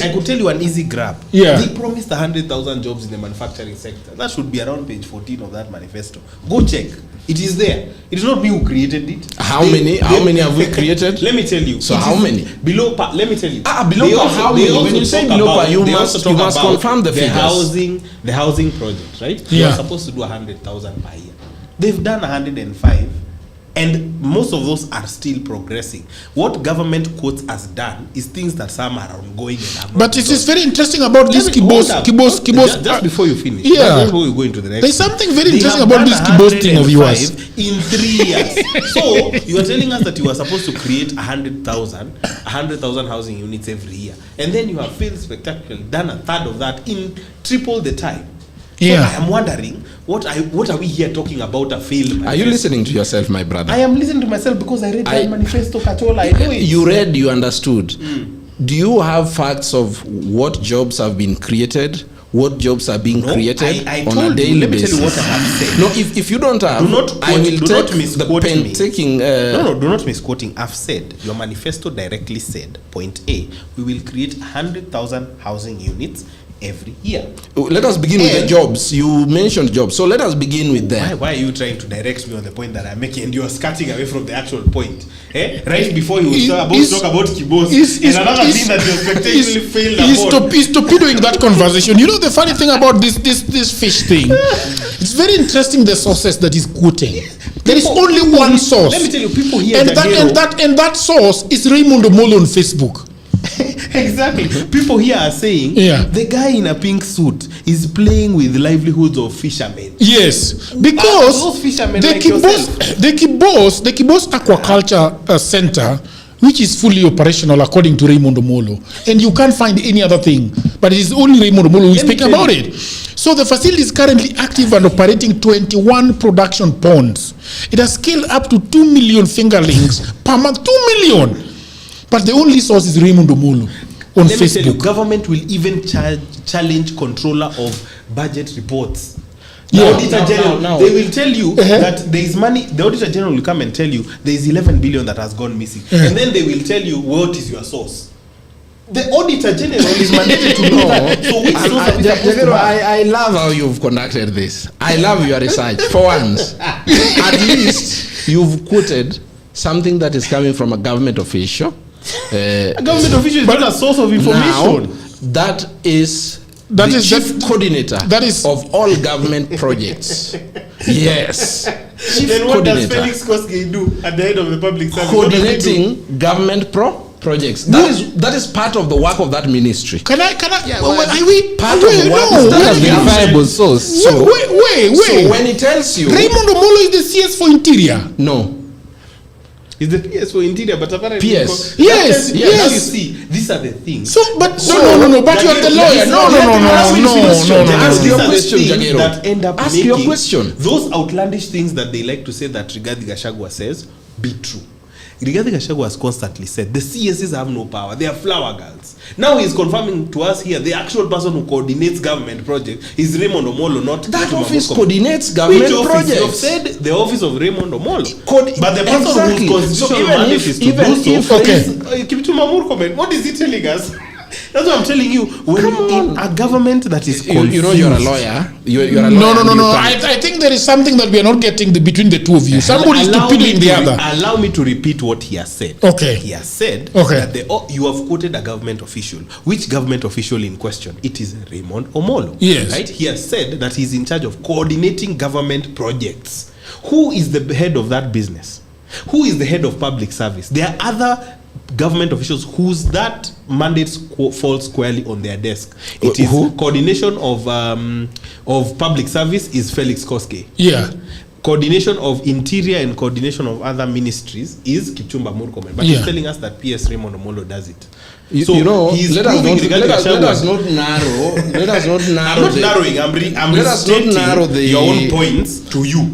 I could tell you an easy grab. They promised 100,000 jobs in the manufacturing sector. That should be around page 14 of that manifesto. Go check. It is there. It is not me who created it. How many have we created? Let me tell you. So how many? Below par. Let me tell you. Below par. How many? When you say below par, you must confirm the figures. The housing project, right? Yeah. You are supposed to do 100,000 per year. They've done 105, and most of those are still progressing. What government quotes has done is things that some are ongoing and are not. But it is very interesting about this Kibos. Just before you finish, before we go into the next. There's something very interesting about this Kibos thing of yours. In 3 years. So you are telling us that you are supposed to create 100,000 housing units every year, and then you have failed spectacularly, done a third of that in triple the time. So I am wondering, What are we here talking about? A failed manifesto? Are you listening to yourself, my brother? I am listening to myself because I read my manifesto, Katola. I know it. You read, you understood. Do you have facts of what jobs have been created? What jobs are being created on a daily basis? Let me tell you what I have said. No, if you don't have, I will take the pen taking. No, do not misquoting. I've said, your manifesto directly said, point A, we will create 100,000 housing units every year. Let us begin with the jobs. You mentioned jobs, so let us begin with that. Why are you trying to direct me on the point that I'm making, and you are skirting away from the actual point? Right before you was talk about Kibos, and another thing that you spectacularly failed upon. He's torpedoing that conversation. You know the funny thing about this fish thing? It's very interesting the sources that he's quoting. There is only one source. Let me tell you, people here and that source is Raymond Omolo on Facebook. Exactly. People here are saying the guy in a pink suit is playing with livelihoods of fishermen. Yes, because those fishermen the Kibos Aquaculture Center, which is fully operational according to Raymond Omolo, and you can't find any other thing, but it is only Raymond Omolo who is speaking about it. So the facility is currently active and operating 21 production ponds. It has scaled up to 2 million fingerlings per month. 2 million. But the only source is Raymond Omolo on Let Facebook. Me tell you, government will even challenge controller of budget reports. The Auditor General, they will tell you that there is money. The Auditor General will come and tell you there is 11 billion that has gone missing. And then they will tell you what is your source. The Auditor General is mandated to know that. So which source are we supposed to have? I love how you've conducted this. I love your research. For once, at least you've quoted something that is coming from a government official. A government official is not a source of information. Now, that is the chief coordinator of all government projects. Yes. Chief then what coordinator. does Felix Koskei do at the head of the public service? Coordinating government projects. That is part of the work of that ministry. Can I? Yeah, are we part of the work of that verifiable source? So wait. So when he tells you, Raymond Omolo is the CS for Interior. No. Is the PS for Interior, but apparently yes. Now you see, these are the things. So, but no. But you are the lawyer. No. Ask your question, Jagero. That end up Ask making your question. Those outlandish things that they like to say that Rigathi Gachagua says be true. Rigathi Gachagua has constantly said the CSs have no power. They are flower girls. Now he is confirming to us here the actual person who coordinates government projects is Raymond Omolo, not that office coordinates government projects. You have said the office of Raymond Omolo. But the person whose constitutional mandate is to do so is Kipchumba Murkomen. What is he telling us? That's what I'm telling you. When in a government that is confused, you know you're a lawyer. You're a lawyer. No. I think there is something that we are not getting between the two of you. Somebody is torpedoing the other. Allow me to repeat what he has said. Okay. He has said that you have quoted a government official. Which government official in question? It is Raymond Omolo. Yes. Right? He has said that he's in charge of coordinating government projects. Who is the head of that business? Who is the head of public service? There are other government officials whose that mandate falls squarely on their desk. It is coordination of public service is Felix Koskei. Yeah. Coordination of interior and coordination of other ministries is Kipchumba Murkomen. But he's telling us that PS Raymond Omolo does it. So you know, let us not narrow. I'm not narrowing. I'm restating your own points to you.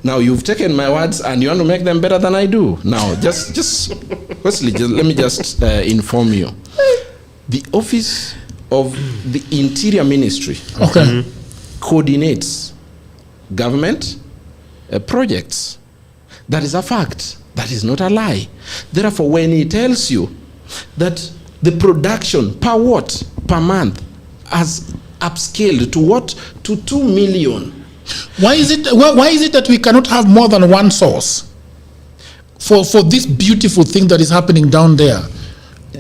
Now you've taken my words and you want to make them better than I do. Now, just firstly, let me just inform you. The office of the Interior Ministry coordinates government projects. That is a fact. That is not a lie. Therefore, when he tells you that the production per watt per month has upscaled to what? To 2 million. Why is it that we cannot have more than one source for this beautiful thing that is happening down there?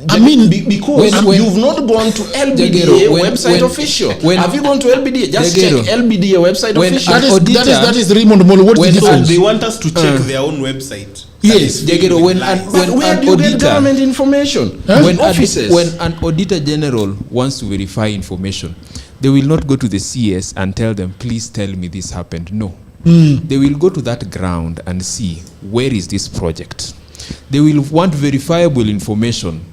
I mean, because you've not gone to LBDA website official. Have you gone to LBDA? Just check LBDA website official. That is Raymond Omolo. What is the difference? They want us to check their own website. Yes, Jagero, where do you get government information? When an Auditor General wants to verify information, they will not go to the CS and tell them, please tell me this happened. No. They will go to that ground and see, where is this project? They will want verifiable information.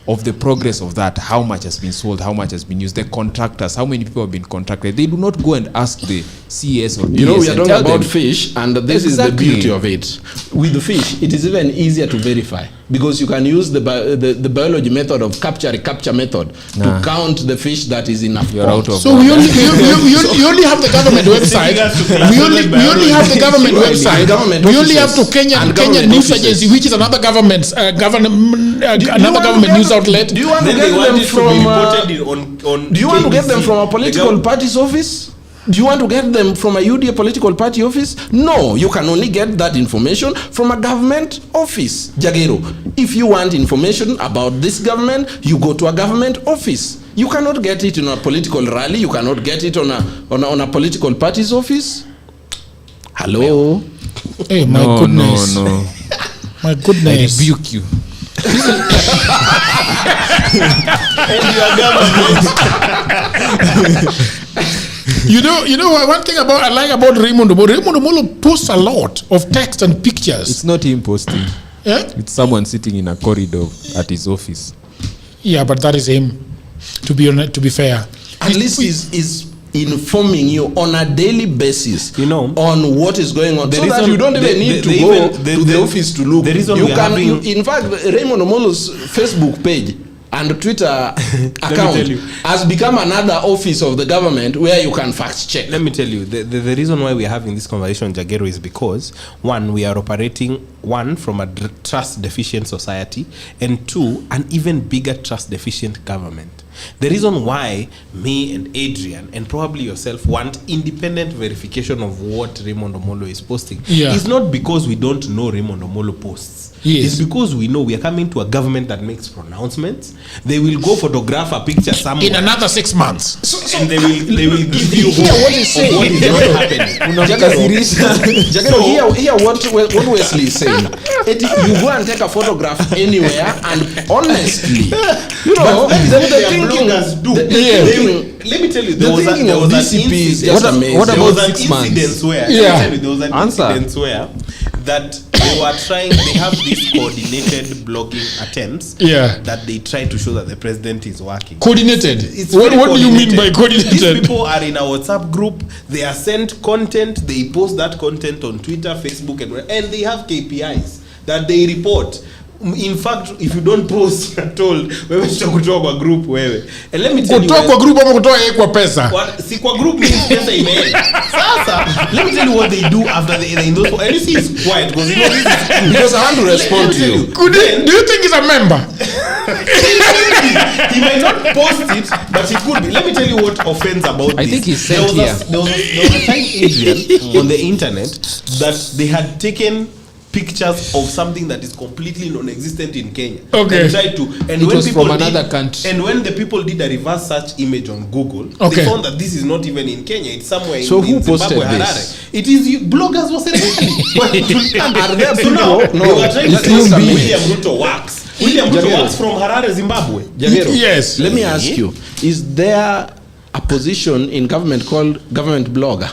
of the progress of that, how much has been sold, how much has been used, the contractors, how many people have been contracted. They do not go and ask the CES or DS. You know, we are talking about fish, and this is the beauty of it. With the fish, it is even easier to verify because you can use the biology method of capture method to count the fish that is in a pond. So we only have the government website. We only have the government website. We only have to Kenya News Agency, which is another government news outlet. Do you want to get them from? Do you want to get them from a political party's office? Do you want to get them from a UDA political party office? No, you can only get that information from a government office. Jagero, if you want information about this government, you go to a government office. You cannot get it in a political rally. You cannot get it on a political party's office. Hello? Hey, my goodness. No. My goodness. I rebuke you. And your government. You know one thing I like about Raymond Omolo posts a lot of text and pictures. It's not him posting. Yeah? It's someone sitting in a corridor at his office. Yeah, but that is him. To be fair, at least he's informing you on a daily basis, on what is going on, so that you don't even need to go to the office to look. In fact, Raymond Omolo's Facebook page and Twitter account has become another office of the government where you can fact check. Let me tell you, the reason why we are having this conversation, Jagero, is because, one, we are operating, from a trust deficient society, and two, an even bigger trust deficient government. The reason why me and Adrian and probably yourself want independent verification of what Raymond Omolo is posting is not because we don't know Raymond Omolo posts. Yes. It's because we know we are coming to a government that makes pronouncements. They will go photograph a picture somewhere in another 6 months, and they will give you hope what is saying. What is not happening. Jagero, hear what Wesley is saying. You go and take a photograph anywhere, and honestly, let me tell you, there was an incident where that they have these coordinated blogging attempts that they try to show that the president is working. Coordinated? What do you mean by coordinated? These people are in a WhatsApp group, they are sent content, they post that content on Twitter, Facebook, and they have KPIs that they report. In fact, if you don't post, you're told wewe tutakutoa kwa group wewe. And let me tell you, kutoa kwa group ama kutoa kwa pesa. Si kwa group means pesa imeenda. Sasa, let me tell you what they do after they in those, and you see it's quiet because you know this is because I want to respond to you. Do you think he's a member? He might not post it, but he could be. Let me tell you what offends about this. I think he's sent here. There was a time, Adrian, on the internet that they had taken pictures of something that is completely non-existent in Kenya. Okay. And tried to, and it when was people from another country. And when the people did a reverse search image on Google, they found that this is not even in Kenya. It's somewhere in Zimbabwe, Harare. It is bloggers was Are there people? No, they were trying to say that William Ruto works. William Ruto works from Harare, Zimbabwe. Yes. Let me ask you: is there a position in government called government blogger?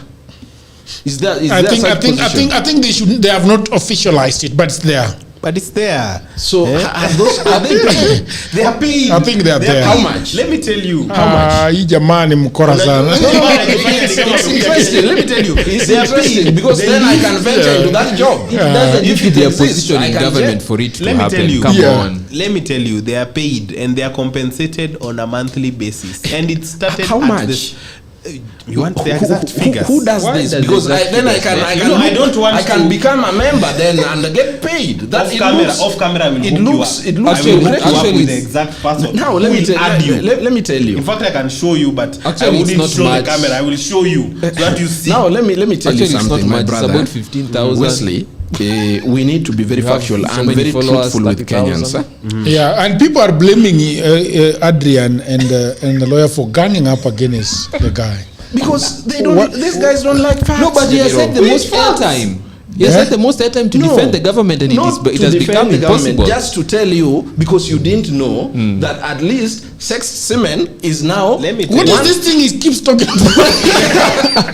I think they have not officialized it, but it's there. But it's there. So are they paid? They are paid. I think they are there. How much? Let me tell you. How much? Hii jamani mkora sana. It's interesting. Let me tell you. It's interesting because then I can venture into that job. If they are positioned in government for it to happen, come on. Let me tell you, they are paid and they are compensated on a monthly basis. And it started how much? You want the exact figures? Who does this? Because I can become a member then and get paid. That off camera, I will hook you up. Actually, with the exact person. Now let me tell you. In fact, I can show you, but actually, I wouldn't show the camera. I will show you so that you see. Now let me tell you something, my brother. It's about 15,000. Wesley, we need to be very factual and very truthful with Kenyans. Yeah, and people are blaming Adrian and the lawyer for ganging up against the guy. Because these guys don't like facts. No, but he has said the most airtime. Yes, that's the most time to defend the government, and it has become impossible. Just to tell you, because you didn't know that at least sex semen is now. What is this thing he keeps talking about?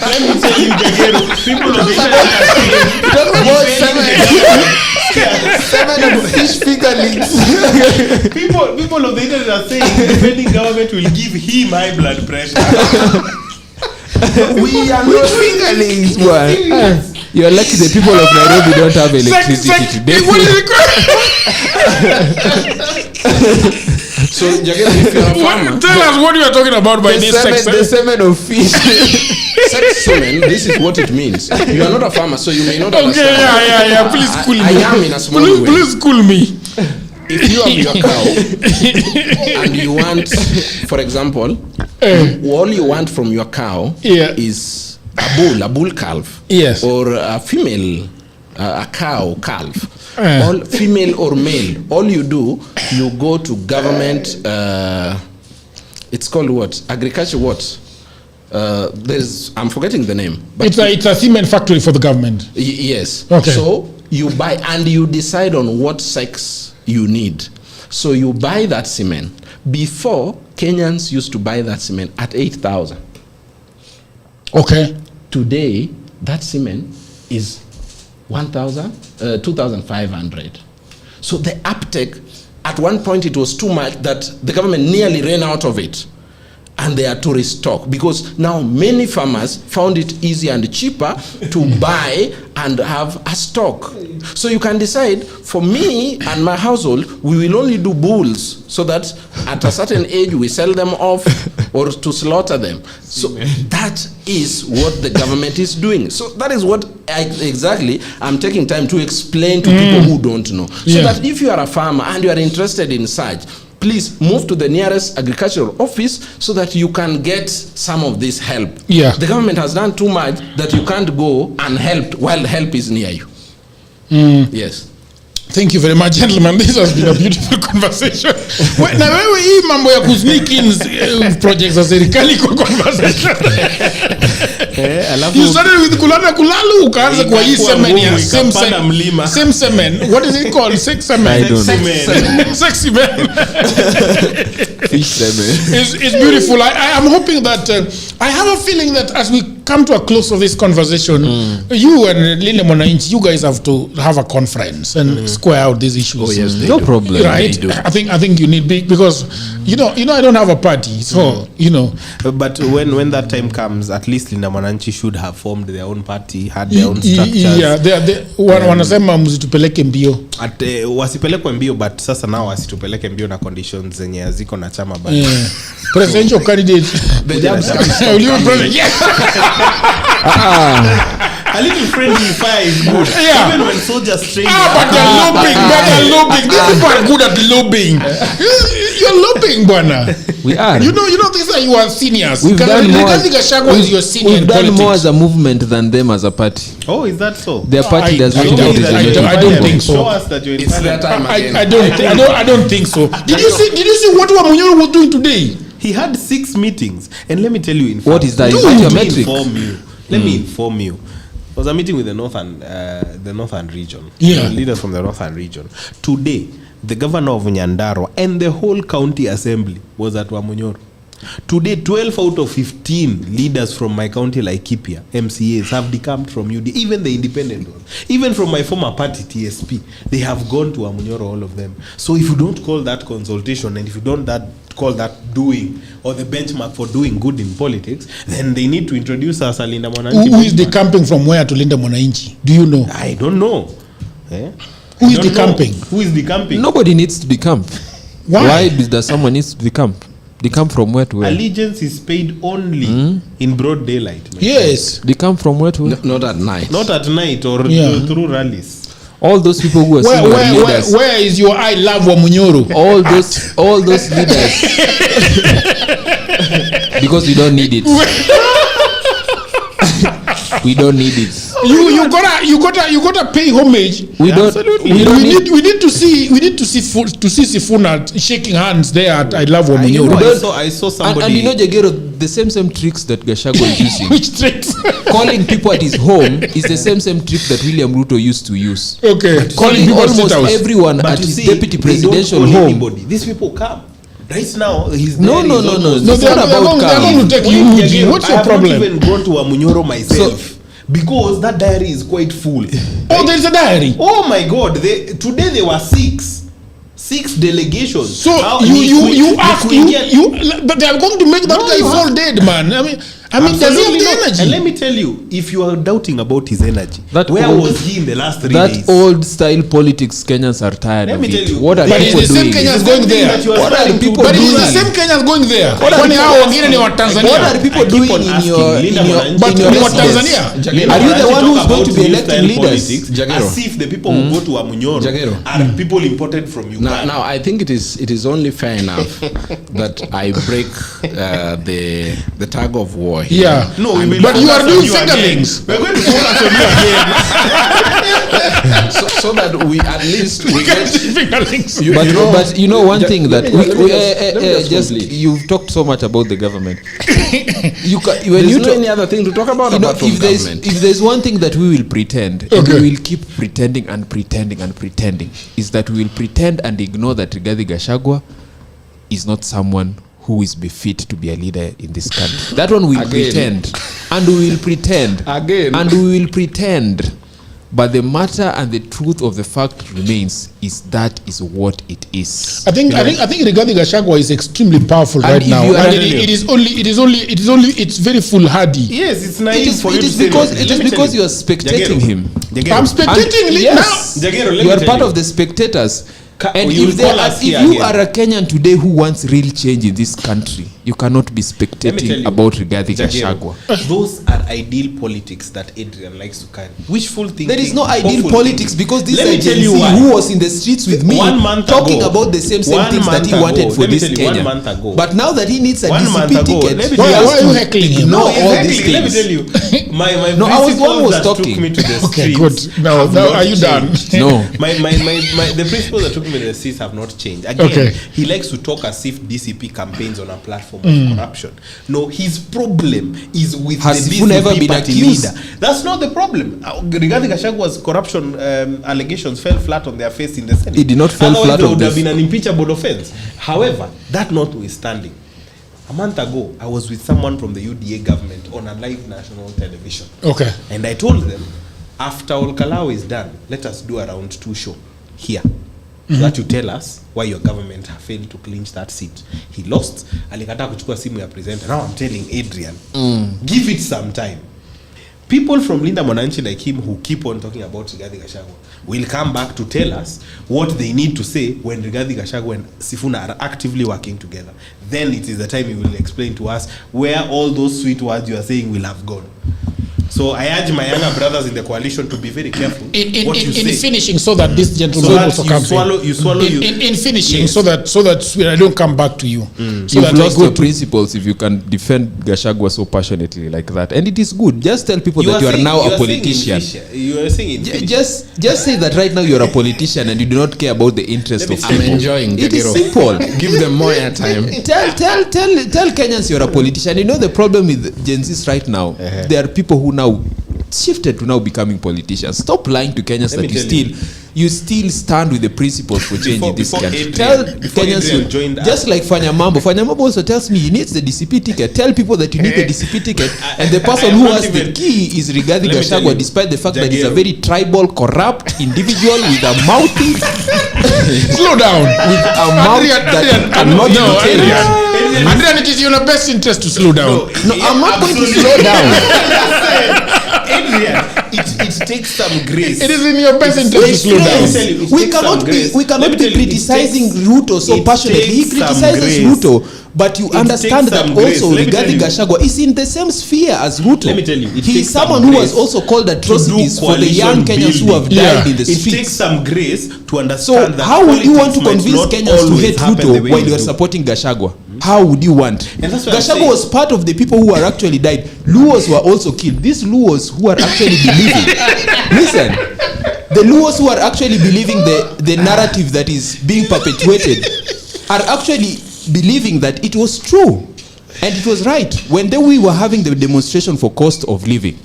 Let me tell you, Jagero, people of the semen and fish fingerlings. people of the internet are saying defending government will give him high blood pressure. We are not fingerlings, boy. You're lucky the people of Nairobi don't have electricity today. So, Jagero, if you're a farmer, tell us what you are talking about by this sex semen. The semen of fish. Sex semen, this is what it means. You are not a farmer, so you may not understand. Okay, yeah. Please school me. I am in a small way. Please school me. If you have your cow and you want, for example, all you want from your cow is a bull calf, or a female, a cow calf, all female or male. All you do, you go to government. It's called what? Agriculture what? I'm forgetting the name. But it's a semen factory for the government. Yes. Okay. So you buy and you decide on what sex you need. So you buy that semen. Before, Kenyans used to buy that semen at 8,000. Okay. Today, that semen is 2,500. So the uptake, at one point it was too much that the government nearly ran out of it. And they are to restock, because now many farmers found it easier and cheaper to buy and have a stock. So you can decide, for me and my household, we will only do bulls, so that at a certain age we sell them off or to slaughter them. So that is what the government is doing. So that is what exactly I'm taking time to explain to people who don't know. So that if you are a farmer and you are interested in such, please move to the nearest agricultural office so that you can get some of this help. Yeah. The government has done too much that you can't go unhelped while help is near you. Yes. Thank you very much, gentlemen. This has been a beautiful conversation. Na wewe hii mambo ya kusneak in projects za serikali kwa conversation. You started with kulalu ukaanza kwa hii semen ya same semen. What is it called? Sex semen. Sex semen. Fish semen. It's beautiful. I am hoping that I have a feeling that as we come to a close of this conversation, you and Linda Mwananchi, you guys have to have a conference and square out these issues. Oh yes, no problem. Right? I think you need big, because you know I don't have a party, so But when that time comes, at least Linda Mwananchi should have formed their own party, had their own structures. Yeah, wanasema msitupeleke mbio. Wasipelekwe mbio, but sasa nao wasitupeleke mbio na conditions zenye ziko na chama bado. Presidential candidate. The jobs A little friendly fire is good. Yeah. Even when soldiers train. But they're lobbying. These people are good at lobbying. You're lobbying, bwana. We are. You know these are your seniors. We've done more as a movement than them as a party. Oh, is that so? Their party does not. I don't think so. Show us that you're in It's their time again. I don't think so. Did you see what Wamunyoro was doing today? He had 6 meetings, and let me tell you. What is that? Is that your metric? Let me inform you. I was a meeting with the northern region. Leaders from the northern region. Today, the governor of Nyandarua and the whole county assembly was at Wamunyoro. Today, 12 out of 15 leaders from my county, like Kipia, MCAs, have decamped from UD, even the independent ones. Even from my former party, TSP, they have gone to Wamunyoro, all of them. So if you don't call that consultation, and if you don't call that doing, or the benchmark for doing good in politics, then they need to introduce us a Linda Mwananchi. Who is decamping from where to Linda Mwananchi? Do you know? I don't know. Who is decamping? Who is decamping? Nobody needs to decamp. Why does someone needs to decamp? Decamp from where to where? Allegiance is paid only in broad daylight. Yes. Decamp from where to where? Not at night. Not at night or through rallies. All those people who are leaders. Where is your I love Wamunyoro? All those leaders. Because we don't need it. We don't need it. You gotta pay homage. We need to see Sifuna shaking hands there at I Love Wamunyoro. I saw somebody. And you know, Jagero, the same tricks that Gachagua is using. Which tricks? Calling people at his home is the same trick that William Ruto used to use. Okay. Calling almost everyone at his deputy presidential home. Anybody. These people come. Right now, his no. They're going to take you. What's your problem? I haven't even gone to Wamunyoro myself. Because that diary is quite full. Oh, there's a diary. Oh my God! Today there were six delegations. So but they are going to make that guy fall dead, man. I mean, does he have the energy? And let me tell you, if you are doubting about his energy, where was he in the last 3 days? That old style politics Kenyans are tired of it. What are people doing? But it's the same Kenyans going there. What are the people doing? But it's the same Kenyans going there. What are the people doing in your Tanzania? Are you the one who's going to be electing leaders? As if the people who go to Wamunyoro are people imported from Uganda. Now I think it is only fair enough that I break the tug of war. Yeah. No, but you are doing fingerlings. We're going to focus on you again. so that we at least we get fingerlings. But you know one thing that you've talked so much about the government. There's no any other thing to talk about government. If there's one thing that we will pretend, and we will keep pretending, is that we will pretend and ignore that Rigathi Gachagua is not someone who is befit to be a leader in this country. That one we'll pretend. And we will pretend. Again. And we will pretend. But the matter and the truth of the fact remains is that is what it is. I think Rigathi Gachagua is extremely powerful right now. And it's very foolhardy. Yes, it's naive it is because you are spectating him. I'm spectating him now. You are part of the spectators. And if you are a Kenyan today who wants real change in this country, you cannot be spectating about Rigathi Gachagua. Those are ideal politics that Adrian likes to carry. Wishful thinking. There is no ideal politics because this is Gen Z who was in the streets with me talking about the same things that he wanted for this Kenya. But now that he needs a DCP ticket, why are you heckling him? No, all these things. Let me tell you. No, I was the one who was talking. Took me to the okay, good. Now are you done? No. The principles that took me to the streets have not changed. Again, he likes to talk as if DCP campaigns on a platform of corruption. No, his problem is with the DCP party leader. That's not the problem. Rigathi Gachagua's corruption allegations fell flat on their face in the Senate. It did not fall flat on this. There would have been an impeachable offense. However, that notwithstanding, a month ago, I was with someone from the UDA government on a live national television. Okay. And I told them, after Olkalao is done, let us do a round 2 show here. So that you tell us why your government failed to clinch that seat. He lost. Alikata kuchukua simu ya presenter. Now I'm telling Adrian, give it some time. People from Linda Mwananchi like him who keep on talking about Rigathi Gachagua will come back to tell us what they need to say when Rigathi Gachagua and Sifuna are actively working together. Then it is the time he will explain to us where all those sweet words you are saying will have gone. So I urge my younger brothers in the coalition to be very careful in finishing, so that this gentleman also comes in finishing, yes. so that I don't come back to you. So you've lost your principles if you can defend Gachagua so passionately like that, and it is good. Just tell people that you are now a politician. You are saying just say that right now you are a politician and you do not care about the interest of people. I'm enjoying. It is simple. Give them more airtime. Tell Kenyans you're a politician. You know the problem with Gen Zs right now. There are people who now shifted to now becoming politicians. Stop lying to Kenyans that you still stand with the principles for change in this country. Tell Kenyans just like Fanya Mambo also tells me he needs the DCP ticket. Tell people that you need the DCP ticket, and the person who has the key is Rigathi Gachagua, despite the fact that he's a very tribal, corrupt individual with a mouthy slow down. With a mouth that cannot tell you. Adrian, it is in your best interest to slow down. No, I'm not going to slow down. Adrian, it takes some grace. It is in your best interest to slow down. We cannot be criticizing Ruto so passionately. He criticizes Ruto, but you understand that also Rigathi Gachagua is in the same sphere as Ruto. Let me tell you, he is someone who has also called atrocities for the young Kenyans who have died in the streets. It takes some grace to understand that. So how would you want to convince Kenyans to hate Ruto while you are supporting Gachagua? how would you want? And that's what I'm Gachagua saying. was part of the people who were actually died. Luos were also killed. These Luos who are actually believing, listen, the Luos who are actually believing the narrative that is being perpetuated are actually believing that it was true and it was right. When we were having the demonstration for cost of living,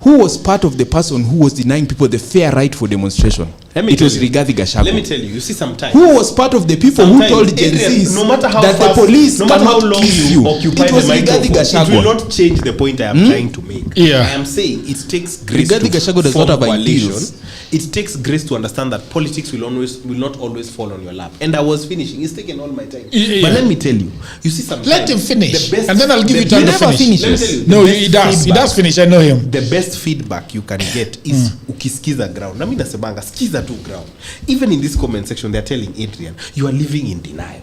who was part of the person who was denying people the fair right for demonstration? It was Rigathi Gachagua. Let me tell you see sometimes. Who was part of the people who told Gen Zs no matter how that fast, the police no matter how cannot long kill you you? occupy It was the Rigathi microphone, Gachagua. it will not change the point I am trying to make. I am saying it takes grace Rigathi to Gachagua does form not have coalition. ideals. It takes grace to understand that politics will not always fall on your lap. And I was finishing. It's taken all my time. But let me tell you. You see sometimes. Let him finish. The best, And then I'll give you time to finish. Let me tell you. No, he does. He does finish. I know him. The best feedback you can get is ukisikiza ground. Na mimi nasemanga skiza tu ground. Even in this comment section, they're telling Adrian, you are living in denial.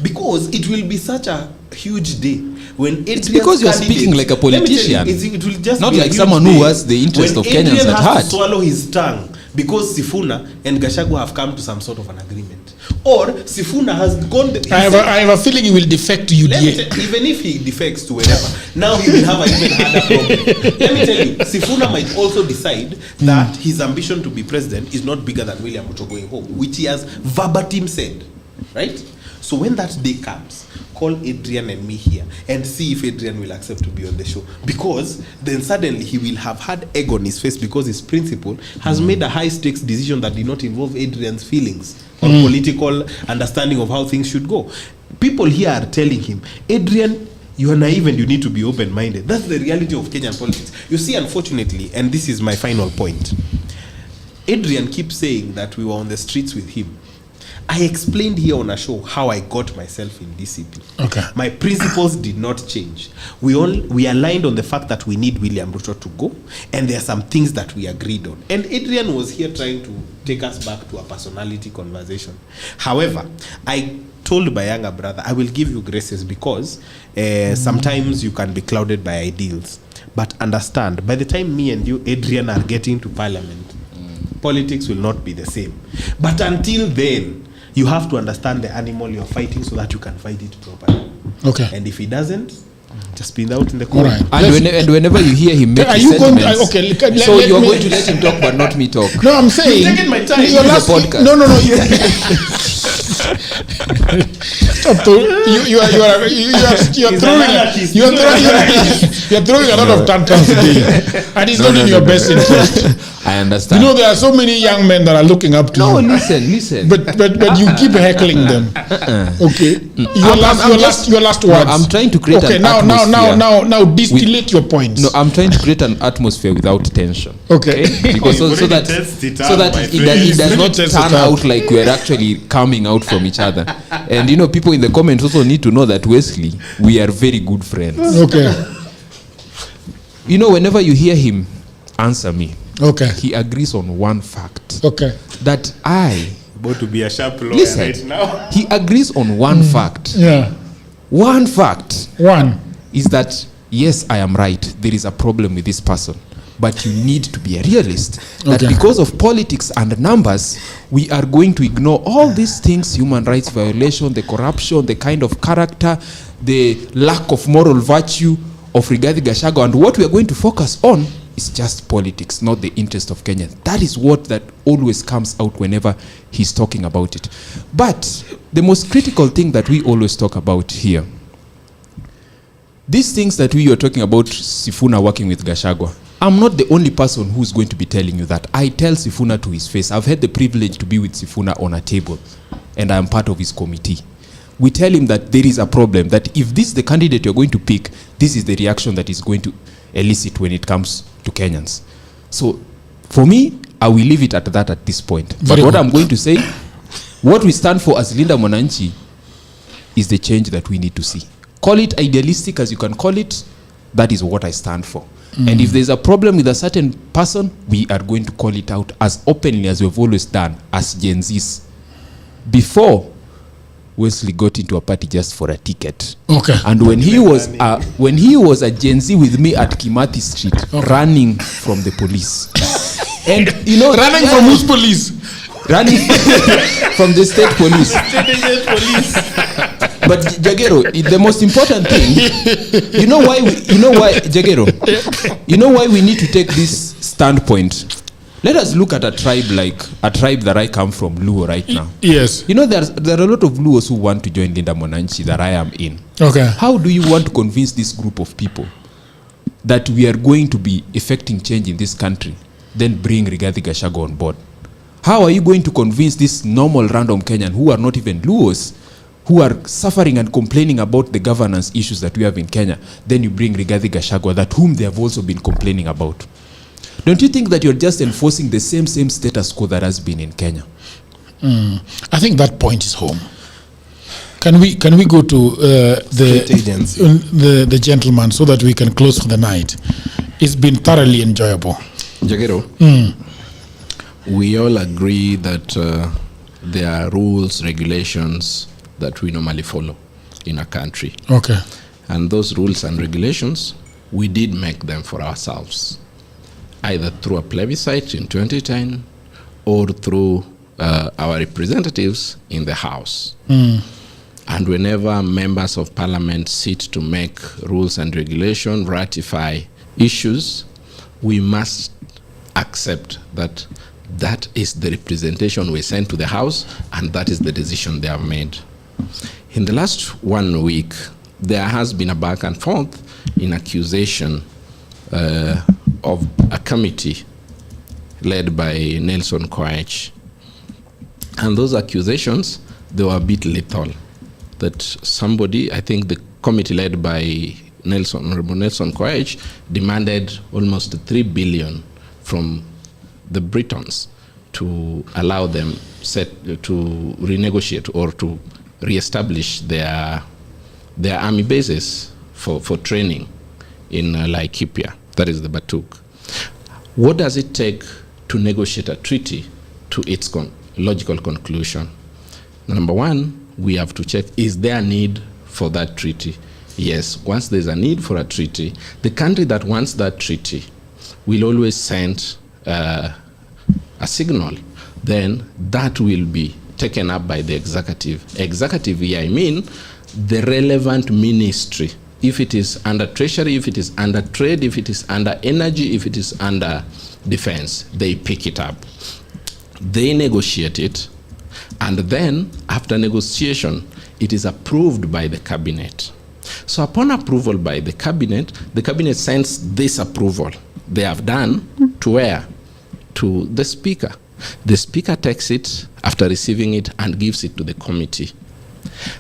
Because it will be such a huge day when Adrian, it's because you are speaking like a politician, it will just not be like someone who has the interest of Adrian Kenyans at has heart. to swallow his tongue because Sifuna and Gachagua have come to some sort of an agreement, or Sifuna has gone. I have a feeling he will defect to UDA. Even if he defects to wherever, now he will have an even harder problem. Let me tell you, Sifuna might also decide that his ambition to be president is not bigger than William Ruto going home, which he has verbatim said, right? So when that day comes, call Adrian and me here and see if Adrian will accept to be on the show, because then suddenly he will have had egg on his face because his principal has made a high stakes decision that did not involve Adrian's feelings or political understanding of how things should go. People here are telling him, Adrian, you are naive and you need to be open-minded. That's the reality of Kenyan politics. You see, unfortunately, and this is my final point, Adrian keeps saying that we were on the streets with him. I explained here on a show how I got myself in DCP. Okay. My principles did not change. We aligned on the fact that we need William Ruto to go, and there are some things that we agreed on. And Adrian was here trying to take us back to a personality conversation. However, I told my younger brother, I will give you graces because sometimes you can be clouded by ideals. But understand, by the time me and you, Adrian, are getting to parliament, politics will not be the same. But until then, you have to understand the animal you're fighting so that you can fight it properly. Okay. And if he doesn't, just be out in the corner. Right. And whenever you hear him make are his you going sentiments, to, so you're going to let him talk but not me talk. No, I'm saying you're taking my time. Your last podcast. No. Stop. You're throwing a lot of tantrums today, and it's not in your best interest. I understand. You know, there are so many young men that are looking up to you. No, listen. But you keep heckling them. Okay. Your last words. No, I'm trying to create an atmosphere. Now distillate your points. No, I'm trying to create an atmosphere without tension. Okay. Because so that it does not turn out like we're actually coming out from each other. And you know, people in the comments also need to know that Wesley, we are very good friends. Okay. You know, whenever you hear him answer me, okay, he agrees on one fact. Okay. That I about to be a sharp lawyer right now. He agrees on one fact. Yeah. One fact. One is that yes, I am right. There is a problem with this person. But you need to be a realist. That because of politics and numbers, we are going to ignore all these things, human rights violation, the corruption, the kind of character, the lack of moral virtue of Rigathi Gachagua. And what we are going to focus on is just politics, not the interest of Kenya. That is what that always comes out whenever he's talking about it. But the most critical thing that we always talk about here, these things that we are talking about, Sifuna working with Gachagua, I'm not the only person who's going to be telling you that. I tell Sifuna to his face. I've had the privilege to be with Sifuna on a table, and I'm part of his committee. We tell him that there is a problem, that if this is the candidate you're going to pick, this is the reaction that is going to elicit when it comes to Kenyans. So, for me, I will leave it at that at this point. But what I'm going to say, what we stand for as Linda Mwananchi is the change that we need to see. Call it idealistic as you can call it, that is what I stand for. And if there's a problem with a certain person, we are going to call it out as openly as we've always done as Gen Zs. Before, Wesley got into a party just for a ticket. Okay. And when he was a Gen Z with me at Kimathi Street, running from the police. And you know, running from whose police? Running from the state police. But Jagero, the most important thing, you know why, Jagero, you know why we need to take this standpoint. Let us look at a tribe that I come from, Luo, right now. Yes. You know, there are a lot of Luos who want to join Linda Mwananchi that I am in. Okay. How do you want to convince this group of people that we are going to be effecting change in this country, then bring Rigathi Gachagua on board? How are you going to convince this normal random Kenyan who are not even Luos, who are suffering and complaining about the governance issues that we have in Kenya, then you bring Rigathi Gachagua, that whom they have also been complaining about? Don't you think that you're just enforcing the same status quo that has been in Kenya? I think that point is home. Can we go to the gentleman so that we can close for the night? It's been thoroughly enjoyable. Jagero, we all agree that there are rules, regulations that we normally follow in a country. Okay. And those rules and regulations, we did make them for ourselves, either through a plebiscite in 2010 or through our representatives in the House. And whenever members of parliament sit to make rules and regulation, ratify issues, we must accept that that is the representation we send to the House, and that is the decision they have made. In the last 1 week, there has been a back and forth in accusation of a committee led by Nelson Koech. And those accusations, they were a bit lethal. That somebody, I think the committee led by Honorable Nelson Koech, demanded almost 3 billion from the Britons to allow them to renegotiate or to reestablish their army bases for training in Laikipia. That is the Batuk. What does it take to negotiate a treaty to its logical conclusion? Number one, we have to check, is there a need for that treaty? Yes, once there's a need for a treaty, the country that wants that treaty will always send a signal. Then that will be taken up by the executive. Executive here, I mean the relevant ministry. If it is under treasury, if it is under trade, if it is under energy, if it is under defense, they pick it up. They negotiate it, and then after negotiation, it is approved by the cabinet. So upon approval by the cabinet sends this approval they have done to where? To the speaker. The speaker takes it after receiving it and gives it to the committee.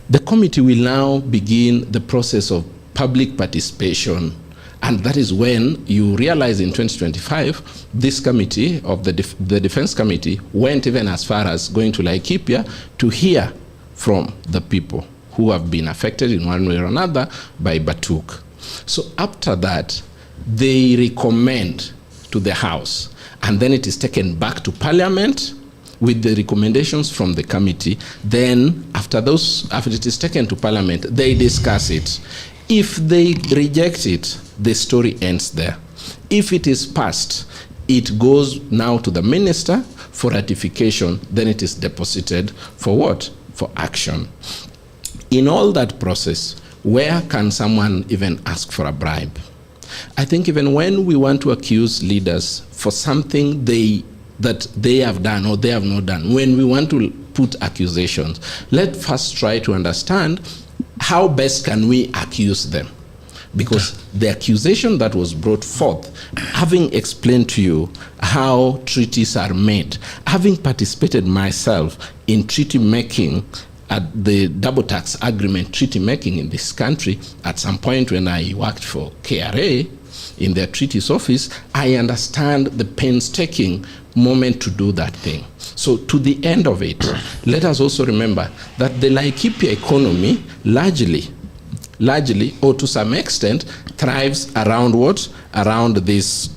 The committee will now begin the process of public participation, and that is when you realize in 2025 this committee of the defense committee went even as far as going to Laikipia to hear from the people who have been affected in one way or another by Batuk. So after that, they recommend to the House, and then it is taken back to Parliament with the recommendations from the committee. Then after it is taken to Parliament, they discuss it. If they reject it, the story ends there. If it is passed, it goes now to the minister for ratification, then it is deposited for what? For action. In all that process, where can someone even ask for a bribe? I think even when we want to accuse leaders for something that they have done or they have not done, when we want to put accusations, let's first try to understand how best can we accuse them. Because the accusation that was brought forth, having explained to you how treaties are made, having participated myself in treaty making at the double tax agreement treaty making in this country, at some point when I worked for KRA in their treaties office, I understand the painstaking moment to do that thing. So to the end of it, let us also remember that the Laikipia economy largely, or to some extent, thrives around what? Around this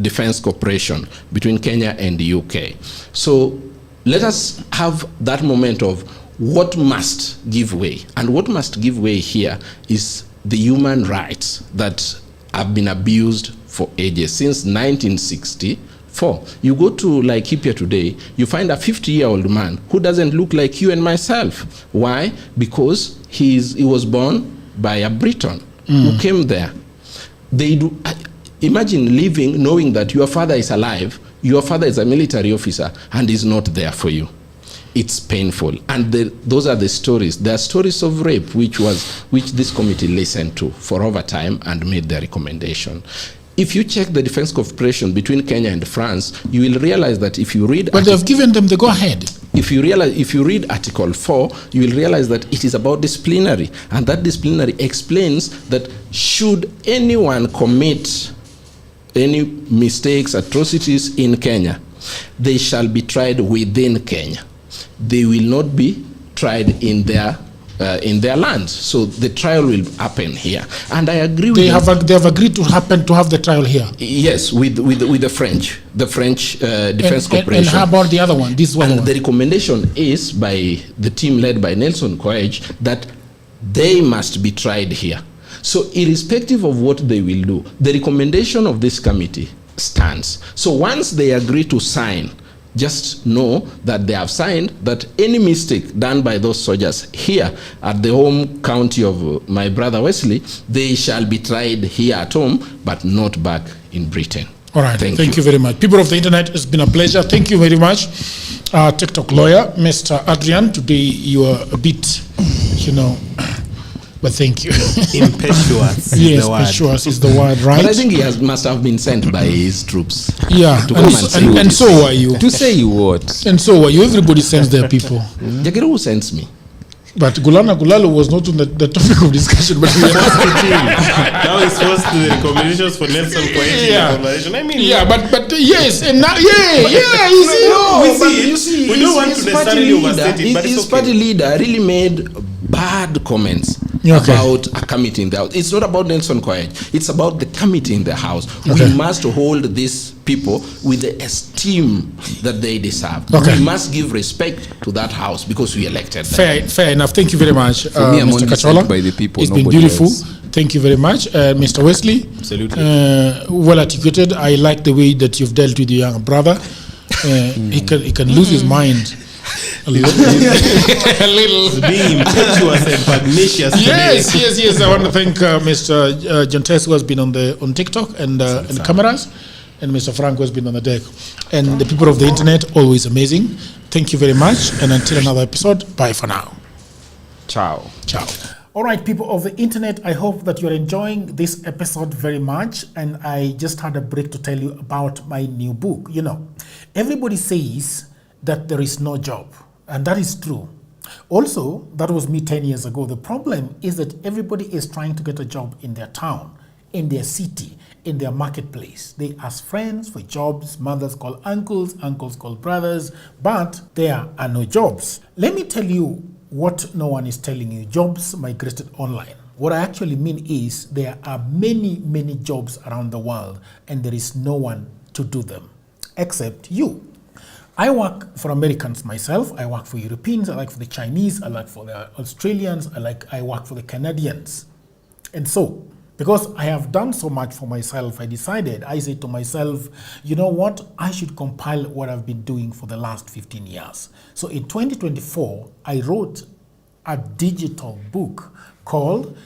defense cooperation between Kenya and the UK. So let us have that moment of what must give way. And what must give way here is the human rights that have been abused for ages, since 1964, 4. You go to Laikipia today, you find a 50-year-old man who doesn't look like you and myself. Why? Because he was born by a Briton who came there. They do. Imagine living knowing that your father is alive, your father is a military officer, and is not there for you. It's painful. And those are the stories. There are stories of rape, which this committee listened to for over time and made their recommendation. If you check the defense cooperation between Kenya and France, you will realize that if you read... But they've given them the go-ahead. If you read Article 4, you will realize that it is about disciplinary. And that disciplinary explains that should anyone commit any mistakes, atrocities in Kenya, they shall be tried within Kenya. They will not be tried in their land. So the trial will happen here. And I agree with they have agreed to have the trial here. Yes, with the French Defense Corporation. And how about the other one? The recommendation is by the team led by Nelson Koech that they must be tried here. So irrespective of what they will do, the recommendation of this committee stands. So once they agree to sign, just know that they have signed that any mistake done by those soldiers here at the home county of my brother Wesley, they shall be tried here at home, but not back in Britain. All right. Thank you very much. People of the internet, it's been a pleasure. Thank you very much. TikTok lawyer, Mr. Adrian. Today you are a bit, but thank you. Impetuous. Yes, impetuous is the word, right? But I think he must have been sent by his troops. Yeah, and so are you. To say you what? And so are you. Everybody sends their people. Jagere, who sends me? But Gulalo was not on the topic of discussion. But now it's forced to the recommendations for Nelson Koech conversation. I mean, but yes, and now, you see, we don't want to necessarily overstate it, but his party leader really made bad comments about a committee in the house. It's not about Nelson Koech. It's about the committee in the house. We must hold these people with the esteem that they deserve. We must give respect to that house because we elected them. Fair enough. Thank you very much, Mr. Kachola. By the people, it's been beautiful. Else. Thank you very much, Mr. Wesley. Absolutely. Well articulated. I like the way that you've dealt with your young brother. He can lose his mind. A little. Being impetuous and pugnacious. Yes. I want to thank Mr. Jantes, who has been on TikTok and cameras, and Mr. Frank, who has been on the deck. And the people of the internet, always amazing. Thank you very much. And until another episode, bye for now. Ciao. All right, people of the internet, I hope that you're enjoying this episode very much. And I just had a break to tell you about my new book. Everybody says that there is no job, and that is true. Also, that was me 10 years ago. The problem is that everybody is trying to get a job in their town, in their city, in their marketplace. They ask friends for jobs, mothers call uncles, uncles call brothers, but there are no jobs. Let me tell you what no one is telling you. Jobs migrated online. What I actually mean is there are many, many jobs around the world, and there is no one to do them, except you. I work for Americans myself. I work for Europeans. I work for the Chinese. I work for the Australians. I work for the Canadians. And so, because I have done so much for myself, I said to myself, you know what? I should compile what I've been doing for the last 15 years. So in 2024, I wrote a digital book called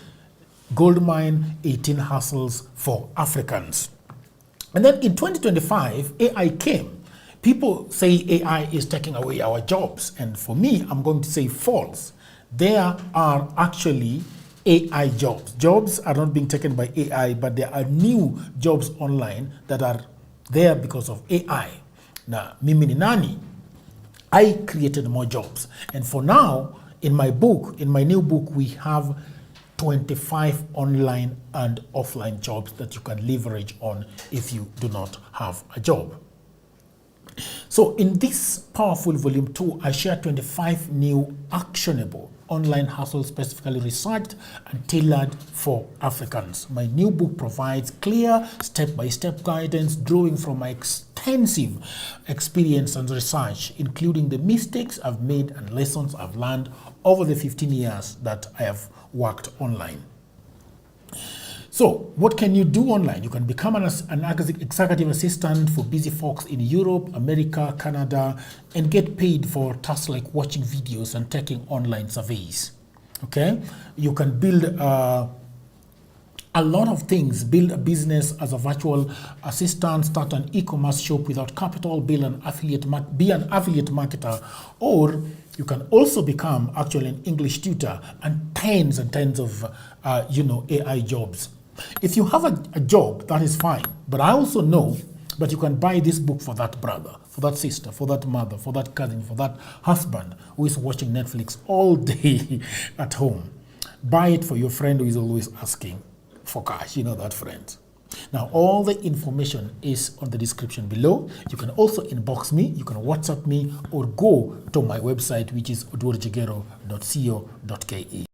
Goldmine 18 Hustles for Africans. And then in 2025, AI came. People say AI is taking away our jobs. And for me, I'm going to say false. There are actually AI jobs. Jobs are not being taken by AI, but there are new jobs online that are there because of AI. Now, mimi ni nani? I created more jobs. And for now, in my new book, we have 25 online and offline jobs that you can leverage on if you do not have a job. So in this powerful volume 2, I share 25 new actionable online hustles specifically researched and tailored for Africans. My new book provides clear step-by-step guidance drawing from my extensive experience and research, including the mistakes I've made and lessons I've learned over the 15 years that I have worked online. So what can you do online? You can become an executive assistant for busy folks in Europe, America, Canada, and get paid for tasks like watching videos and taking online surveys. Okay? You can build a lot of things, build a business as a virtual assistant, start an e-commerce shop without capital, be an affiliate marketer, or you can also become actually an English tutor and tens of AI jobs. If you have a job, that is fine. But I also know that you can buy this book for that brother, for that sister, for that mother, for that cousin, for that husband who is watching Netflix all day at home. Buy it for your friend who is always asking for cash, that friend. Now, all the information is on the description below. You can also inbox me, you can WhatsApp me, or go to my website, which is odworjegero.co.ke.